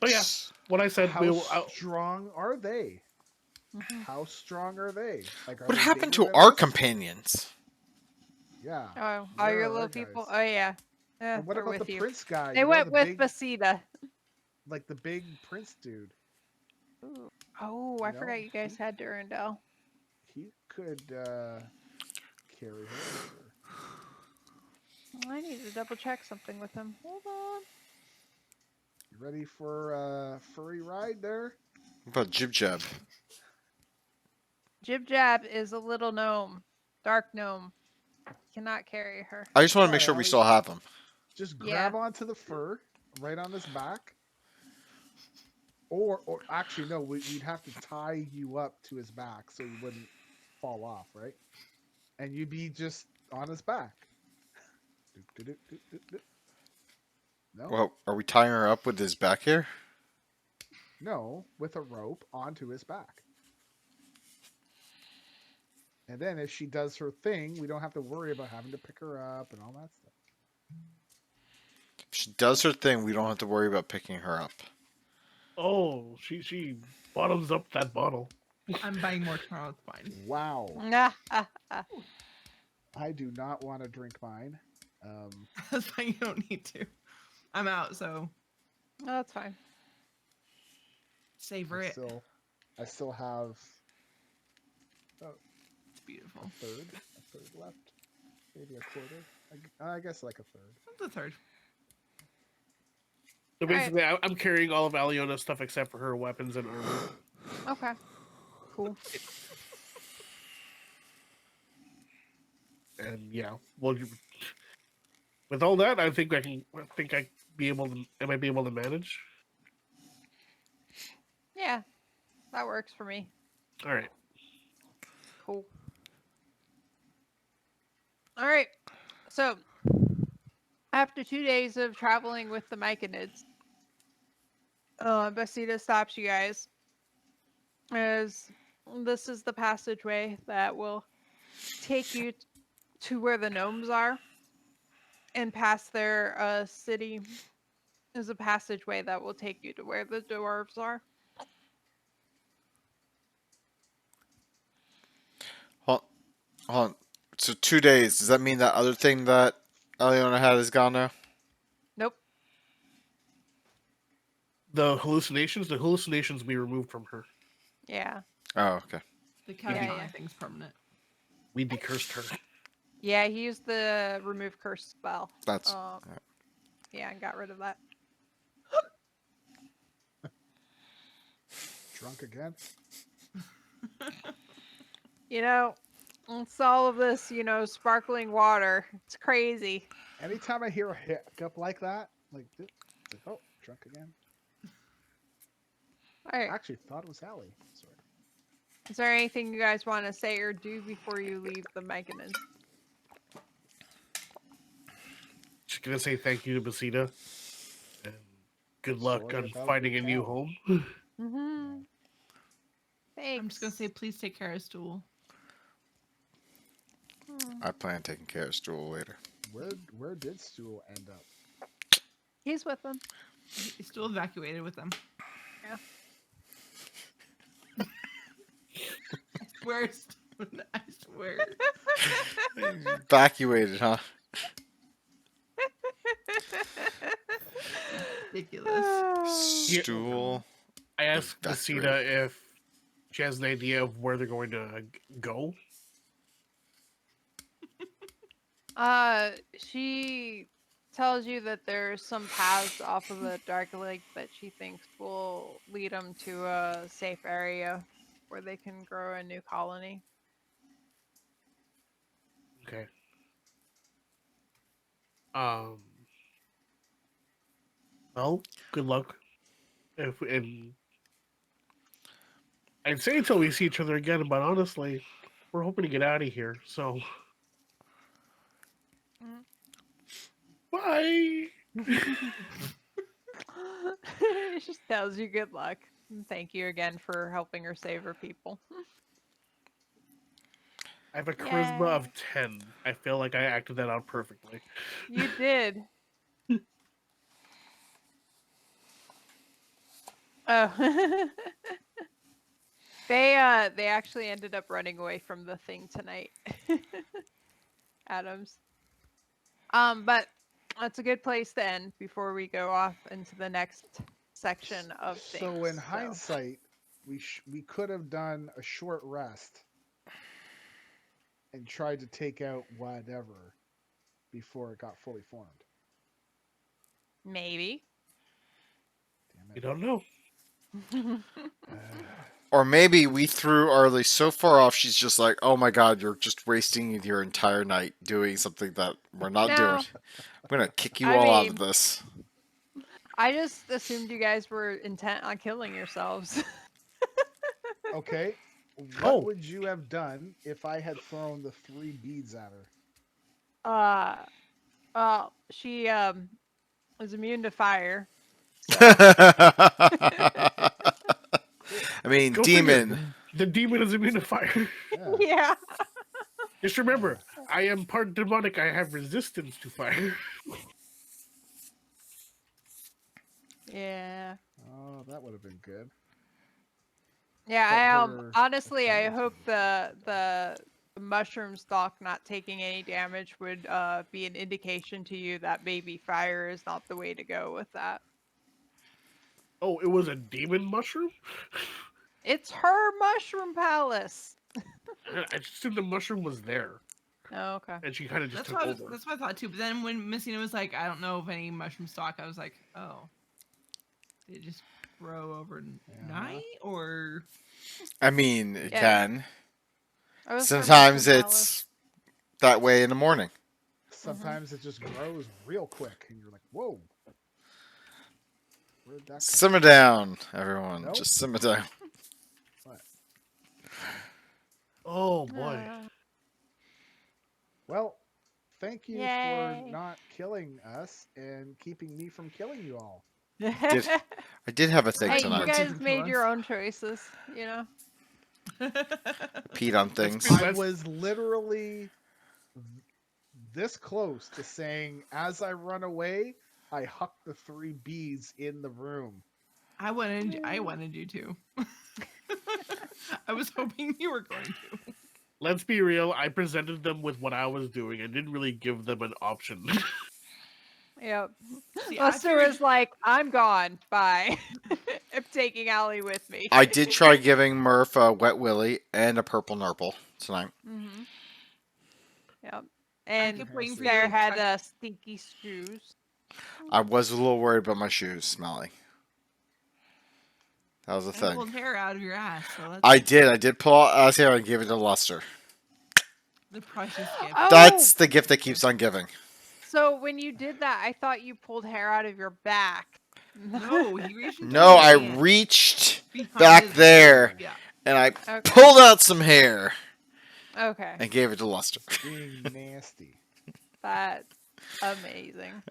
But yeah, what I said, How strong are they? Mhm. How strong are they? Like, are What they happened bigger to than our us? companions? Yeah. Oh, Where your are little our people. guys? Oh yeah. And what They're about with the you. prince guy? They You know, went the with big, Basida. like the big prince dude. Ooh. Oh, I No, forgot you guys had Durandal. He could carry her. I need to double check something with him. Hold on. You ready for a furry ride there? What about Jib Jab? Jib Jab is a little gnome, dark gnome. Cannot carry her. I just want to make Alright, sure we Ellie. still have them. Just Yeah. grab onto the fur right on his back. Or actually, no, we'd have to tie you up to his back so you wouldn't fall off, right? And you'd be just on his back. No? Well, are we tying her up with his back here? No, with a rope onto his back. And then if she does her thing, we don't have to worry about having to pick her up and all that stuff. If she does her thing, we don't have to worry about picking her up. Oh, she bottoms up that bottle. I'm buying more tomorrow. It's fine. Wow. Ah. I do not want to drink mine. That's fine. You don't need to. I'm out, so No, that's fine. savor it. I still have It's beautiful. a third left. Maybe a quarter. I guess like a third. That's a third. So basically, I'm carrying all of Aliona's stuff except for her weapons and armor. Okay. Cool. And yeah, well, with all that, I might be able to manage. Yeah, that works for me. All right. Cool. All right. So, after 2 days of traveling with the Myconids, Basida stops you guys. As this is the passageway that will take you to where the gnomes are, and past their city is a passageway that will take you to where the dwarves are. Hold on. So 2 days. Does that mean that other thing that Aliona had is gone now? Nope. The hallucinations we removed from her. Yeah. Oh, okay. The catatonic yeah. thing's permanent. We decursed her. Yeah, he used the remove curse spell. That's Yeah, and got rid of that. Drunk again? You know, it's all of this, sparkling water. It's crazy. Anytime I hear a hiccup like that, like this, it's like, oh, drunk again. All right. I actually thought it was Allie. Sorry. Is there anything you guys want to say or do before you leave the Myconids? Just gonna say thank you to Basida, and good luck Sorry on about finding the a new cow. home. Mm-hmm. Thanks. I'm just gonna say, please take care of Stool. I plan on taking care of Stool later. Where did Stool end up? He's with them. He's still evacuated with them. Yeah. I swear, Stone, I swear. Evacuated, huh? Ridiculous. Yeah. Stool. I asked Evacuated. Messina if she has an idea of where they're going to go. She tells you that there's some paths off of the Dark Lake that she thinks will lead them to a safe area where they can grow a new colony. Okay. Well, good luck. If and I'd say until we see each other again, but honestly, we're hoping to get out of here. So, Mhm. bye. She just tells you good luck. And thank you again for helping her save her people. I have a charisma of Yay. 10. I feel like I acted that out perfectly. You did. Oh. They actually ended up running away from the thing tonight. Adams. But that's a good place to end before we go off into the next section of things. So in hindsight, we could have done a short rest and tried to take out whatever before it got fully formed. Maybe. Damn You it. don't know. Or maybe we threw Arlie so far off, she's just like, oh my god, you're just wasting your entire night doing something that we're not No. doing. I'm going to kick you I all out of mean- this. I just assumed you guys were intent on killing yourselves. Okay. What Oh. would you have done if I had thrown the 3 beads at her? Well, she was immune to fire. So I mean, Go figure. demon. The demon is immune to fire. Yeah. yeah. Just remember, I am part demonic. I have resistance to fire. Yeah. Oh, that would have been good. Yeah, But her honestly I attendance hope would be- the mushroom stalk not taking any damage would be an indication to you that maybe fire is not the way to go with that. Oh, it was a demon mushroom? It's her mushroom palace. I just assumed the mushroom was there. Oh, okay. And she kind of just That's took what, over. that's what I thought too. But then when Messina was like, I don't know of any mushroom stock, I was like, oh. Did it just grow overnight? Or. I mean, it Yeah. can. I was her Sometimes mushroom it's that way in the morning. Sometimes it just grows real quick, and you're like, "Whoa, where'd that come Simmer down, everyone. Nope. Just simmer down. from?" What? Oh, palace. boy. Well, thank you Yay. for not killing us and keeping me from killing you all. I did have a thing Hey, tonight. you guys Keeping made your us. own choices, you know? Peed on things. That's- I was literally this close to saying, as I run away, I huck the 3 bees in the room. I wanted you to. I was hoping you were going to. Let's be real. I presented them with what I was doing and didn't really give them an option. Yep. See, I Lester figured- was like, I'm gone. Bye. I'm taking Allie with me. I did try giving Murph a wet willy and a purple nurple tonight. Mm-hmm. Yep. I And kept waiting for you Sarah to had try- stinky shoes. I was a little worried about my shoes smelling. That was a and thing. pulled hair out of your ass. So that's I did pull out his hair and give it to Lester. the precious gift. Oh, That's the gift that keeps on giving. so when you did that, I thought you pulled hair out of your back. No, he reached into No, his I hand reached behind back his- there Yeah. and I Okay. pulled out some hair Okay. and gave it to Lester. Being nasty. That's amazing.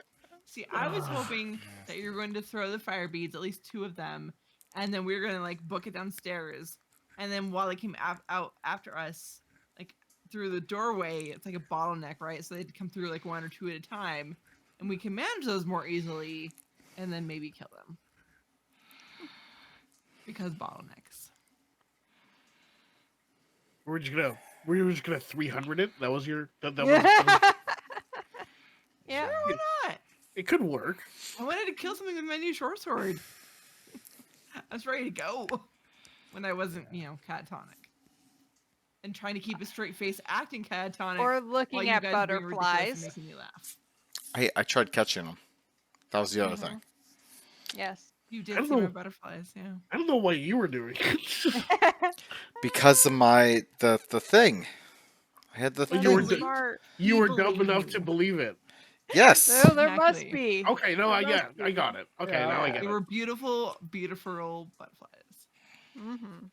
See, I was hoping that you were going to throw the fire beads, at least 2 of them, and then we were going to like book it downstairs. And then while they came out after us, like through the doorway, it's like a bottleneck, right? So they'd come through like 1 or 2 at a time, and we can manage those more easily, and then maybe kill them because bottlenecks. We're just gonna 300 it. That was your that was Yeah. Sure, why not? it could work. I wanted to kill something with my new short sword. I was ready to go when I wasn't, catatonic. And trying to keep a straight face acting catatonic. Or while looking you at guys were being ridiculous and butterflies. making me laugh. I tried catching them. That was the other thing. Yes. You I did don't see my know. butterflies, yeah. I don't know what you were doing. Because of the thing. I had the Well, So you were thing. d- smart. You We were dumb believe enough you. to believe it. Yes. No, there must Exactly. be. Okay, no, It must I be. got it. Okay, Yeah, now I yeah. get They it. were beautiful, beautiful butterflies. Mm-hmm.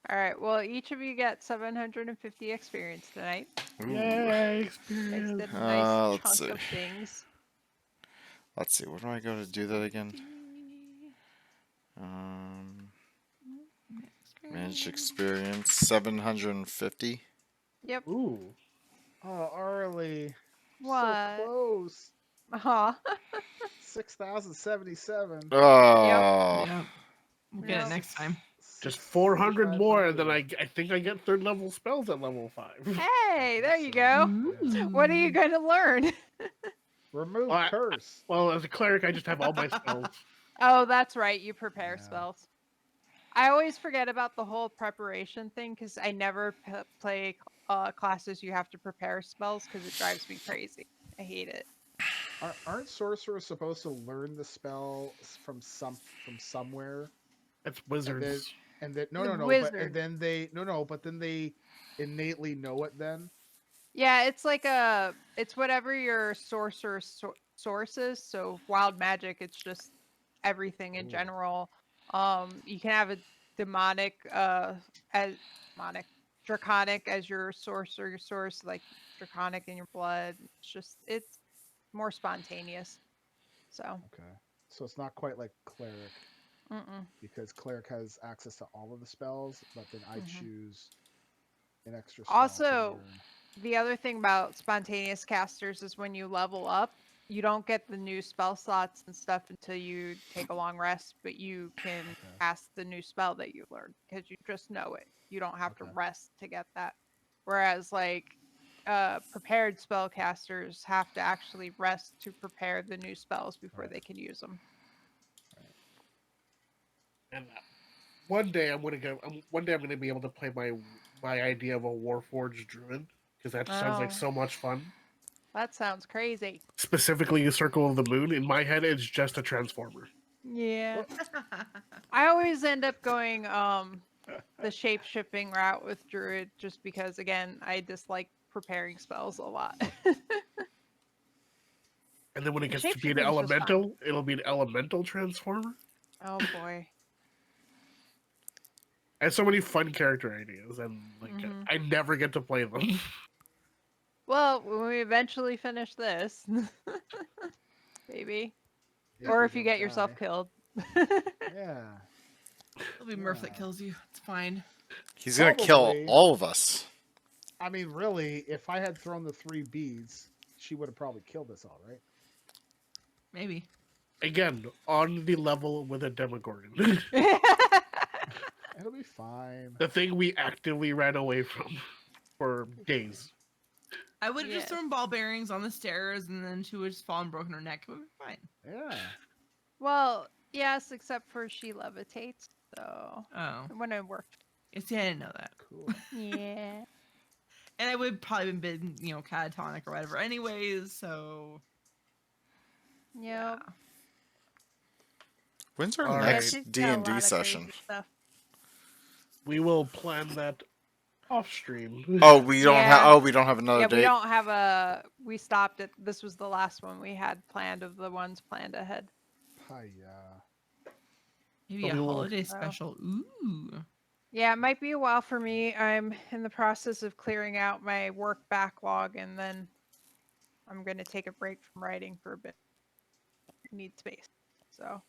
All right. Well, each of you get 750 experience tonight. Ooh. Yay, I experience. did a nice let's chunk see. of things. Let's see. Where do I go to do that again? Managed experience 750. Yep. Ooh. Oh, Arlie. What? So close. Aw. 6,077. Oh. Yeah. We'll get Yeah. it next time. Just 400 more, and then I think I get 3rd level spells at level 5. Hey, there you go. What are you Ooh. going to learn? Remove Well, curse. Well, as a cleric, I just have all my spells. Oh, that's right. You prepare Yeah. spells. I always forget about the whole preparation thing because I never play classes you have to prepare spells because it drives me crazy. I hate it. Aren't sorcerers supposed to learn the spell from somewhere? That's wizards. And then The but wizard. then they innately know it then. Yeah, it's like it's whatever your sorcerer source is. So wild magic, it's just everything in Ooh. general. You can have a demonic, as draconic as your sorcerer source, like draconic in your blood. It's more spontaneous. So, Okay. So it's not quite like cleric mm-mm. because cleric has access to all of the spells, but then I Mhm. choose an extra spell to Also, learn. the other thing about spontaneous casters is when you level up, you don't get the new spell slots and stuff until you take a long rest, but you can Okay. cast the new spell that you learned because you just know it. You don't have to Okay. rest to get that. Whereas like prepared spellcasters have to actually rest to prepare the new spells before Right. they can use them. And one day I'm gonna be able to play my idea of a Warforged druid because that sounds like Oh. so much fun. That sounds crazy. Specifically, the Circle of the Moon. In my head, it's just a transformer. Yeah. I always end up going the shape shifting route with druid just because again I dislike preparing spells a lot. And then when it The gets to be an shape-shifting's just fun. elemental, it'll be an elemental transformer. Oh boy. I have so many fun character ideas, and Mhm. I never get to play them. Well, when we eventually finish this, maybe, If or we if you don't get yourself die. killed. Yeah. It'll be Murph that Yeah. kills you. It's fine. He's gonna kill Probably. all of us. I mean, really, if I had thrown the 3 beads, she would have probably killed us all, right? Maybe. Again, on the level with a Demogorgon, It'll be fine. the thing we actively ran away from for days. I would have just Yes. thrown ball bearings on the stairs and then she would just fall and broken her neck. It would be fine. Yeah. Well, yes, except for she levitates, so Oh. it wouldn't have worked. See, I didn't know that. Cool. Yeah. And I would probably been, catatonic or whatever anyways, so Yep. yeah. When's our All Yeah, right. next she's got a D&D lot of session? crazy stuff. We will plan that off stream. Oh, we don't have. Yeah. Oh, we don't have another Yeah, date. we don't have a. We stopped it. This was the last one we had planned of the ones planned ahead. Hiya. Maybe So a we will- holiday Oh. special. Ooh. Yeah, it might be a while for me. I'm in the process of clearing out my work backlog, and then I'm going to take a break from writing for a bit. I need space. So.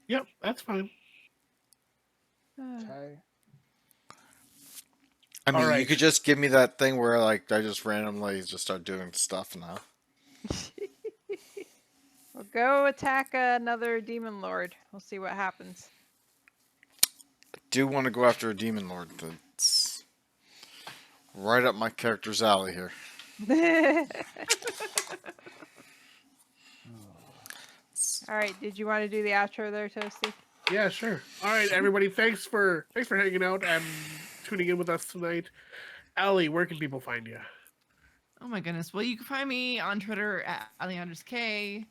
Yep, that's fine. Okay. I mean, you Alright. could just give me that thing where like I just randomly just start doing stuff now. Well, go attack another demon lord. We'll see what happens. Do want to go after a demon lord. That's right up my character's alley here. All right. Did you want to do the outro there, Toasty? Yeah, sure. All right, everybody. Thanks for hanging out and tuning in with us tonight. Allie, where can people find you? Oh my goodness. Well, you can find me on Twitter at AleandrasK.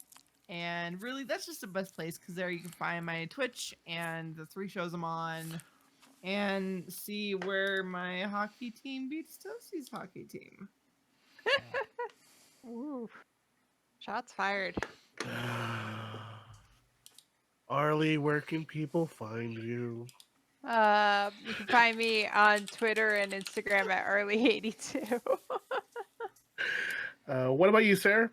And really, that's just the best place because there you can find my Twitch and the 3 shows I'm on and see where my hockey team beats Toasty's hockey team. Ooh. Shots fired. Arlie, where can people find you? You can find me on Twitter and Instagram at Early82. What about you, Sarah?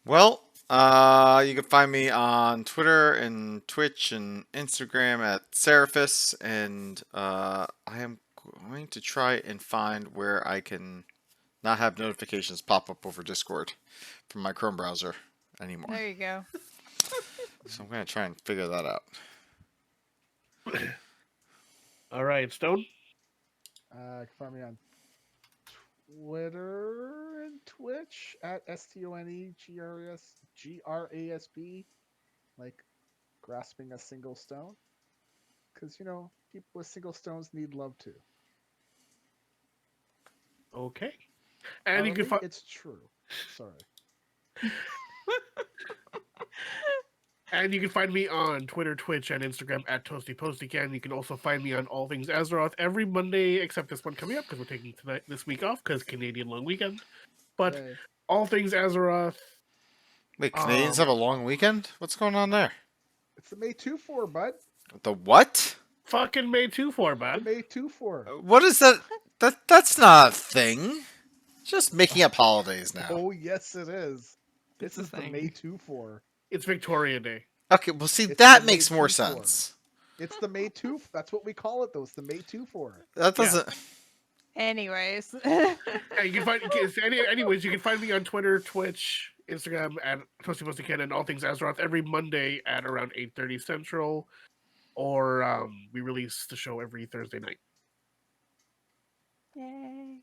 Well, you can find me on Twitter and Twitch and Instagram at Seraphis, and I am going to try and find where I can not have notifications pop up over Discord from my Chrome browser anymore. There you go. So I'm going to try and figure that out. All right, Stone. You can find me on Twitter and Twitch at STONEGRASP, like grasping a single stone. Because, you know, people with single stones need love too. Okay. And you can Harley, find. It's true. Sorry. And you can find me on Twitter, Twitch, and Instagram at ToastyPostyCan. You can also find me on All Things Azeroth every Monday, except this one coming up because we're taking this week off because Canadian long weekend. But Yay. All Things Azeroth. Wait, Canadians have a long weekend? What's going on there? It's the May 2-4, bud. The what? Fucking May 2-4, The bud. May 2-4. What is that? That's not a thing. Just making up holidays now. Oh, yes, it is. It's This a is the thing. May 2-4. It's Victoria Day. Okay, well, see, It's that the makes May more 2-4. sense. It's the May 2. That's what we call it, though. It's the May 2-4. That doesn't. Anyways. Yeah, you can find. Anyways, you can find me on Twitter, Twitch, Instagram at ToastyPostyCan, and All Things Azeroth every Monday at around 8:30 Central, or we release the show every Thursday night. Yay.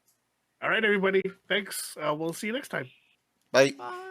All right, everybody. Thanks. We'll see you next time. Like, Bye.